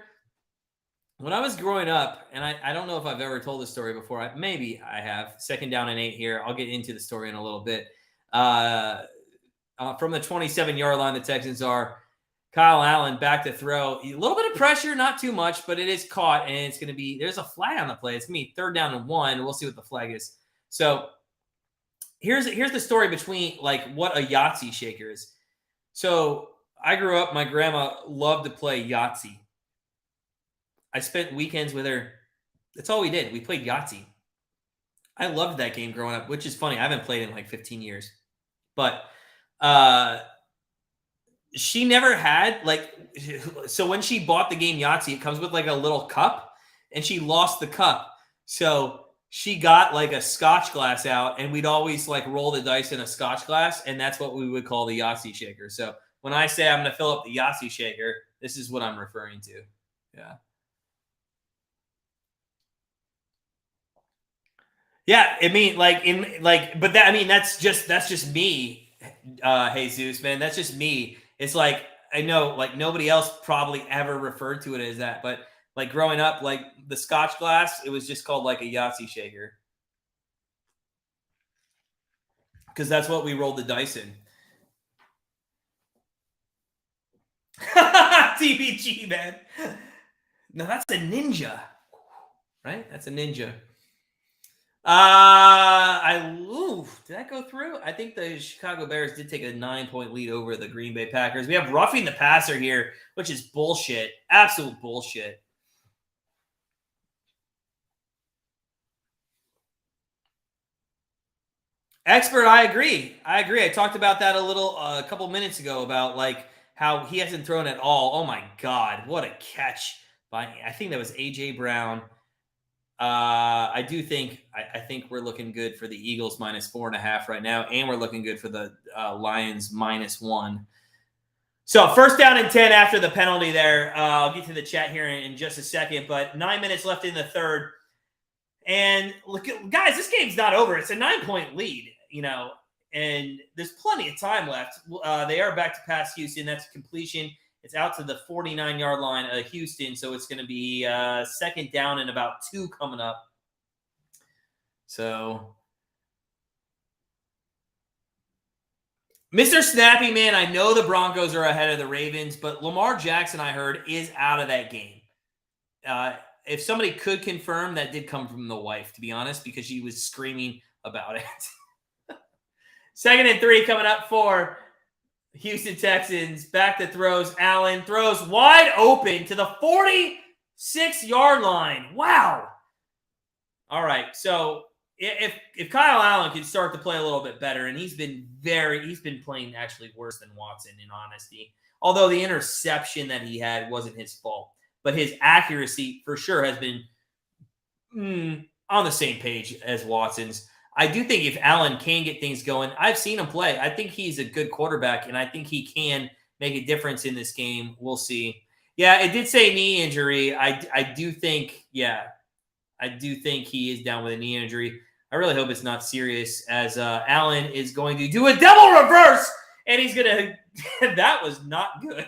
when I was growing up, and I don't know if I've ever told this story before. Maybe I have. Second down and 8 here. I'll get into the story in a little bit. From the 27-yard line, the Texans are. Kyle Allen back to throw. A little bit of pressure, not too much, but it is caught, and it's going to be – there's a flag on the play. It's going to be 3rd down and 1. We'll see what the flag is. So here's the story between, like, what a Yahtzee shaker is. So I grew up – my grandma loved to play Yahtzee. I spent weekends with her. That's all we did. We played Yahtzee. I loved that game growing up, which is funny. I haven't played in like 15 years. But she never had so when she bought the game Yahtzee, it comes with like a little cup, and she lost the cup. So she got like a scotch glass out, and we'd always like roll the dice in a scotch glass, and that's what we would call the Yahtzee shaker. So when I say I'm going to fill up the Yahtzee shaker, this is what I'm referring to. Yeah. Yeah, I mean, but that's just me, Jesus, man. That's just me. It's like, I know, like, nobody else probably ever referred to it as that, but like growing up, like the Scotch glass, it was just called like a Yahtzee shaker, because that's what we rolled the dice in. TBG, man. No, that's a ninja, right? That's a ninja. Did that go through? I think the Chicago Bears did take a 9-point lead over the Green Bay Packers. We have roughing the passer here, which is bullshit. Absolute bullshit. Expert, I agree. I talked about that a couple minutes ago about like how he hasn't thrown at all. Oh my God, what a catch I think that was A.J. Brown. I think we're looking good for the Eagles -4.5 right now, and we're looking good for the Lions -1. So 1st down and 10 after the penalty there. I'll get to the chat here in just a second, but 9 minutes left in the third. And look, guys, this game's not over. It's a 9-point lead, and there's plenty of time left. They are back to pass Houston. That's a completion. It's out to the 49-yard line of Houston, so it's going to be 2nd down and about 2 coming up. So, Mr. Snappy Man, I know the Broncos are ahead of the Ravens, but Lamar Jackson, I heard, is out of that game. If somebody could confirm, that did come from the wife, to be honest, because she was screaming about it. 2nd and 3 coming up for Houston Texans. Back to throws. Allen throws wide open to the 46-yard line. Wow. All right. So if Kyle Allen can start to play a little bit better, and he's been playing actually worse than Watson, in honesty. Although the interception that he had wasn't his fault, but his accuracy for sure has been on the same page as Watson's. I do think if Allen can get things going, I've seen him play. I think he's a good quarterback, and I think he can make a difference in this game. We'll see. Yeah, it did say knee injury. I do think he is down with a knee injury. I really hope it's not serious, as Allen is going to do a double reverse, and he's going to – that was not good.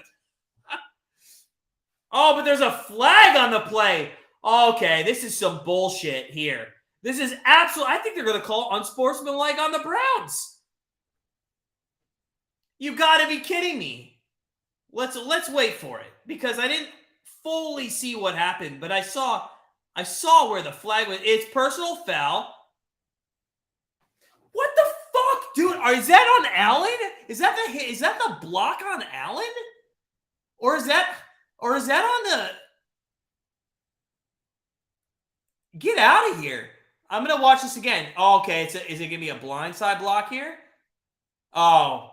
Oh, but there's a flag on the play. Okay, this is some bullshit here. This is absolute. I think they're going to call unsportsmanlike on the Browns. You got to be kidding me. Let's wait for it, because I didn't fully see what happened, but I saw where the flag was. It's personal foul. What the fuck, dude? Is that on Allen? Is that the block on Allen? Or is that on the? Get out of here. I'm going to watch this again. Oh, okay. Is it going to be a blindside block here? Oh,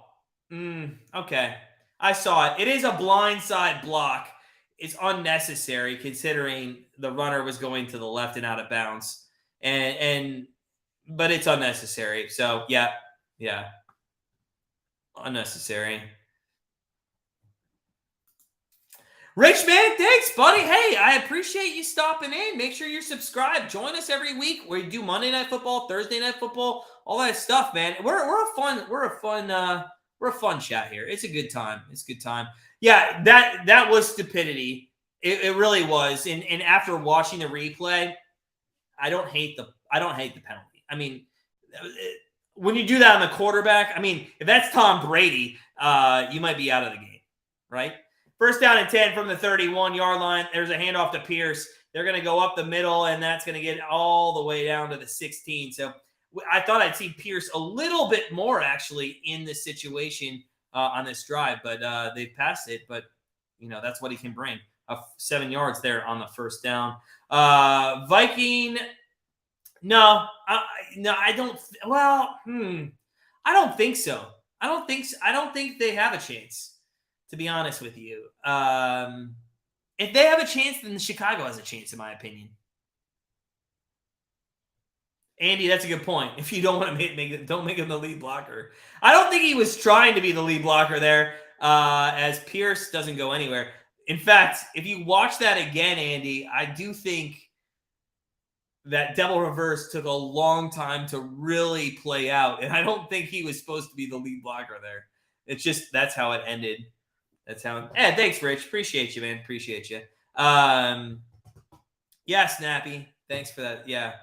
okay. I saw it. It is a blindside block. It's unnecessary considering the runner was going to the left and out of bounds. But it's unnecessary. So, yeah. Unnecessary. Rich man, thanks, buddy. Hey, I appreciate you stopping in. Make sure you're subscribed. Join us every week. We do Monday Night Football, Thursday Night Football, all that stuff, man. We're a fun chat here. It's a good time. Yeah, that was stupidity. It really was. And after watching the replay, I don't hate the penalty. I mean, when you do that on the quarterback, I mean, if that's Tom Brady, you might be out of the game, right? 1st down and 10 from the 31-yard line. There's a handoff to Pierce. They're going to go up the middle, and that's going to get all the way down to the 16. So I thought I'd see Pierce a little bit more, actually, in this situation on this drive. But they passed it. But, that's what he can bring. 7 yards there on the 1st down. Viking, no, I don't. Well, I don't think so. I don't think they have a chance, to be honest with you. If they have a chance, then Chicago has a chance, in my opinion. Andy, that's a good point. If you don't want to don't make him the lead blocker. I don't think he was trying to be the lead blocker there, as Pierce doesn't go anywhere. In fact, if you watch that again, Andy, I do think that double reverse took a long time to really play out, and I don't think he was supposed to be the lead blocker there. It's just that's how it ended. Thanks, Rich. Appreciate you, man. Appreciate you. Yeah, Snappy. Thanks for that. Yeah.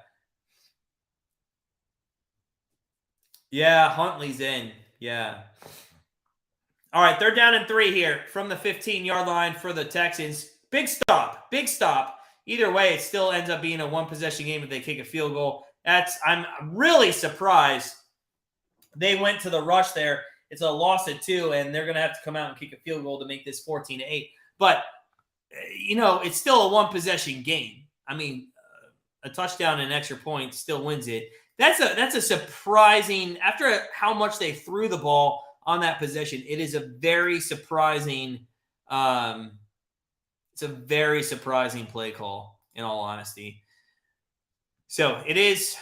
Yeah, Huntley's in. Yeah. All right, 3rd down and 3 here from the 15-yard line for the Texans. Big stop. Either way, it still ends up being a one-possession game if they kick a field goal. I'm really surprised they went to the rush there. It's a loss at 2, and they're going to have to come out and kick a field goal to make this 14-8. But, it's still a one-possession game. I mean, a touchdown and an extra point still wins it. That's a surprising, after how much they threw the ball on that possession, it is a very surprising It's a very surprising play call, in all honesty. So it is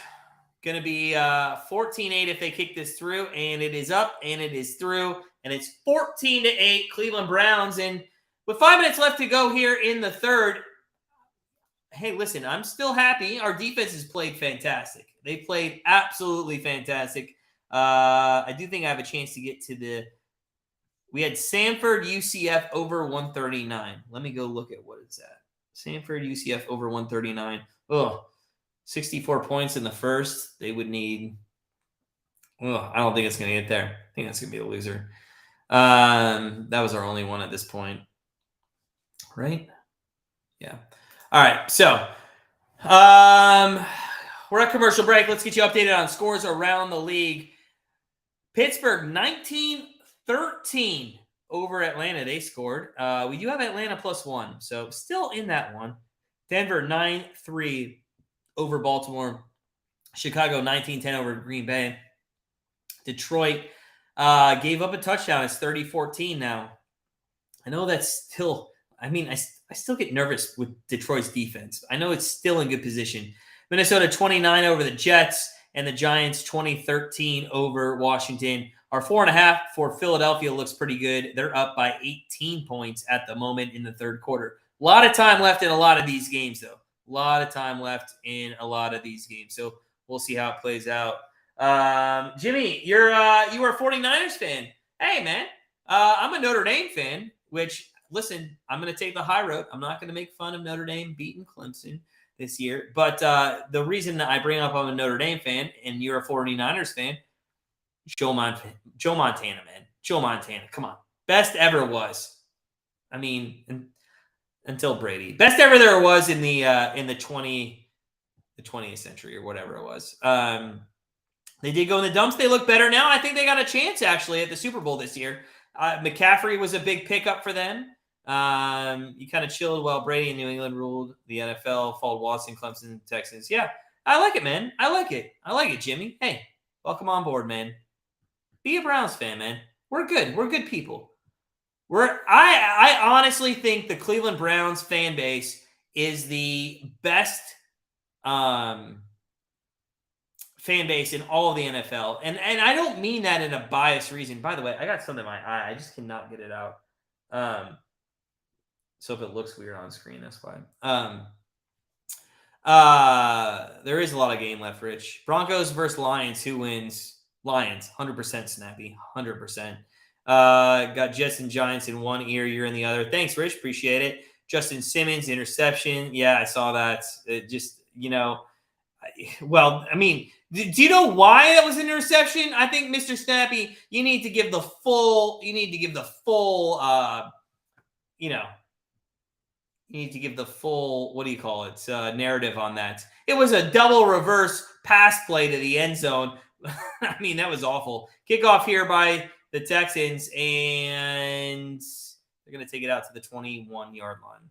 going to be 14-8 if they kick this through, and it is up, and it is through, and it's 14-8 Cleveland Browns. And with 5 minutes left to go here in the third, hey, listen, I'm still happy. Our defense has played fantastic. They played absolutely fantastic. I do think I have a chance to get to the – we had Samford UCF over 139. Let me go look at what it's at. Samford UCF over 139. Oh, 64 points in the first. They would need – I don't think it's going to get there. I think that's going to be a loser. That was our only one at this point. Right? Yeah. All right. So we're at commercial break. Let's get you updated on scores around the league. Pittsburgh 19-13 over Atlanta. They scored. We do have Atlanta +1, so still in that one. Denver 9-3 over Baltimore. Chicago 19-10 over Green Bay. Detroit gave up a touchdown. It's 30-14 now. I know that's still – I mean, I still get nervous with Detroit's defense. I know it's still in good position. Minnesota 29 over the Jets, and the Giants 20-13 over Washington. Our 4.5 for Philadelphia looks pretty good. They're up by 18 points at the moment in the third quarter. A lot of time left in a lot of these games, though. A lot of time left in a lot of these games. So we'll see how it plays out. Jimmy, you were a 49ers fan. Hey, man, I'm a Notre Dame fan, which, listen, I'm going to take the high road. I'm not going to make fun of Notre Dame beating Clemson this year. But the reason that I bring up I'm a Notre Dame fan and you're a 49ers fan, Joe Montana, man. Joe Montana, come on. Best ever was. I mean, until Brady. Best ever there was in the 20th century or whatever it was. They did go in the dumps. They look better now. I think they got a chance, actually, at the Super Bowl this year. McCaffrey was a big pickup for them. You kind of chilled while Brady in New England ruled the NFL, followed Watson, Clemson, Texans. Yeah, I like it, man. I like it, Jimmy. Hey, welcome on board, man. Be a Browns fan, man. We're good. We're good people. I honestly think the Cleveland Browns fan base is the best fan base in all of the NFL. And I don't mean that in a biased reason. By the way, I got something in my eye. I just cannot get it out. So if it looks weird on screen, that's why. There is a lot of game left, Rich. Broncos versus Lions. Who wins? Lions. 100% snappy. 100%. Got Jets and Giants in one ear, you're in the other. Thanks, Rich. Appreciate it. Justin Simmons, interception. Yeah, I saw that. It just, well, I mean, do you know why that was an interception? I think, Mr. Snappy, you need to give the full, you need to give the full, what do you call it, narrative on that. It was a double reverse pass play to the end zone. I mean, that was awful. Kickoff here by the Texans, and they're going to take it out to the 21-yard line.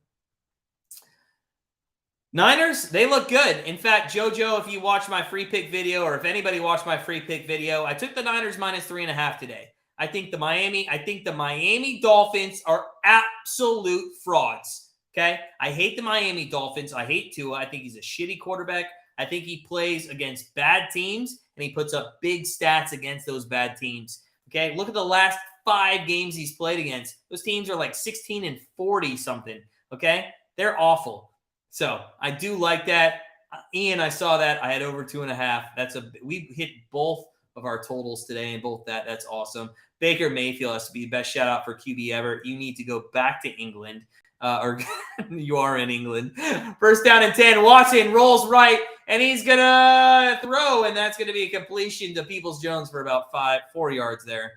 Niners, they look good. In fact, JoJo, if you watch my free pick video, or if anybody watched my free pick video, I took the Niners -3.5 today. I think the Miami Dolphins are absolute frauds. Okay? I hate the Miami Dolphins. I hate Tua. I think he's a shitty quarterback. I think he plays against bad teams, and he puts up big stats against those bad teams. Okay? Look at the last 5 games he's played against. Those teams are like 16-40 something. Okay? They're awful. So I do like that. Ian, I saw that. I had over 2.5. We hit both of our totals today and both that. That's awesome. Baker Mayfield has to be the best shout out for QB ever. You need to go back to England. Or you are in England. First down and 10. Watson rolls right, and he's going to throw, and that's going to be a completion to Peoples-Jones for about 4 yards there.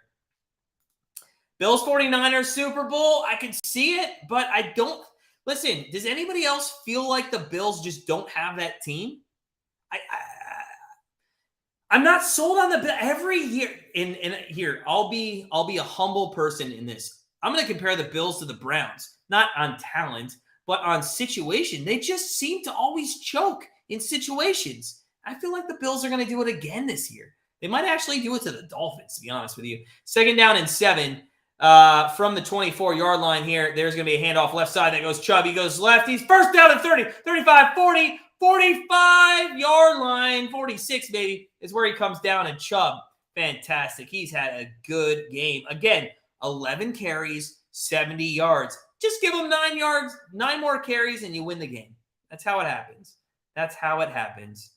Bills 49ers Super Bowl. I can see it, but I don't. Listen, does anybody else feel like the Bills just don't have that team? I'm not sold on the Bills. Every year, here, I'll be a humble person in this. I'm going to compare the Bills to the Browns, not on talent, but on situation. They just seem to always choke in situations. I feel like the Bills are going to do it again this year. They might actually do it to the Dolphins, to be honest with you. Second down and 7. from the 24-yard line here. There's going to be a handoff left side that goes Chubb. He goes left. He's first down at 30, 35, 40, 45-yard line. 46 maybe is where he comes down, and Chubb, fantastic. He's had a good game. Again, 11 carries, 70 yards. Just give him 9 yards, 9 more carries, and you win the game. That's how it happens. That's how it happens.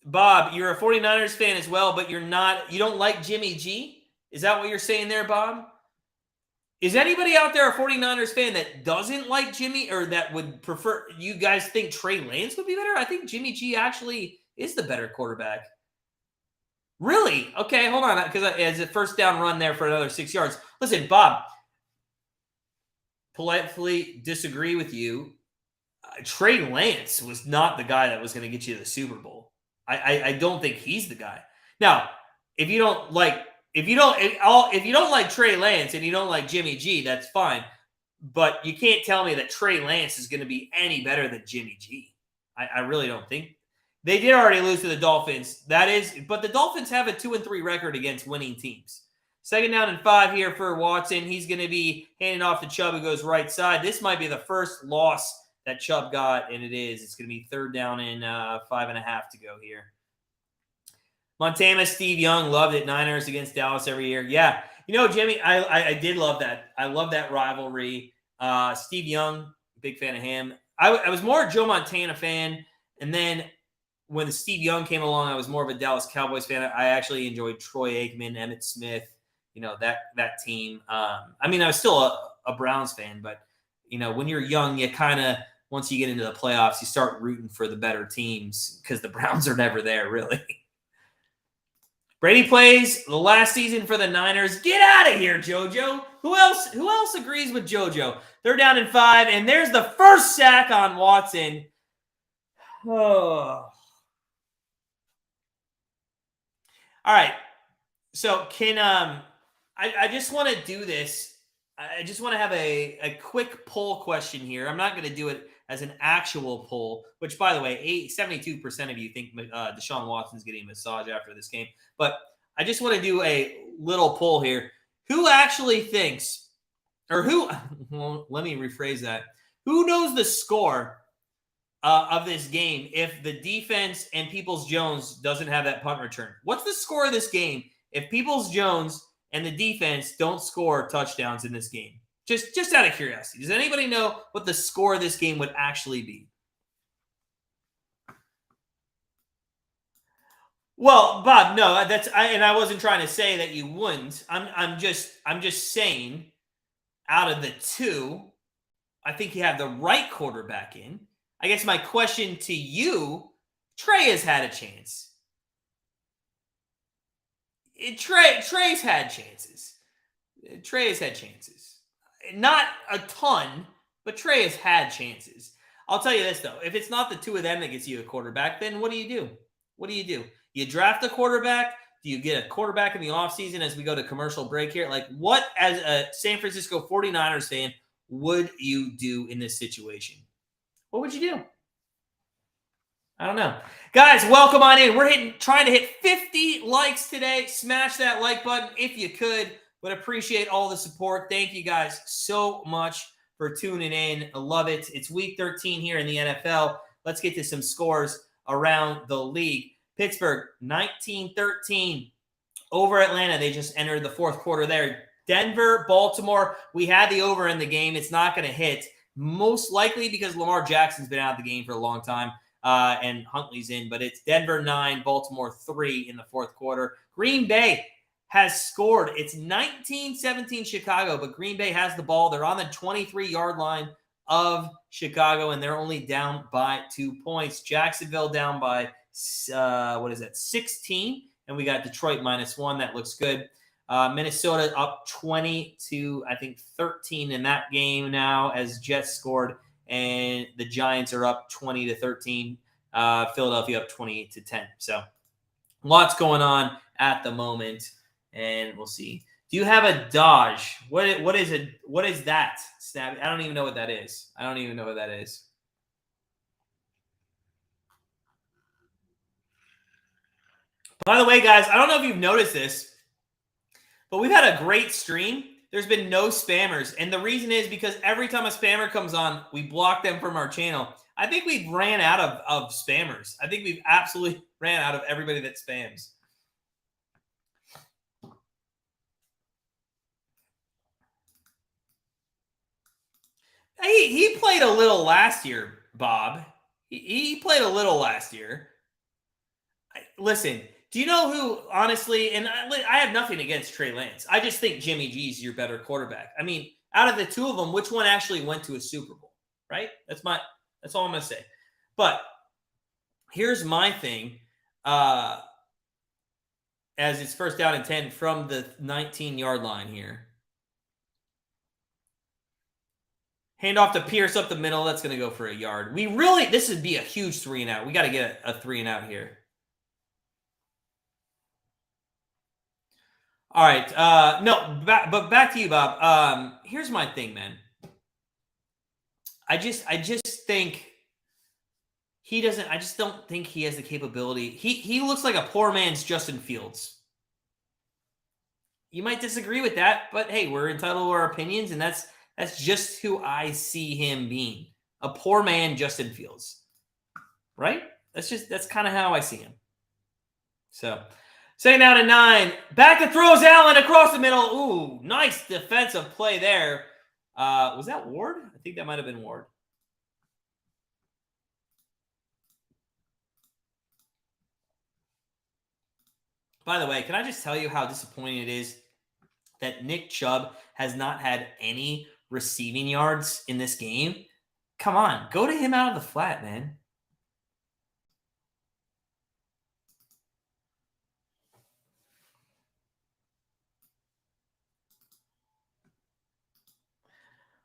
Bob, you're a 49ers fan as well, but you don't like Jimmy G? Is that what you're saying there, Bob? Is anybody out there a 49ers fan that doesn't like Jimmy, or that would prefer, you guys think Trey Lance would be better? I think Jimmy G actually is the better quarterback. Really? Okay, hold on, because as a first down run there for another 6 yards. Listen, Bob, politely disagree with you. Trey Lance was not the guy that was going to get you to the Super Bowl. I don't think he's the guy. Now, if you don't like Trey Lance and you don't like Jimmy G, that's fine. But you can't tell me that Trey Lance is going to be any better than Jimmy G. I really don't think. They did already lose to the Dolphins. But the Dolphins have a 2-3 record against winning teams. 2nd down and 5 here for Watson. He's going to be handing off to Chubb, who goes right side. This might be the first loss that Chubb got, and it is. It's going to be 3rd down and 5.5 to go here. Montana, Steve Young, loved it. Niners against Dallas every year. Yeah. Jimmy, I did love that. I love that rivalry. Steve Young, big fan of him. I was more a Joe Montana fan, and then when Steve Young came along, I was more of a Dallas Cowboys fan. I actually enjoyed Troy Aikman, Emmitt Smith, that team. I was still a Browns fan, but, when you're young, you kind of, once you get into the playoffs, you start rooting for the better teams because the Browns are never there, really. Brady plays the last season for the Niners. Get out of here, JoJo. Who else agrees with JoJo? 3rd down and 5, and there's the first sack on Watson. Oh. All right. So I just want to do this. I just want to have a quick poll question here. I'm not going to do it as an actual poll, which, by the way, 72% of you think Deshaun Watson's getting a massage after this game. But I just want to do a little poll here. Who actually thinks, or who, well, let me rephrase that. Who knows the score of this game if the defense and Peoples-Jones doesn't have that punt return? What's the score of this game if Peoples-Jones and the defense don't score touchdowns in this game? Just out of curiosity, does anybody know what the score of this game would actually be? Well, Bob, no, I wasn't trying to say that you wouldn't. I'm just saying, out of the two, I think you have the right quarterback in. I guess my question to you, Trey has had a chance. Trey's had chances. Trey has had chances. Not a ton, but Trey has had chances. I'll tell you this, though. If it's not the two of them that gets you a quarterback, then what do you do? What do you do? You draft a quarterback? Do you get a quarterback in the offseason as we go to commercial break here? Like, what, as a San Francisco 49ers fan, would you do in this situation? What would you do? I don't know. Guys, welcome on in. We're trying to hit 50 likes today. Smash that like button if you could. Would appreciate all the support. Thank you guys so much for tuning in. I love it. It's week 13 here in the NFL. Let's get to some scores around the league. Pittsburgh, 19-13 over Atlanta. They just entered the 4th quarter there. Denver, Baltimore, we had the over in the game. It's not going to hit, most likely because Lamar Jackson's been out of the game for a long time, and Huntley's in. But it's Denver 9, Baltimore 3 in the 4th quarter. Green Bay has scored. It's 19-17 Chicago, but Green Bay has the ball. They're on the 23-yard line of Chicago, and they're only down by 2 points. Jacksonville down by 16, and we got Detroit -1. That looks good. Minnesota up 20 to, I think, 13 in that game now as Jets scored, and the Giants are up 20-13. Philadelphia up 28-10. So lots going on at the moment, and we'll see. Do you have a Dodge? What is it? What is that? Snap. I don't even know what that is. By the way, guys, I don't know if you've noticed this, but we've had a great stream. There's been no spammers. And the reason is because every time a spammer comes on, we block them from our channel. I think we've ran out of spammers. I think we've absolutely ran out of everybody that spams. He played a little last year, Bob. He played a little last year. Listen, do you know who, honestly, and I have nothing against Trey Lance. I just think Jimmy G's your better quarterback. I mean, out of the two of them, which one actually went to a Super Bowl, right? That's all I'm going to say. But here's my thing. As it's first down and 10 from the 19-yard line here. Hand off to Pierce up the middle. That's going to go for a yard. This would be a huge 3-and-out. We got to get a 3-and-out here. All right. But back to you, Bob. Here's my thing, man. I just think he doesn't. I just don't think he has the capability. He looks like a poor man's Justin Fields. You might disagree with that, but hey, we're entitled to our opinions, and that's just who I see him being. A poor man, Justin Fields. Right? That's kind of how I see him. So, second down and 9. Back to throws Allen across the middle. Ooh, nice defensive play there. Was that Ward? I think that might have been Ward. By the way, can I just tell you how disappointing it is that Nick Chubb has not had any receiving yards in this game? Come on, go to him out of the flat, man.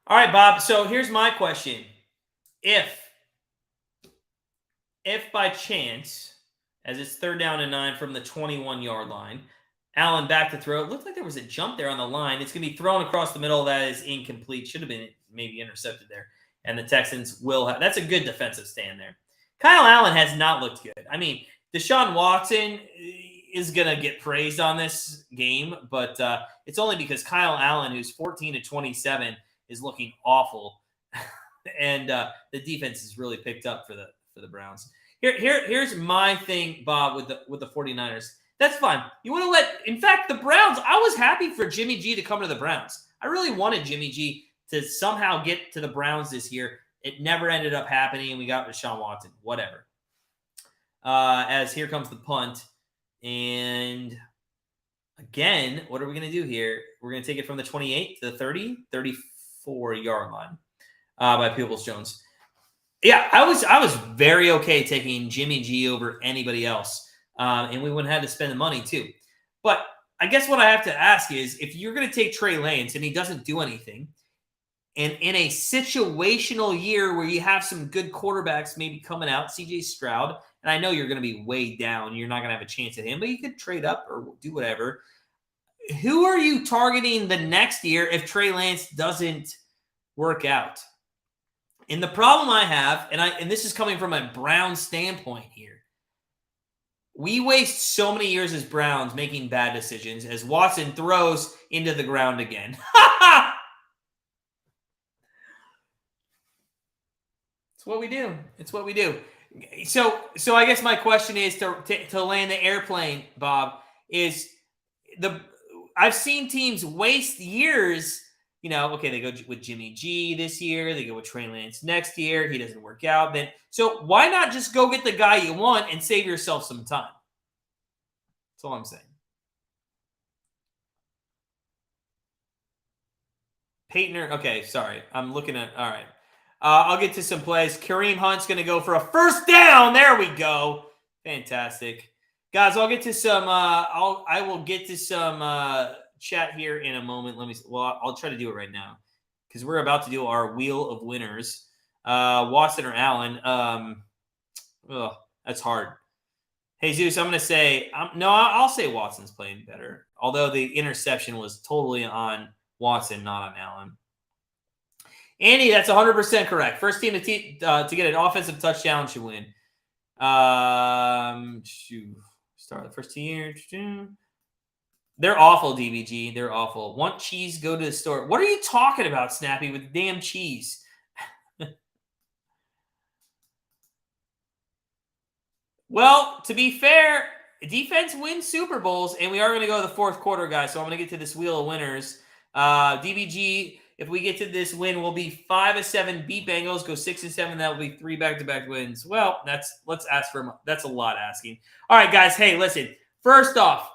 All right, Bob. So here's my question. If by chance, as it's third down and 9 from the 21-yard line, Allen back to throw. It looked like there was a jump there on the line. It's going to be thrown across the middle. That is incomplete. Should have been maybe intercepted there. And the Texans will have – that's a good defensive stand there. Kyle Allen has not looked good. I mean, Deshaun Watson is going to get praised on this game, but it's only because Kyle Allen, who's 14-27, is looking awful. And the defense has really picked up for the Browns. Here's my thing, Bob, with the 49ers. That's fine. You want to in fact, the Browns, I was happy for Jimmy G to come to the Browns. I really wanted Jimmy G to somehow get to the Browns this year. It never ended up happening. We got Deshaun Watson, whatever. As here comes the punt. And again, what are we going to do here? We're going to take it from the 28 to the 34-yard line by Peoples-Jones. Yeah, I was very okay taking Jimmy G over anybody else. And we wouldn't have to spend the money too. But I guess what I have to ask is, if you're going to take Trey Lance and he doesn't do anything, and in a situational year where you have some good quarterbacks maybe coming out, CJ Stroud, and I know you're going to be way down, you're not going to have a chance at him, but you could trade up or do whatever. Who are you targeting the next year if Trey Lance doesn't work out? And the problem I have, and this is coming from a Brown standpoint here, we waste so many years as Browns making bad decisions as Watson throws into the ground again. It's what we do. It's what we do. So I guess my question is to land the airplane, Bob, is I've seen teams waste years. You know, okay, they go with Jimmy G this year. They go with Trey Lance next year. He doesn't work out. So why not just go get the guy you want and save yourself some time? That's all I'm saying. Payton, okay, sorry. I'm looking at, all right. I'll get to some plays. Kareem Hunt's going to go for a first down. There we go. Fantastic. Guys, I'll get to some, I will get to some chat here in a moment. I'll try to do it right now because we're about to do our wheel of winners. Watson or Allen. That's hard. Hey, Zeus, I'm going to say, I'll say Watson's playing better. Although the interception was totally on Watson, not on Allen. Andy, that's 100% correct. First team to get an offensive touchdown should win. Start the first 2 years. They're awful, DBG. They're awful. Want cheese? Go to the store. What are you talking about, Snappy, with damn cheese? Well, to be fair, defense wins Super Bowls, and we are going to go to the fourth quarter, guys. So I'm going to get to this wheel of winners. DBG, if we get to this win, we'll be 5-7. Beat Bengals, go 6-7. That will be 3 back-to-back wins. Well, let's ask for that's a lot asking. All right, guys. Hey, listen. First off,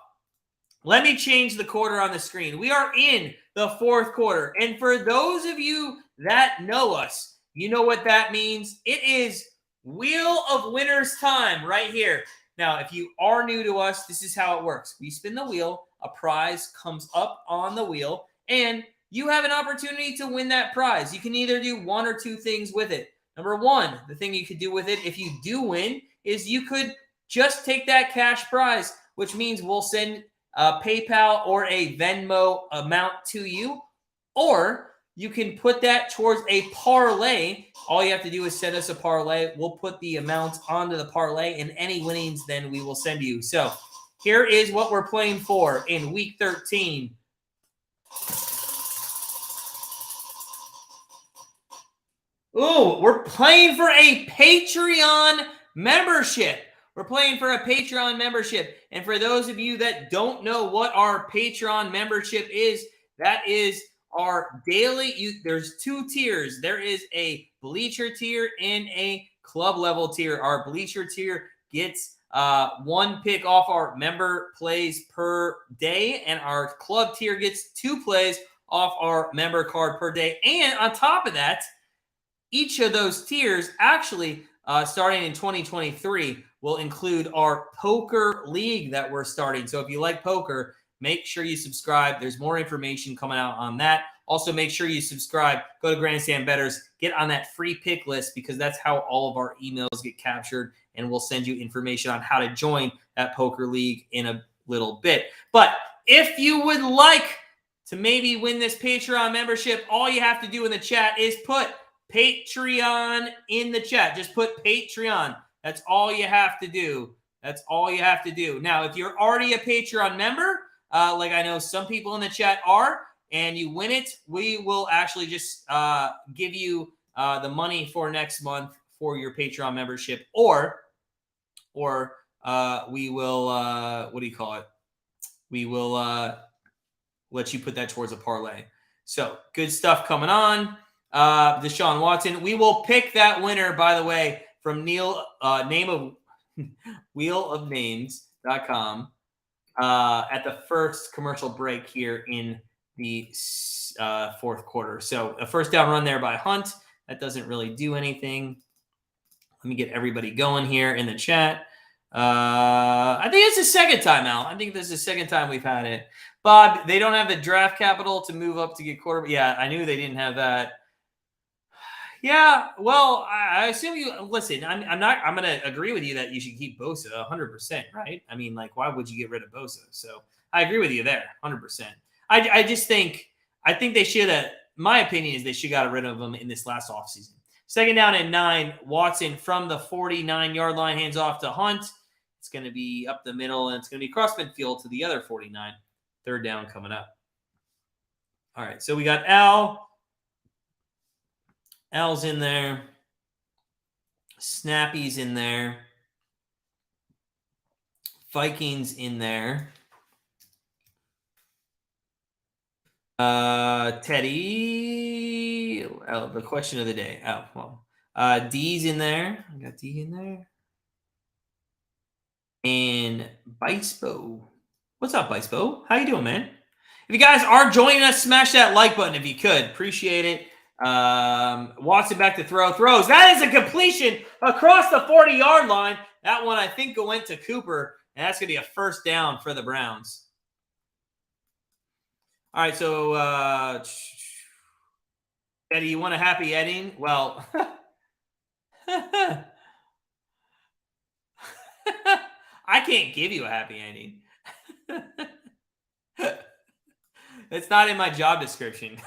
let me change the quarter on the screen. We are in the fourth quarter, and for those of you that know us, you know what that means. It is Wheel of Winners time right here. Now, if you are new to us, this is how it works. We spin the wheel, a prize comes up on the wheel, and you have an opportunity to win that prize. You can either do one or two things with it. Number one, the thing you could do with it if you do win is you could just take that cash prize, which means we'll send a PayPal or a Venmo amount to you, or you can put that towards a parlay. All you have to do is send us a parlay. We'll put the amount onto the parlay, and any winnings then we will send you. So here is what we're playing for in Week 13. Ooh, we're playing for a Patreon membership. We're playing for a Patreon membership. And for those of you that don't know what our Patreon membership is, that is our daily, there's 2 tiers. There is a bleacher tier and a club level tier. Our bleacher tier gets 1 pick off our member plays per day, and our club tier gets 2 plays off our member card per day. And on top of that, each of those tiers actually, starting in 2023, will include our poker league that we're starting. So if you like poker, make sure you subscribe. There's more information coming out on that. Also, make sure you subscribe. Go to Grandstand Bettors. Get on that free pick list, because that's how all of our emails get captured, and we'll send you information on how to join that poker league in a little bit. But if you would like to maybe win this Patreon membership, all you have to do in the chat is put Patreon in the chat. Just put Patreon. That's all you have to do. That's all you have to do. Now, if you're already a Patreon member, like I know some people in the chat are, and you win it, we will actually just give you the money for next month for your Patreon membership, or we will, what do you call it? We will let you put that towards a parlay. So good stuff coming on. Deshaun Watson. We will pick that winner, by the way, from wheelofnames.com at the first commercial break here in the fourth quarter. So a first down run there by Hunt. That doesn't really do anything. Let me get everybody going here in the chat. I think it's the second time, Al. I think this is the second time we've had it. Bob, they don't have the draft capital to move up to get quarterback. Yeah, I knew they didn't have that. Yeah, well, I assume you listen. I'm going to agree with you that you should keep Bosa 100%, right? I mean, like, why would you get rid of Bosa? So I agree with you there, 100%. I just think they should have. My opinion is they should have got rid of him in this last offseason. Second down and 9. Watson from the 49-yard line, hands off to Hunt. It's going to be up the middle, and it's going to be cross midfield to the other 49. Third down coming up. All right, so we got Al. Al's in there. Snappy's in there. Vikings in there. Teddy. Oh, the question of the day. Oh, well. D's in there. I got D in there. And Bicepo. What's up, Bicepo? How you doing, man? If you guys are joining us, smash that like button if you could. Appreciate it. Watson back to throw. Throws. That is a completion across the 40-yard line. That one, I think, went to Cooper, and that's going to be a first down for the Browns. All right, so Eddie, you want a happy ending? Well, I can't give you a happy ending. It's not in my job description.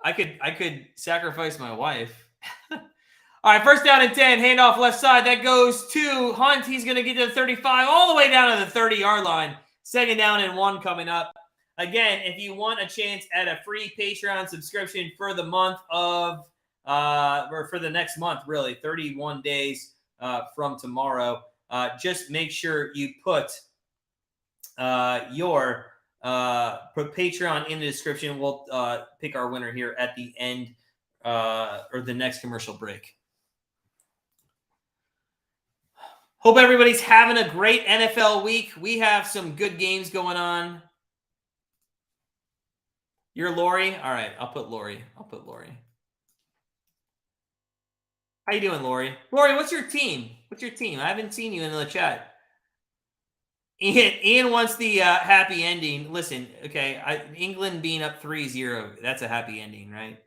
I could sacrifice my wife. All All right, first down and 10, handoff left side. That goes to Hunt. He's going to get to the 35, all the way down to the 30-yard line. Second down and 1 coming up. Again, if you want a chance at a free Patreon subscription for the month of, or for the next month, really, 31 days from tomorrow, just make sure you put your Patreon in the description. We'll pick our winner here at the end or the next commercial break. Hope everybody's having a great NFL week. We have some good games going on. You're Lori? All right, I'll put Lori. How you doing, Lori? Lori, what's your team? I haven't seen you in the chat. Ian wants the happy ending. Listen, okay, England being up 3-0, that's a happy ending, right?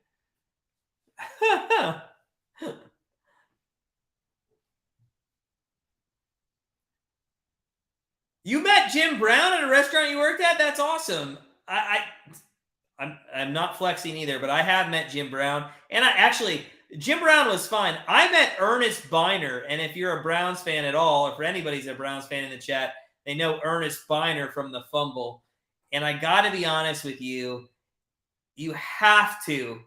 You met Jim Brown at a restaurant you worked at? That's awesome. I'm not flexing either, but I have met Jim Brown. And Jim Brown was fine. I met Ernest Biner, and if you're a Browns fan at all, or if anybody's a Browns fan in the chat, they know Ernest Biner from the Fumble. And I got to be honest with you, you have to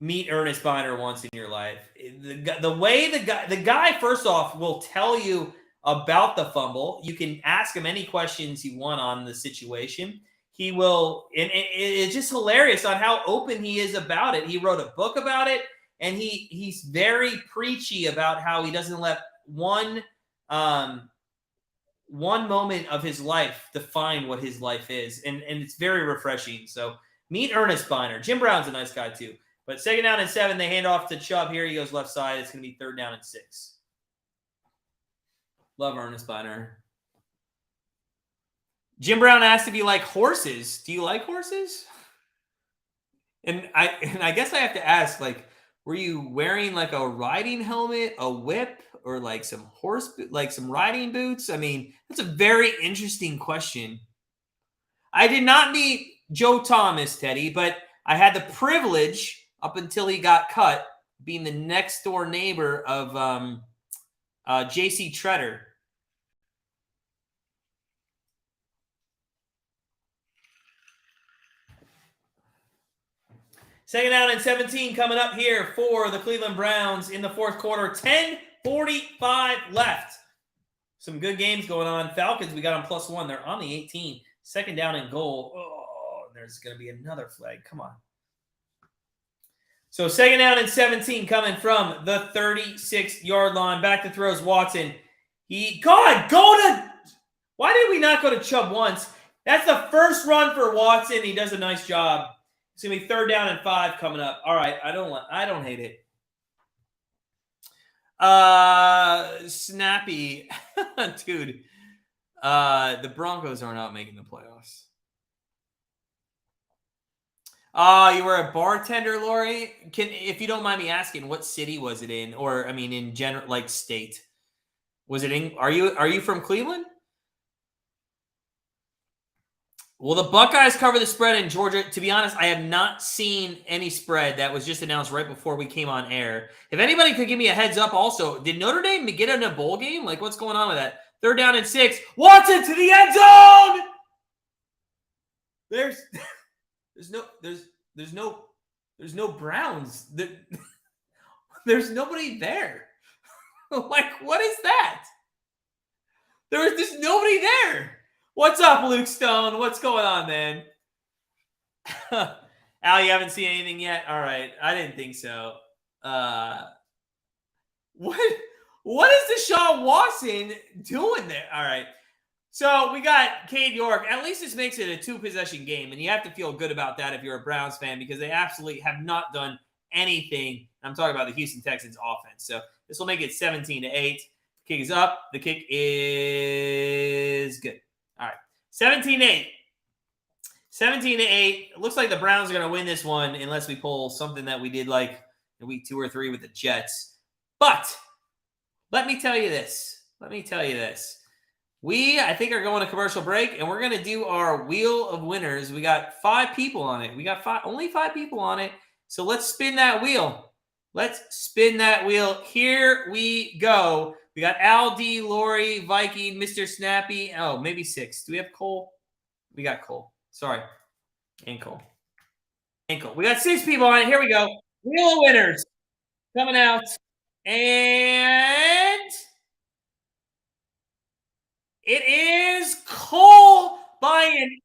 meet Ernest Biner once in your life. The guy, first off, will tell you about the fumble. You can ask him any questions you want on the situation. He will, and it's just hilarious on how open he is about it. He wrote a book about it, and he's very preachy about how he doesn't let one moment of his life define what his life is, and it's very refreshing. So meet Ernest Biner. Jim Brown's a nice guy too. But second down and 7, they hand off to Chubb. Here he goes left side. It's going to be third down and 6. Love Ernest Biner. Jim Brown asked if you like horses. Do you like horses? And I guess I have to ask, like, were you wearing like a riding helmet, a whip, or like some riding boots? I mean, that's a very interesting question. I did not meet Joe Thomas, Teddy, but I had the privilege, up until he got cut, being the next door neighbor of J.C. Treader. Second down and 17 coming up here for the Cleveland Browns in the fourth quarter. 10:45 left. Some good games going on. Falcons, we got on +1. They're on the 18. Second down and goal. Oh, there's going to be another flag. Come on. So second down and 17 coming from the 36-yard line. Back to throws Watson. Why did we not go to Chubb once? That's the first run for Watson. He does a nice job. It's going to be third down and 5 coming up. All right, I don't hate it. Snappy. Dude, the Broncos are not making the playoffs. You were a bartender, Lori? If you don't mind me asking, what city was it in? Or, I mean, in general, like state? Was it in, are you from Cleveland? Well, the Buckeyes cover the spread in Georgia. To be honest, I have not seen any spread. That was just announced right before we came on air. If anybody could give me a heads up also, did Notre Dame get in a bowl game? Like, what's going on with that? Third down and 6. Watson to the end zone! There's no Browns. There's nobody there. Like, what is that? There's just nobody there. What's up, Luke Stone? What's going on, man? Al, you haven't seen anything yet? All right. I didn't think so. What is Deshaun Watson doing there? All right. So we got Cade York. At least this makes it a 2-possession game, and you have to feel good about that if you're a Browns fan, because they absolutely have not done anything. I'm talking about the Houston Texans offense. So this will make it 17-8. Kick is up. The kick is good. All right. 17-8. 17-8. It looks like the Browns are going to win this one unless we pull something that we did like in week 2 or 3 with the Jets. But let me tell you this. We, I think, are going to commercial break, and we're going to do our Wheel of Winners. We got 5 people on it. Only 5 people on it. So let's spin that wheel. Let's spin that wheel. Here we go. We got Al D, Lori, Viking, Mr. Snappy. Oh, maybe 6. Do we have Cole? We got Cole. Sorry. And Cole. And Cole. We got 6 people on it. Here we go. Wheel of winners coming out. And it is Cole by an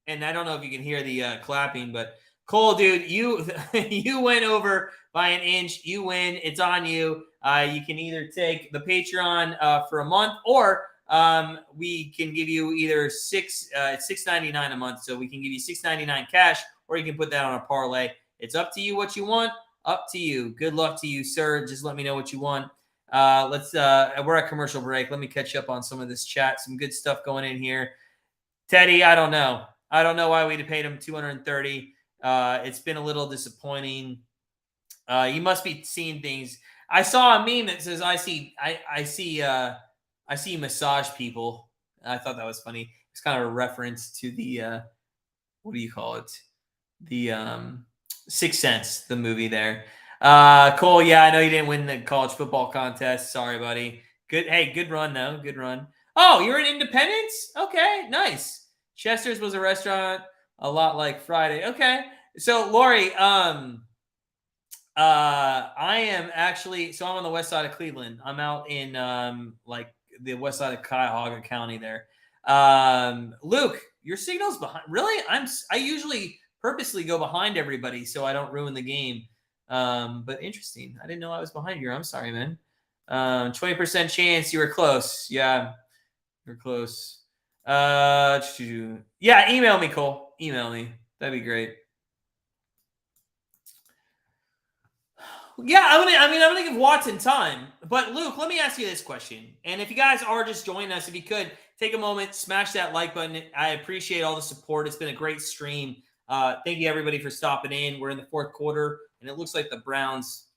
and I don't know if you can hear the clapping, but Cole, dude, you you went over by an inch. You win. It's on you. You can either take the Patreon for a month, or we can give you either $6.99 a month. So we can give you $6.99 cash, or you can put that on a parlay. It's up to you what you want. Up to you. Good luck to you, sir. Just let me know what you want. We're at commercial break. Let me catch up on some of this chat. Some good stuff going in here. Teddy, I don't know. I don't know why we paid him $230. It's been a little disappointing. You must be seeing things. I saw a meme that says, I see massage people. I thought that was funny. It's kind of a reference to the what do you call it? The Sixth Sense, the movie there. Cole, yeah, I know you didn't win the college football contest. Sorry, buddy. Good. Hey, good run though. Good run. Oh, you're in Independence? Okay, nice. Chester's was a restaurant, a lot like Friday. Okay. So, Lori, I am actually, so I'm on the west side of Cleveland. I'm out in like the west side of Cuyahoga County there. Luke, your signal's behind. Really? I usually purposely go behind everybody so I don't ruin the game. But interesting. I didn't know I was behind you. I'm sorry, man. 20% chance you were close. Yeah, you're close. Yeah, email me, Cole. Email me. That'd be great. Yeah, I'm gonna give Watson time. But Luke, let me ask you this question. And if you guys are just joining us, if you could take a moment, smash that like button. I appreciate all the support. It's been a great stream. Thank you everybody for stopping in. We're in the fourth quarter, and it looks like the Browns,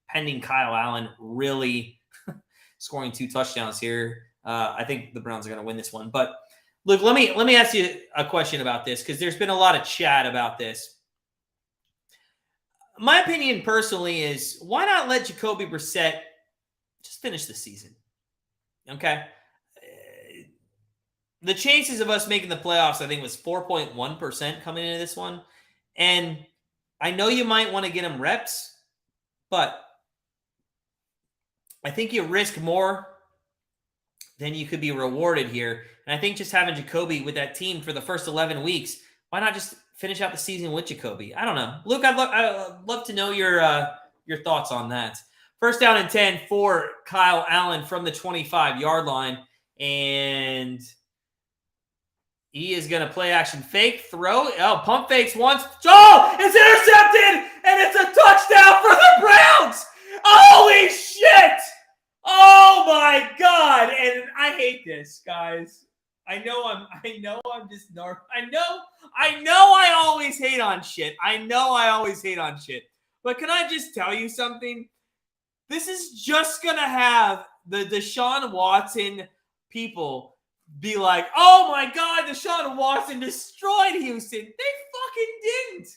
pending Kyle Allen really scoring 2 touchdowns here. I think the Browns are going to win this one. But Luke, let me ask you a question about this, because there's been a lot of chat about this. My opinion personally is, why not let Jacoby Brissett just finish the season? Okay. The chances of us making the playoffs, I think, was 4.1% coming into this one. And I know you might want to get him reps, but I think you risk more than you could be rewarded here. And I think just having Jacoby with that team for the first 11 weeks, why not just finish out the season with Jacoby? I don't know. Luke, I'd love to know your thoughts on that. First down and 10 for Kyle Allen from the 25-yard line. And he is going to play action fake, throw. Oh, pump fakes once. Oh, it's intercepted, and it's a touchdown for the Browns. Holy shit. Oh my God. And I hate this, guys. I know I'm just nervous. I know I always hate on shit. But can I just tell you something? This is just going to have the Deshaun Watson people be like, oh my God, Deshaun Watson destroyed Houston. They fucking didn't.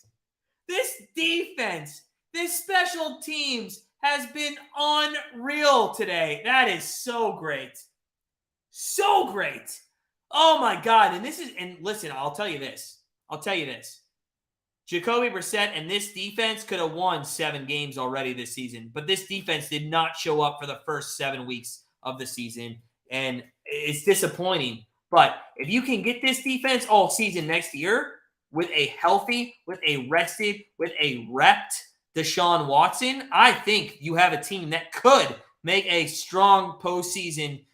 This defense, this special teams has been unreal today. That is so great. So great. Oh my God. And listen, I'll tell you this. Jacoby Brissett and this defense could have won 7 games already this season, but this defense did not show up for the first 7 weeks of the season, and it's disappointing. But if you can get this defense all season next year with a healthy, with a rested, with a repped Deshaun Watson, I think you have a team that could make a strong postseason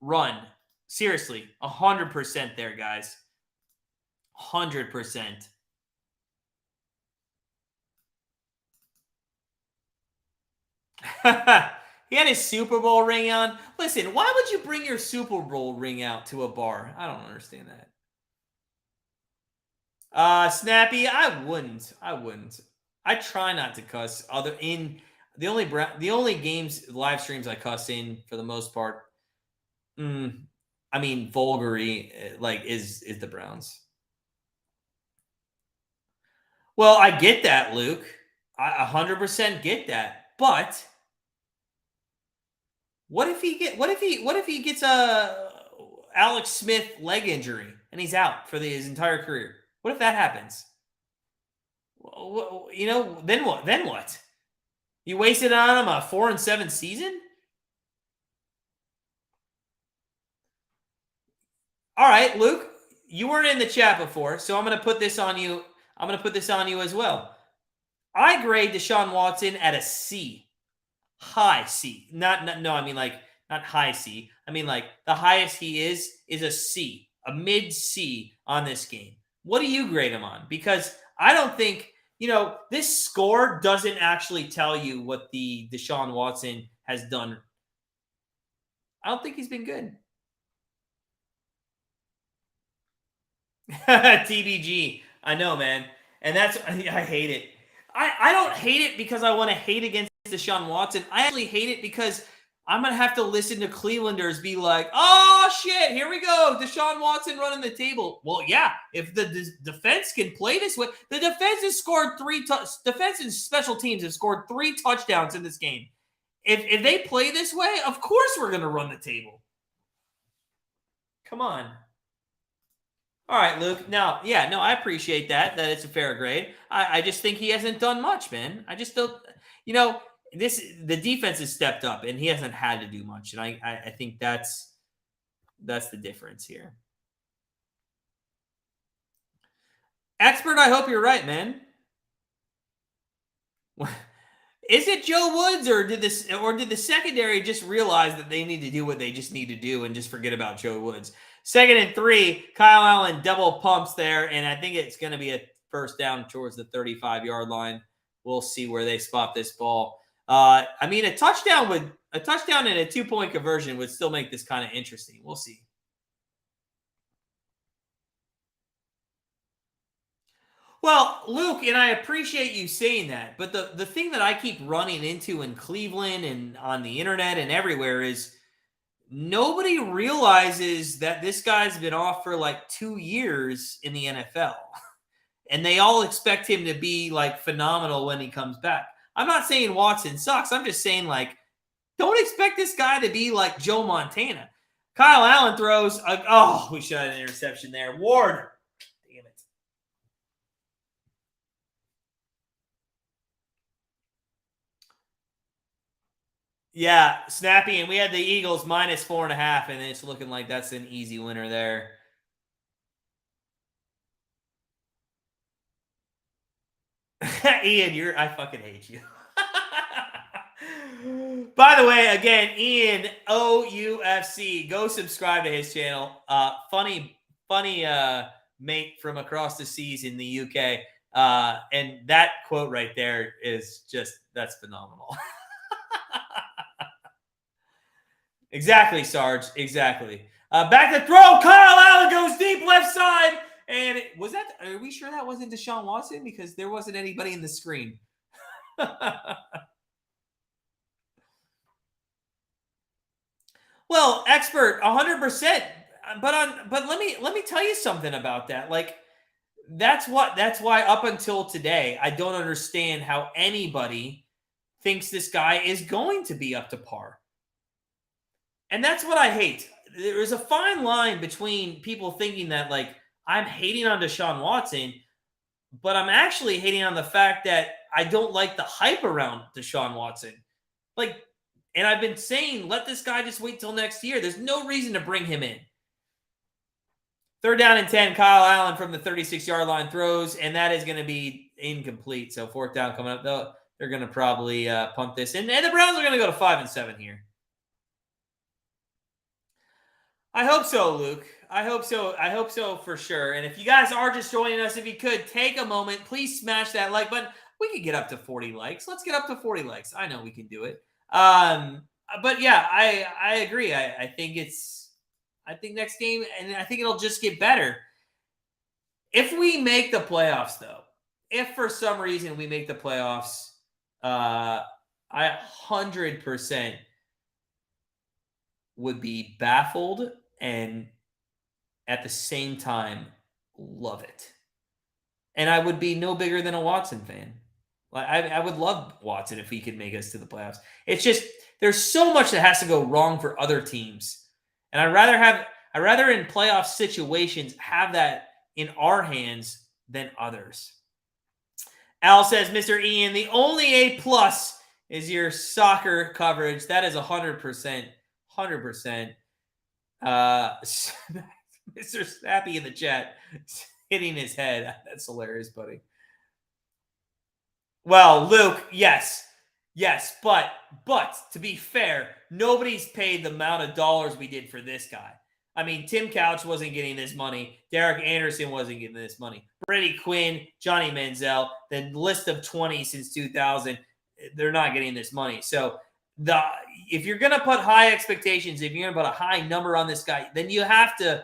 run. Seriously, 100% there, guys. 100%. He had his Super Bowl ring on. Listen, why would you bring your Super Bowl ring out to a bar? I don't understand that. Snappy, I wouldn't. I try not to cuss. The only games live streams I cuss in for the most part. I vulgary, is the Browns. Well, I get that, Luke. I 100% get that. But what if he gets a Alex Smith leg injury and he's out for his entire career? What if that happens? Then what? Then what? You wasted on him a 4-7 season? All right, Luke, you weren't in the chat before, so I'm going to put this on you. I'm going to put this on you as well. I grade Deshaun Watson at a C, high C. Not high C. I mean, like, the highest he is a C, a mid C on this game. What do you grade him on? Because I don't think, this score doesn't actually tell you what the Deshaun Watson has done. I don't think he's been good. TBG. I know, man. And I hate it. I don't hate it because I want to hate against Deshaun Watson. I actually hate it because I'm going to have to listen to Clevelanders be like, oh, shit, here we go. Deshaun Watson running the table. Well, yeah, if the defense can play this way. The defense has scored defense and special teams have scored 3 touchdowns in this game. If they play this way, of course we're going to run the table. Come on. All right, Luke. Now, I appreciate that it's a fair grade. I just think he hasn't done much, man. I just don't, the defense has stepped up and he hasn't had to do much. And I think that's the difference here. Expert, I hope you're right, man. Is it Joe Woods or did the secondary just realize that they need to do what they just need to do and just forget about Joe Woods? 2nd and 3, Kyle Allen double pumps there, and I think it's going to be a first down towards the 35-yard line. We'll see where they spot this ball. A touchdown and a 2-point conversion would still make this kind of interesting. We'll see. Well, Luke, and I appreciate you saying that, but the thing that I keep running into in Cleveland and on the internet and everywhere is nobody realizes that this guy's been off for like 2 years in the NFL. And they all expect him to be like phenomenal when he comes back. I'm not saying Watson sucks. I'm just saying, like, don't expect this guy to be like Joe Montana. Kyle Allen throws, we should have an interception there. Ward. Damn it. Yeah, snappy, and we had the Eagles minus 4.5, and it's looking like that's an easy winner there. Ian, I fucking hate you. By the way, again, Ian OUFC, go subscribe to his channel. Funny mate from across the seas in the UK. And that quote right there is that's phenomenal. Exactly, Sarge. Exactly. Back to throw. Kyle Allen goes deep left side. And are we sure that wasn't Deshaun Watson? Because there wasn't anybody in the screen. Well, expert, 100%. But let me tell you something about that. Like, that's why up until today, I don't understand how anybody thinks this guy is going to be up to par. And that's what I hate. There is a fine line between people thinking that, like, I'm hating on Deshaun Watson, but I'm actually hating on the fact that I don't like the hype around Deshaun Watson. Like, and I've been saying, let this guy just wait till next year. There's no reason to bring him in. 3rd down and 10, Kyle Allen from the 36-yard line throws, and that is going to be incomplete. So 4th down coming up, though. They're going to probably punt this in. And the Browns are going to go to 5-7 here. I hope so, Luke. I hope so for sure. And if you guys are just joining us, if you could take a moment, please smash that like button. We could get up to 40 likes. Let's get up to 40 likes. I know we can do it. But yeah, I agree. I think next game, and I think it'll just get better. If we make the playoffs, though, if for some reason we make the playoffs, I 100% would be baffled and at the same time, love it. And I would be no bigger than a Watson fan. Like I would love Watson if he could make us to the playoffs. It's just there's so much that has to go wrong for other teams, and I'd rather in playoff situations have that in our hands than others. Al says, Mr. Ian, the only A plus is your soccer coverage. That is 100%. 100%. Mr. Snappy in the chat hitting his head. That's hilarious, buddy. Well, Luke, yes, but to be fair, nobody's paid the amount of dollars we did for this guy. I mean, Tim Couch wasn't getting this money. Derek Anderson wasn't getting this money. Brady Quinn, Johnny Manziel, the list of 20 since 2000, they're not getting this money. So if you're going to put high expectations, if you're going to put a high number on this guy, then you have to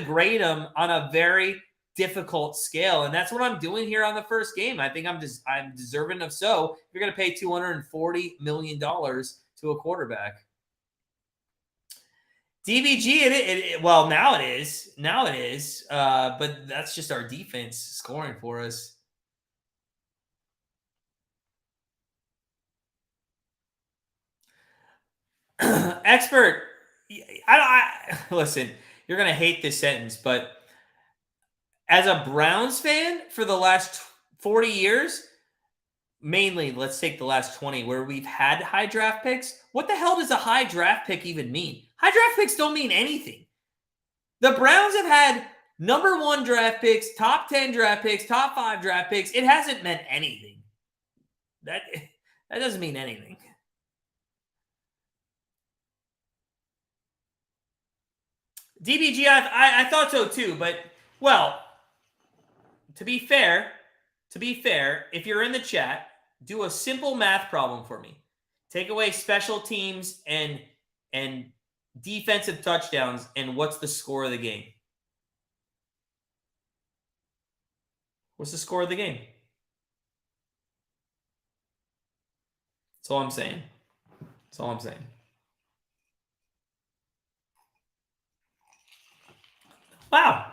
grade him on a very difficult scale, and that's what I'm doing here on the first game. I think I'm deserving of so. You're going to pay $240 million to a quarterback. DVG, well, now it is. But that's just our defense scoring for us. Expert, listen, you're going to hate this sentence, but as a Browns fan for the last 40 years, mainly, let's take the last 20 where we've had high draft picks. What the hell does a high draft pick even mean? High draft picks don't mean anything. The Browns have had number 1 draft picks, top 10 draft picks, top 5 draft picks. It hasn't meant anything. That doesn't mean anything. DBG, I thought so too, but, well, to be fair, if you're in the chat, do a simple math problem for me. Take away special teams and defensive touchdowns, and what's the score of the game? What's the score of the game? That's all I'm saying. Wow.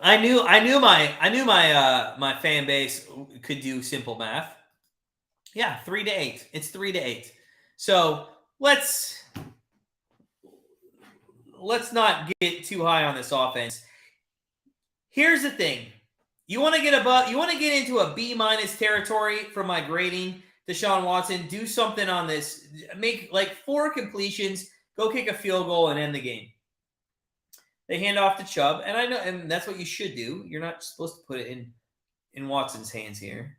I knew my fan base could do simple math. Yeah, 3-8. It's 3-8. So let's not get too high on this offense. Here's the thing: you want to get into a B- territory for my grading. Deshaun Watson, do something on this. Make like 4 completions. Go kick a field goal and end the game. They hand off to Chubb, and I know, and that's what you should do. You're not supposed to put it in Watson's hands here.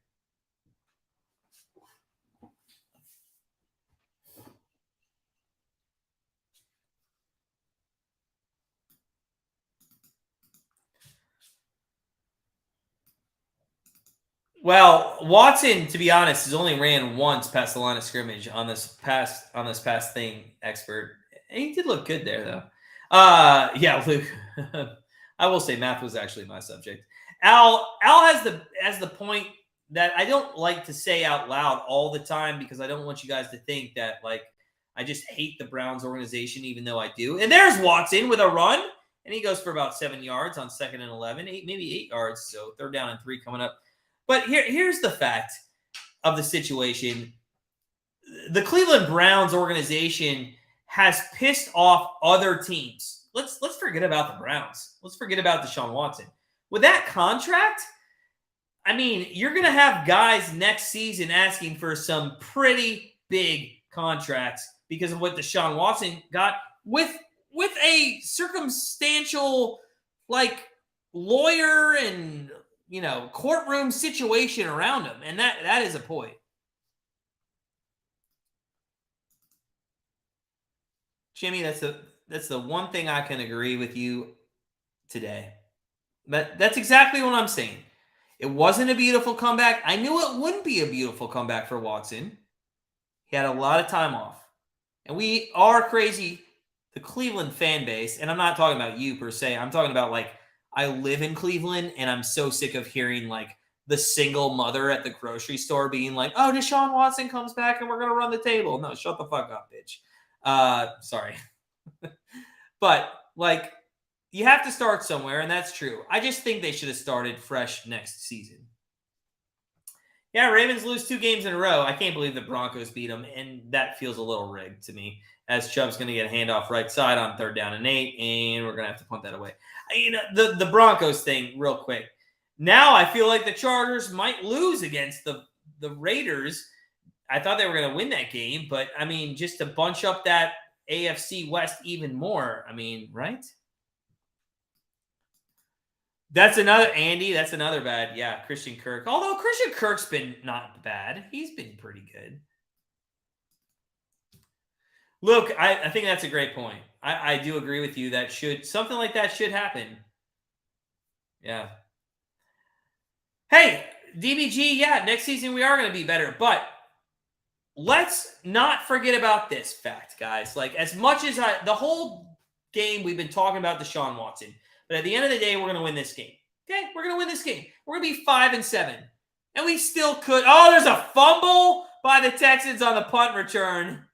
Well, Watson, to be honest, has only ran once past the line of scrimmage on this past thing, expert. And he did look good there, though. Yeah, Luke. I will say math was actually my subject. Al has the point that I don't like to say out loud all the time because I don't want you guys to think that like I just hate the Browns organization, even though I do. And there's Watson with a run, and he goes for about 7 yards on 2nd and 11, maybe 8 yards. So 3rd down and 3 coming up. But here's the fact of the situation. The Cleveland Browns organization has pissed off other teams. Let's forget about the Browns. Let's forget about Deshaun Watson. With that contract, I mean, you're going to have guys next season asking for some pretty big contracts because of what Deshaun Watson got with a circumstantial like lawyer and courtroom situation around him, and that is a point. Jimmy, that's the one thing I can agree with you today. But that's exactly what I'm saying. It wasn't a beautiful comeback. I knew it wouldn't be a beautiful comeback for Watson. He had a lot of time off. And we are crazy, the Cleveland fan base, and I'm not talking about you per se. I'm talking about like I live in Cleveland, and I'm so sick of hearing like the single mother at the grocery store being like, "Oh, Deshaun Watson comes back, and we're gonna run the table." No, shut the fuck up, bitch. Sorry. But, like, you have to start somewhere, and that's true. I just think they should have started fresh next season. Yeah, Ravens lose 2 games in a row. I can't believe the Broncos beat them, and that feels a little rigged to me, as Chubb's going to get a handoff right side on 3rd down and 8, and we're going to have to punt that away. You know, the Broncos thing, real quick. Now I feel like the Chargers might lose against the Raiders. I thought they were going to win that game, but, I mean, just to bunch up that AFC West even more, I mean, right? That's another bad. Yeah, Christian Kirk. Although Christian Kirk's been not bad. He's been pretty good. Look, I think that's a great point. I do agree with you that something like that should happen. Yeah. Hey, DBG, yeah, next season we are going to be better. But let's not forget about this fact, guys. Like, as much as the whole game we've been talking about Deshaun Watson. But at the end of the day, we're going to win this game. Okay? We're going to win this game. We're going to be 5-7. And we still could. Oh, there's a fumble by the Texans on the punt return.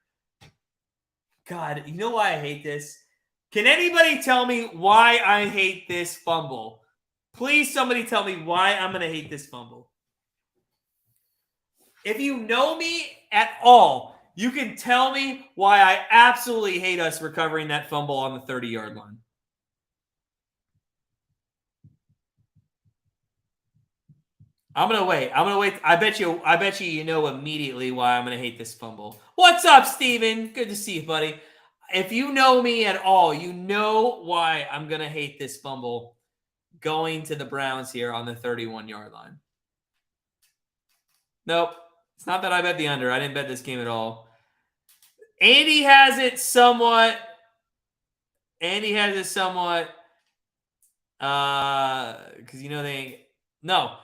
God, you know why I hate this? Can anybody tell me why I hate this fumble? Please, somebody tell me why I'm going to hate this fumble. If you know me at all, you can tell me why I absolutely hate us recovering that fumble on the 30-yard line. I'm gonna wait. I bet you know immediately why I'm gonna hate this fumble. What's up, Steven? Good to see you, buddy. If you know me at all, you know why I'm gonna hate this fumble going to the Browns here on the 31-yard line. Nope. It's not that I bet the under. I didn't bet this game at all. Andy has it somewhat. Because you know no.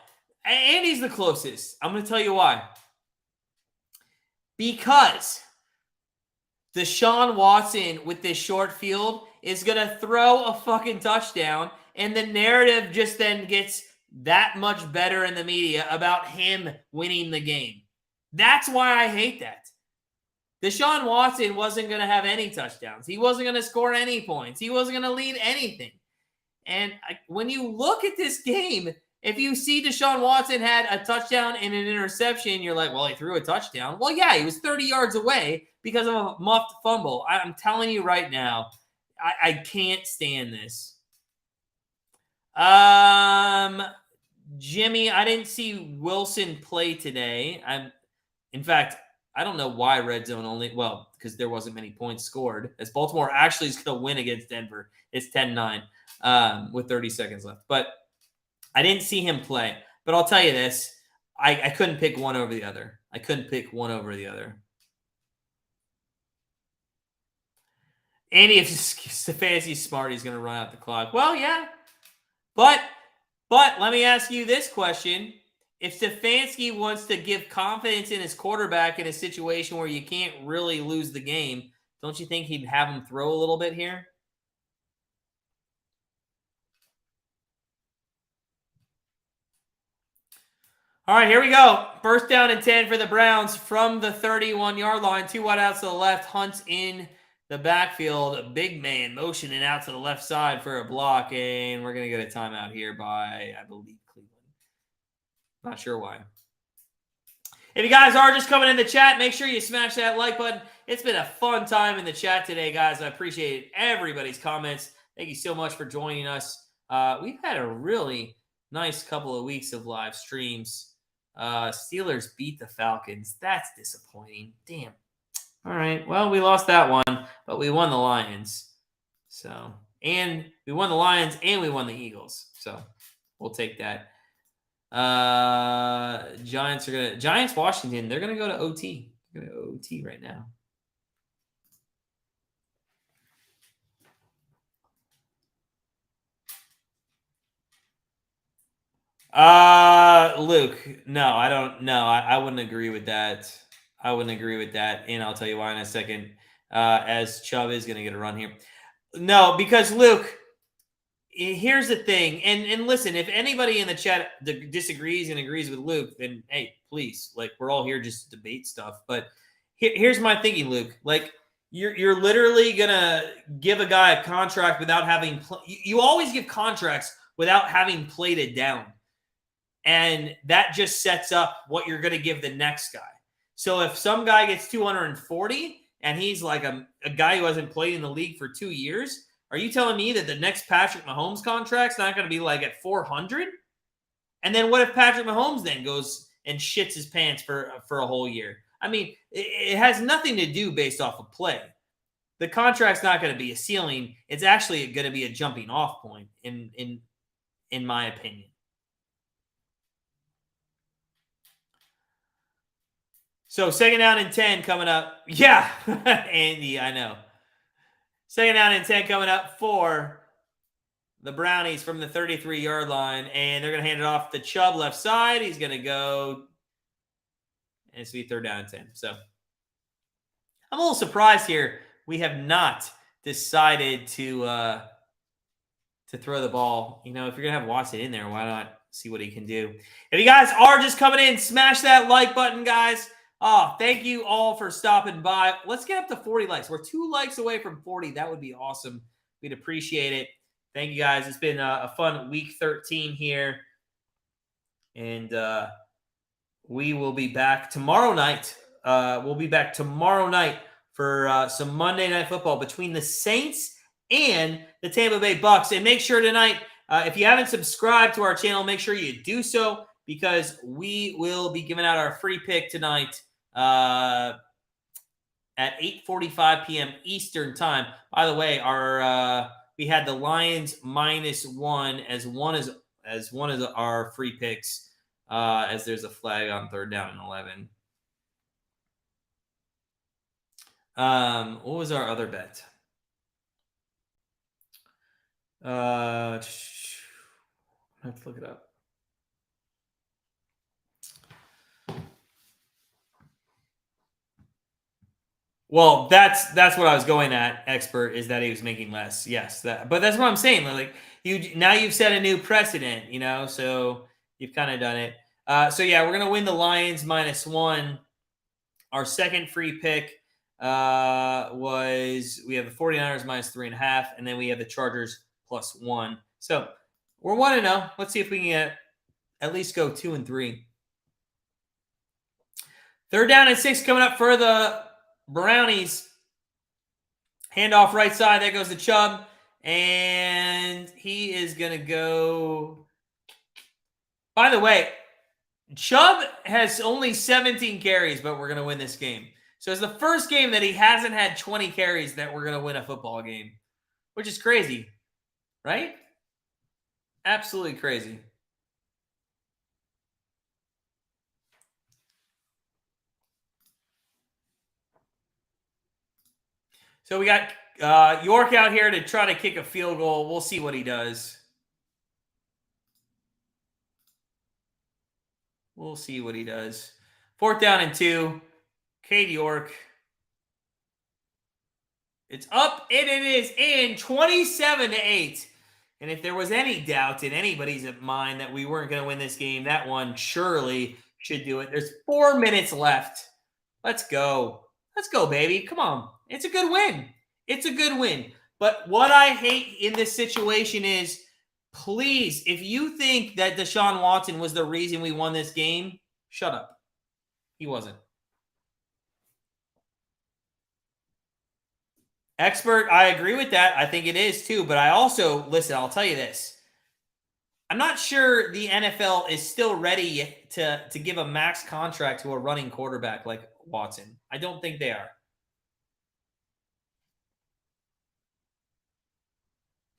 Andy's the closest. I'm going to tell you why. Because Deshaun Watson with this short field is going to throw a fucking touchdown, and the narrative just then gets that much better in the media about him winning the game. That's why I hate that. Deshaun Watson wasn't going to have any touchdowns. He wasn't going to score any points. He wasn't going to lead anything. And when you look at this game, if you see Deshaun Watson had a touchdown and an interception, you're like, well, he threw a touchdown. Well, yeah, he was 30 yards away because of a muffed fumble. I'm telling you right now, I can't stand this. Jimmy, I didn't see Wilson play today. In fact, I don't know why red zone only. Well, because there wasn't many points scored. As Baltimore actually is going to win against Denver. It's 10-9 with 30 seconds left. But I didn't see him play. But I'll tell you this. I couldn't pick one over the other. Andy, if Stefanski's smart, he's going to run out the clock. Well, yeah. But let me ask you this question. If Stefanski wants to give confidence in his quarterback in a situation where you can't really lose the game, don't you think he'd have him throw a little bit here? All right, here we go. 1st down and 10 for the Browns from the 31-yard line. 2 wide outs to the left. Hunt's in the backfield. A big man motioning out to the left side for a block. And we're going to get a timeout here by, I believe, Cleveland. Not sure why. If you guys are just coming in the chat, make sure you smash that like button. It's been a fun time in the chat today, guys. I appreciate everybody's comments. Thank you so much for joining us. We've had a really nice couple of weeks of live streams. Steelers beat the Falcons. That's disappointing. Damn. All right. Well, we lost that one, but we won the Lions. And we won the Lions and we won the Eagles. So we'll take that. Giants Washington, they're gonna go to OT. They're gonna go to OT right now. Luke, no, I don't know. I wouldn't agree with that. And I'll tell you why in a second. As Chubb is gonna get a run here. No, because Luke, here's the thing, and listen, if anybody in the chat disagrees and agrees with Luke, then hey, please, like, we're all here just to debate stuff. But here's my thinking, Luke. Like, You're literally gonna give a guy a contract without having you always give contracts without having played it down. And that just sets up what you're going to give the next guy. So if some guy gets 240 and he's like a guy who hasn't played in the league for 2 years, are you telling me that the next Patrick Mahomes contract's not going to be like at 400? And then what if Patrick Mahomes then goes and shits his pants for a whole year? I mean, it has nothing to do based off of play. The contract's not going to be a ceiling. It's actually going to be a jumping off point in my opinion. So 2nd down and 10 coming up. Yeah, Andy, I know. 2nd down and 10 coming up for the Brownies from the 33-yard line. And they're going to hand it off to Chubb left side. He's going to go. And it's going to be 3rd down and 10. So I'm a little surprised here. We have not decided to throw the ball. You know, if you're going to have Watson in there, why not see what he can do? If you guys are just coming in, smash that like button, guys. Oh, thank you all for stopping by. Let's get up to 40 likes. We're 2 likes away from 40. That would be awesome. We'd appreciate it. Thank you, guys. It's been a fun week 13 here. And we will be back tomorrow night. We'll be back tomorrow night for some Monday Night Football between the Saints and the Tampa Bay Bucks. And make sure tonight, if you haven't subscribed to our channel, make sure you do so, because we will be giving out our free pick tonight at 8:45 p.m. Eastern time. By the way, our we had the Lions -1 as one of our free picks, as there's a flag on 3rd down and 11. What was our other bet? I have to look it up. Well, that's what I was going at, expert, is that he was making less. Yes, but that's what I'm saying. Like, you've set a new precedent, you know, so you've kind of done it. So yeah, we're gonna win the Lions -1. Our second free pick was, we have the 49ers -3.5, and then we have the Chargers +1. So we're 1-0. Let's see if we can at least go 2-3. 3rd down and 6 coming up for the Brownies. Handoff right side. There goes the Chubb. And he is going to go. By the way, Chubb has only 17 carries, but we're going to win this game. So it's the first game that he hasn't had 20 carries that we're going to win a football game, which is crazy, right? Absolutely crazy. So we got York out here to try to kick a field goal. We'll see what he does. We'll see what he does. 4th down and 2. Cade York. It's up, and it is in 27-8. And if there was any doubt in anybody's mind that we weren't going to win this game, that one surely should do it. There's 4 minutes left. Let's go. Let's go, baby. Come on. It's a good win. It's a good win. But what I hate in this situation is, please, if you think that Deshaun Watson was the reason we won this game, shut up. He wasn't. Expert, I agree with that. I think it is too. But I also, listen, I'll tell you this. I'm not sure the NFL is still ready to give a max contract to a running quarterback like Watson. I don't think they are.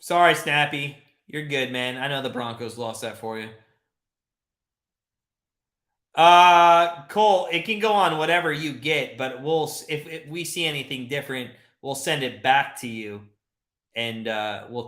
Sorry, Snappy. You're good, man. I know the Broncos lost that for you. Cole, it can go on whatever you get, but if we see anything different, we'll send it back to you, and we'll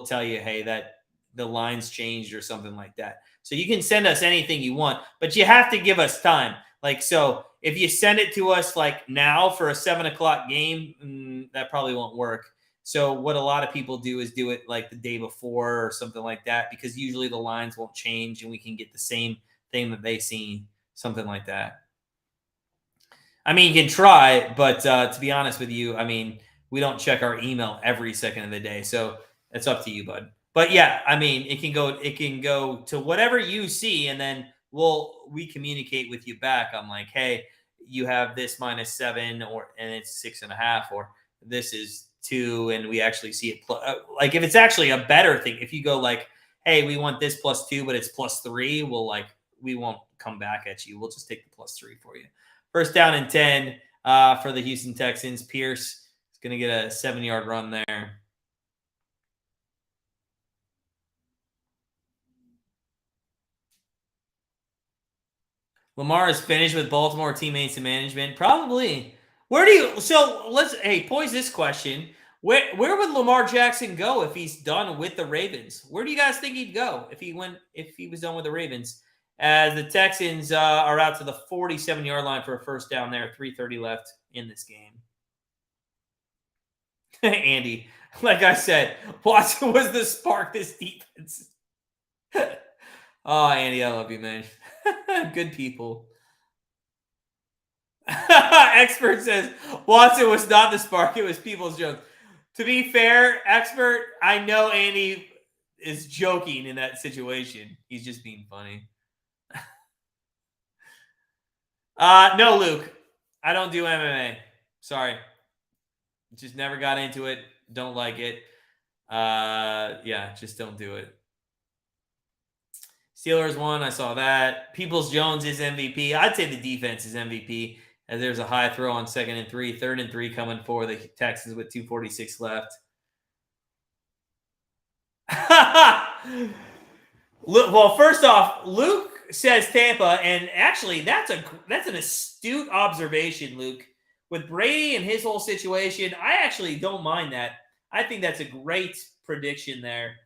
tell you, hey, that the line's changed or something like that. So you can send us anything you want, but you have to give us time. Like, so if you send it to us like now for a 7 o'clock game, that probably won't work. So what a lot of people do is do it like the day before or something like that, because usually the lines won't change and we can get the same thing that they see, something like that. I mean, you can try, but to be honest with you, I mean, we don't check our email every second of the day, so it's up to you, bud. But yeah, I mean, it can go to whatever you see, and then we communicate with you back. I'm like, hey, you have this -7, and it's 6.5, or this is 2, and we actually see it. Like if it's actually a better thing, if you go like, hey, we want this +2, but it's +3, we won't come back at you. We'll just take the +3 for you. First down and 10 for the Houston Texans. Pierce is going to get a 7-yard run there. Lamar is finished with Baltimore teammates and management. Probably. Hey, pose this question. Where would Lamar Jackson go if he's done with the Ravens? Where do you guys think he'd go if he was done with the Ravens? As the Texans are out to the 47-yard line for a first down there, 3:30 left in this game. Andy, like I said, Watson was the spark this defense. Oh, Andy, I love you, man. Good people. Expert says Watson was not the spark, it was Peoples-Jones. To be fair, Expert, I know Andy is joking in that situation. He's just being funny. No, Luke. I don't do MMA. Sorry. Just never got into it. Don't like it. Yeah, just don't do it. Steelers won. I saw that. Peoples-Jones is MVP. I'd say the defense is MVP, as there's a high throw on 2nd and 3. 3rd and 3 coming for the Texans with 2:46 left. Well, first off, Luke says Tampa, and actually that's an astute observation, Luke. With Brady and his whole situation, I actually don't mind that. I think that's a great prediction there.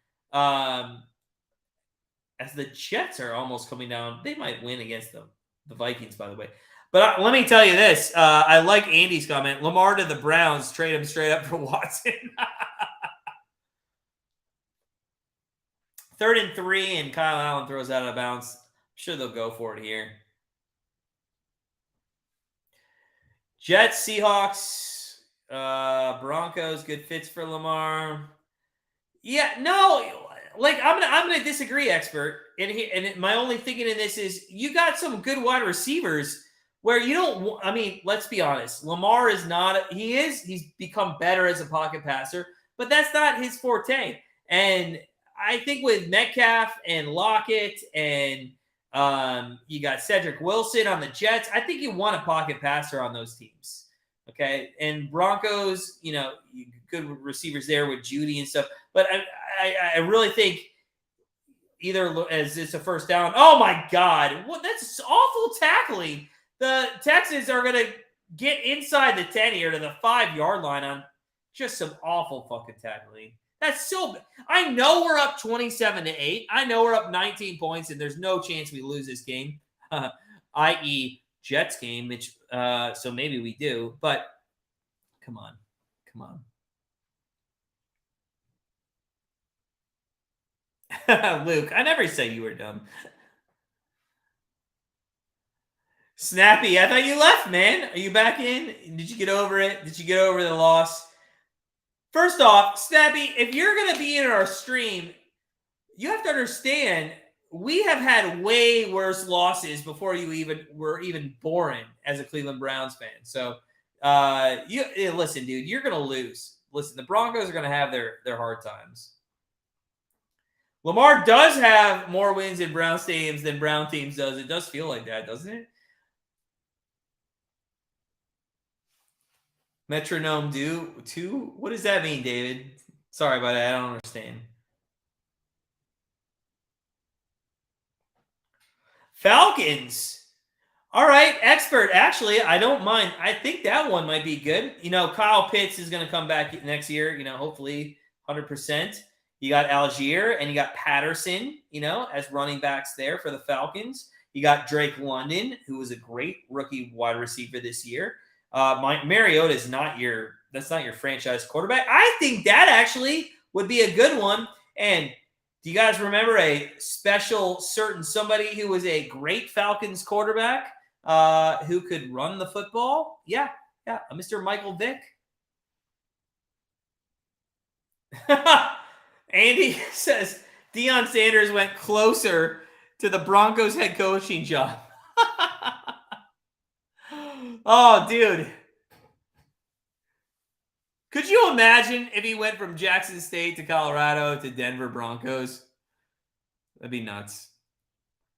As the Jets are almost coming down, they might win against the Vikings, by the way. But let me tell you this. I like Andy's comment. Lamar to the Browns, trade him straight up for Watson. 3rd and 3, and Kyle Allen throws out of bounds. I'm sure they'll go for it here. Jets, Seahawks, Broncos, good fits for Lamar. Yeah, no, like I'm gonna disagree, Expert. And my only thinking in this is you got some good wide receivers where you don't. I mean, let's be honest. Lamar is not. He's become better as a pocket passer, but that's not his forte. And I think with Metcalf and Lockett and you got Cedric Wilson on the Jets, I think you want a pocket passer on those teams. Okay. And Broncos, good receivers there with Judy and stuff. But I really think either as it's a first down. Oh my God. That's awful tackling. The Texans are going to get inside the 10 here to the 5-yard line on just some awful fucking tackling. That's so bad. I know we're up 27-8. I know we're up 19 points, and there's no chance we lose this game, i.e. Jets game, which so maybe we do. But come on. Luke, I never say you were dumb. Snappy, I thought you left, man. Are you back in? Did you get over it? Did you get over the loss? First off, Snappy, if you're going to be in our stream, you have to understand we have had way worse losses before you were even born as a Cleveland Browns fan. So, listen, dude, you're going to lose. Listen, the Broncos are going to have their hard times. Lamar does have more wins in Brown stadiums than Brown teams does. It does feel like that, doesn't it? Metronome do 2? What does that mean, David? Sorry about that. I don't understand. Falcons. All right, Expert. Actually, I don't mind. I think that one might be good. Kyle Pitts is going to come back next year, hopefully 100%. You got Algier and you got Patterson, as running backs there for the Falcons. You got Drake London, who was a great rookie wide receiver this year. Mariota is not your franchise quarterback. I think that actually would be a good one. And do you guys remember a special certain somebody who was a great Falcons quarterback? who could run the football. Yeah, Mr. Michael Vick. Andy says Deion Sanders went closer to the Broncos head coaching job. Oh, dude. Could you imagine if he went from Jackson State to Colorado to Denver Broncos? That'd be nuts.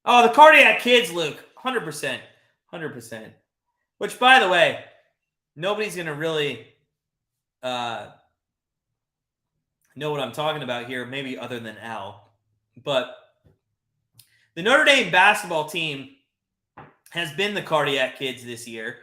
Oh, the cardiac kids, Luke. 100%. 100%. Which, by the way, nobody's going to really know what I'm talking about here, maybe other than Al. But the Notre Dame basketball team has been the cardiac kids this year.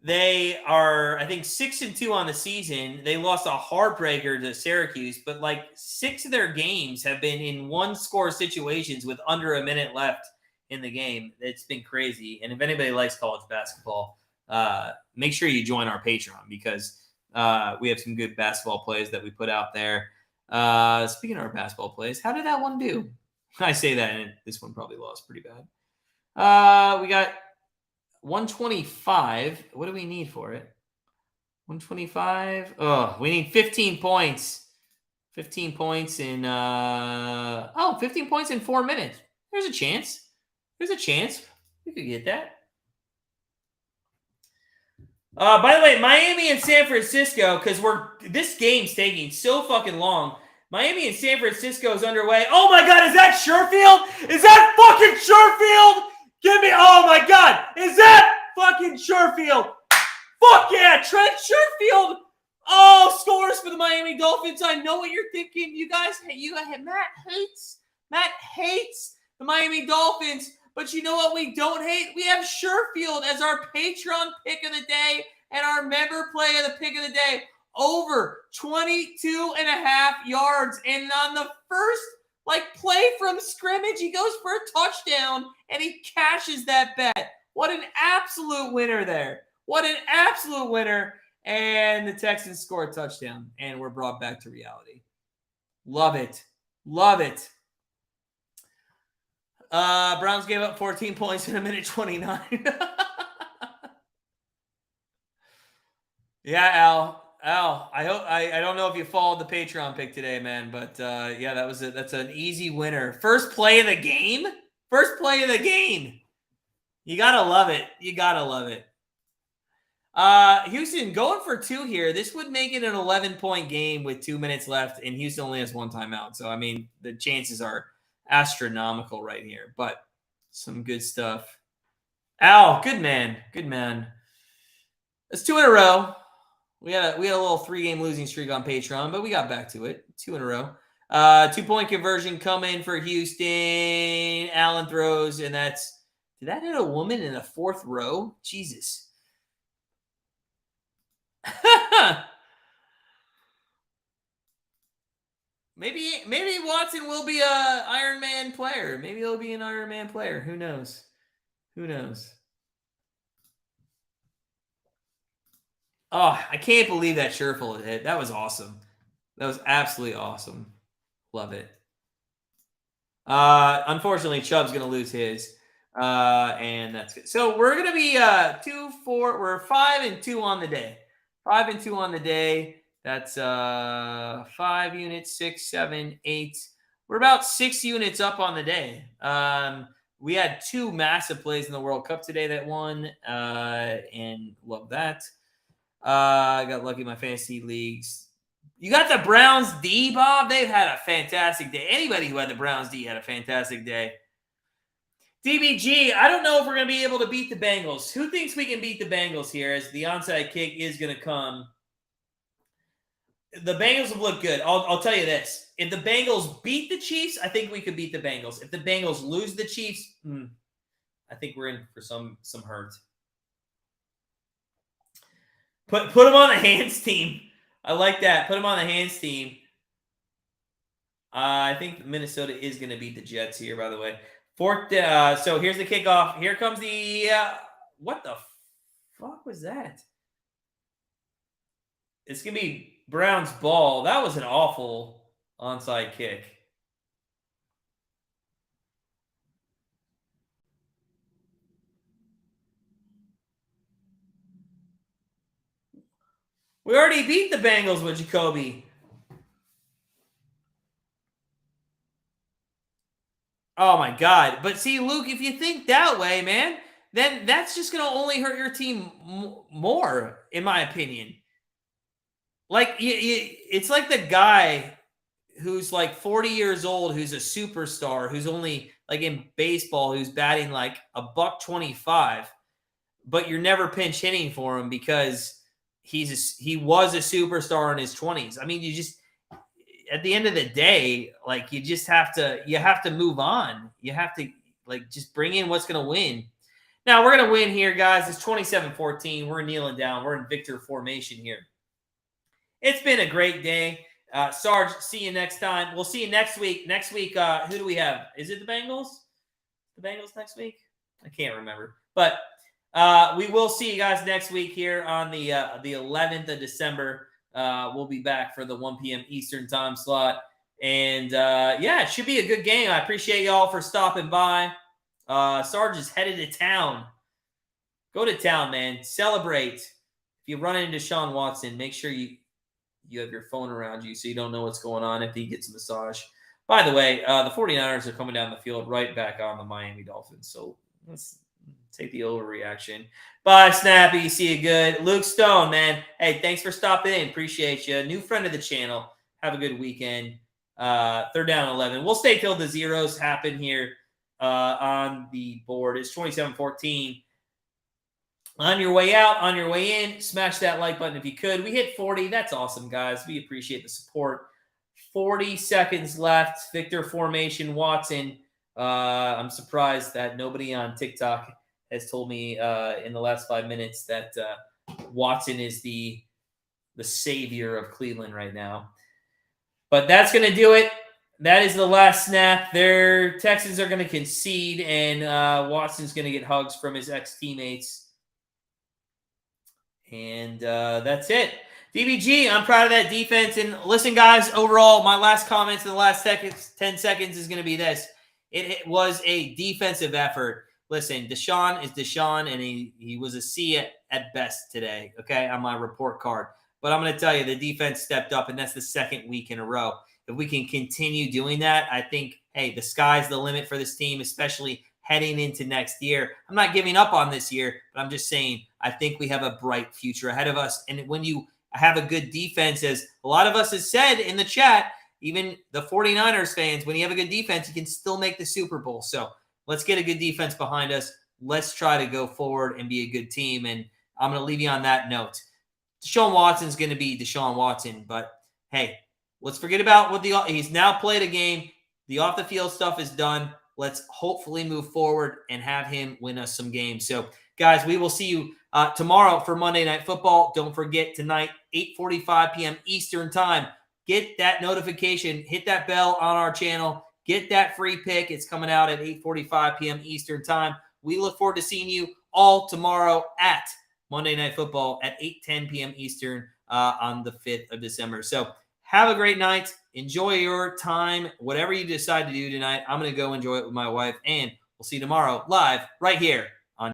They are, I think, 6-2 on the season. They lost a heartbreaker to Syracuse, but like 6 of their games have been in one-score situations with under a minute left in the game. It's been crazy. And if anybody likes college basketball, make sure you join our Patreon because we have some good basketball plays that we put out there. Speaking of our basketball plays, how did that one do? I say that, and this one probably lost pretty bad. We got 125. What do we need for it? 125. Oh, we need 15 points. 15 points in 15 points in 4 minutes. There's a chance. We could get that. By the way, Miami and San Francisco, because this game's taking so fucking long. Miami and San Francisco is underway. Oh my God, is that Sherfield? Is that fucking Sherfield? Give me, oh my God, is that fucking Sherfield? Fuck yeah, Trent Sherfield. Oh, scores for the Miami Dolphins. I know what you're thinking. You guys, Matt hates the Miami Dolphins. But you know what we don't hate? We have Sherfield as our Patreon pick of the day and our member play of the pick of the day. Over 22.5 yards. And on the first play from scrimmage, he goes for a touchdown and he cashes that bet. What an absolute winner there. What an absolute winner. And the Texans score a touchdown and we're brought back to reality. Love it. Love it. Browns gave up 14 points in a minute 29. Yeah, Al, I hope I don't know if you followed the Patreon pick today, man, but yeah, that's an easy winner. First play of the game. You gotta love it. Houston going for 2 here. This would make it an 11-point game with 2 minutes left, and Houston only has 1 timeout. So I mean, the chances are astronomical right here, but some good stuff. Al, good man. It's 2 in a row. We had a little 3-game losing streak on Patreon, but we got back to it. 2 in a row. 2-point conversion coming for Houston. Allen throws, and did that hit a woman in the 4th row? Jesus. Maybe Watson will be a Iron Man player. Maybe he'll be an Iron Man player. Who knows? Oh, I can't believe that Sherfield hit. That was awesome. That was absolutely awesome. Love it. Unfortunately, Chubb's going to lose his. And that's good. So we're going to be 2-4. We're 5-2 on the day. 5-2 on the day. That's 5 units, 6, 7, 8. We're about 6 units up on the day. We had 2 massive plays in the World Cup today that won, and love that. I got lucky in my fantasy leagues. You got the Browns D, Bob. They've had a fantastic day. Anybody who had the Browns D had a fantastic day. DBG, I don't know if we're going to be able to beat the Bengals. Who thinks we can beat the Bengals here as the onside kick is going to come? The Bengals have looked good. I'll tell you this. If the Bengals beat the Chiefs, I think we could beat the Bengals. If the Bengals lose the Chiefs, I think we're in for some hurt. Put them on the hands team. I like that. Put them on the hands team. I think Minnesota is going to beat the Jets here, by the way. So here's the kickoff. Here comes the what the fuck was that? It's going to be Brown's ball. That was an awful onside kick. We already beat the Bengals with Jacoby. Oh, my God. But see, Luke, if you think that way, man, then that's just going to only hurt your team more, in my opinion. Like, it's like the guy who's like 40 years old, who's a superstar, who's only like in baseball, who's batting like $125, but you're never pinch hitting for him because he was a superstar in his 20s. I mean, you just at the end of the day, like you have to move on. You have to like just bring in what's going to win. Now we're going to win here, guys. It's 27-14. We're kneeling down. We're in victor formation here. It's been a great day. Sarge, see you next time. We'll see you next week. Next week, who do we have? Is it the Bengals? The Bengals next week? I can't remember. But we will see you guys next week here on the 11th of December. We'll be back for the 1 p.m. Eastern time slot. And, yeah, it should be a good game. I appreciate y'all for stopping by. Sarge is headed to town. Go to town, man. Celebrate. If you run into Deshaun Watson, make sure you have your phone around you so you don't know what's going on if he gets a massage. By the way, the 49ers are coming down the field right back on the Miami Dolphins. So let's take the overreaction. Bye, Snappy. See you good. Luke Stone, man. Hey, thanks for stopping in. Appreciate you. New friend of the channel. Have a good weekend. 3rd down 11. We'll stay till the zeros happen here on the board. It's 27-14. On your way out, on your way in, smash that like button if you could. We hit 40. That's awesome, guys. We appreciate the support. 40 seconds left. Victor formation, Watson. I'm surprised that nobody on TikTok has told me in the last 5 minutes that Watson is the savior of Cleveland right now. But that's going to do it. That is the last snap. Their Texans are going to concede, and Watson's going to get hugs from his ex-teammates. And that's it. DBG, I'm proud of that defense. And listen, guys, overall, my last comments in the last 10 seconds is going to be this. It was a defensive effort. Listen, Deshaun is Deshaun, and he was a C at best today, okay, on my report card. But I'm going to tell you, the defense stepped up, and that's the second week in a row. If we can continue doing that, I think, hey, the sky's the limit for this team, especially heading into next year. I'm not giving up on this year, but I'm just saying I think we have a bright future ahead of us. And when you have a good defense, as a lot of us has said in the chat, even the 49ers fans, when you have a good defense, you can still make the Super Bowl. So let's get a good defense behind us. Let's try to go forward and be a good team. And I'm going to leave you on that note. Deshaun Watson's going to be Deshaun Watson, but hey, let's forget about what he's now played a game. The off-the-field stuff is done. Let's hopefully move forward and have him win us some games. So, guys, we will see you tomorrow for Monday Night Football. Don't forget, tonight, 8:45 p.m. Eastern Time. Get that notification. Hit that bell on our channel. Get that free pick. It's coming out at 8:45 p.m. Eastern Time. We look forward to seeing you all tomorrow at Monday Night Football at 8:10 p.m. Eastern on the 5th of December. So, have a great night. Enjoy your time. Whatever you decide to do tonight, I'm going to go enjoy it with my wife. And we'll see you tomorrow live right here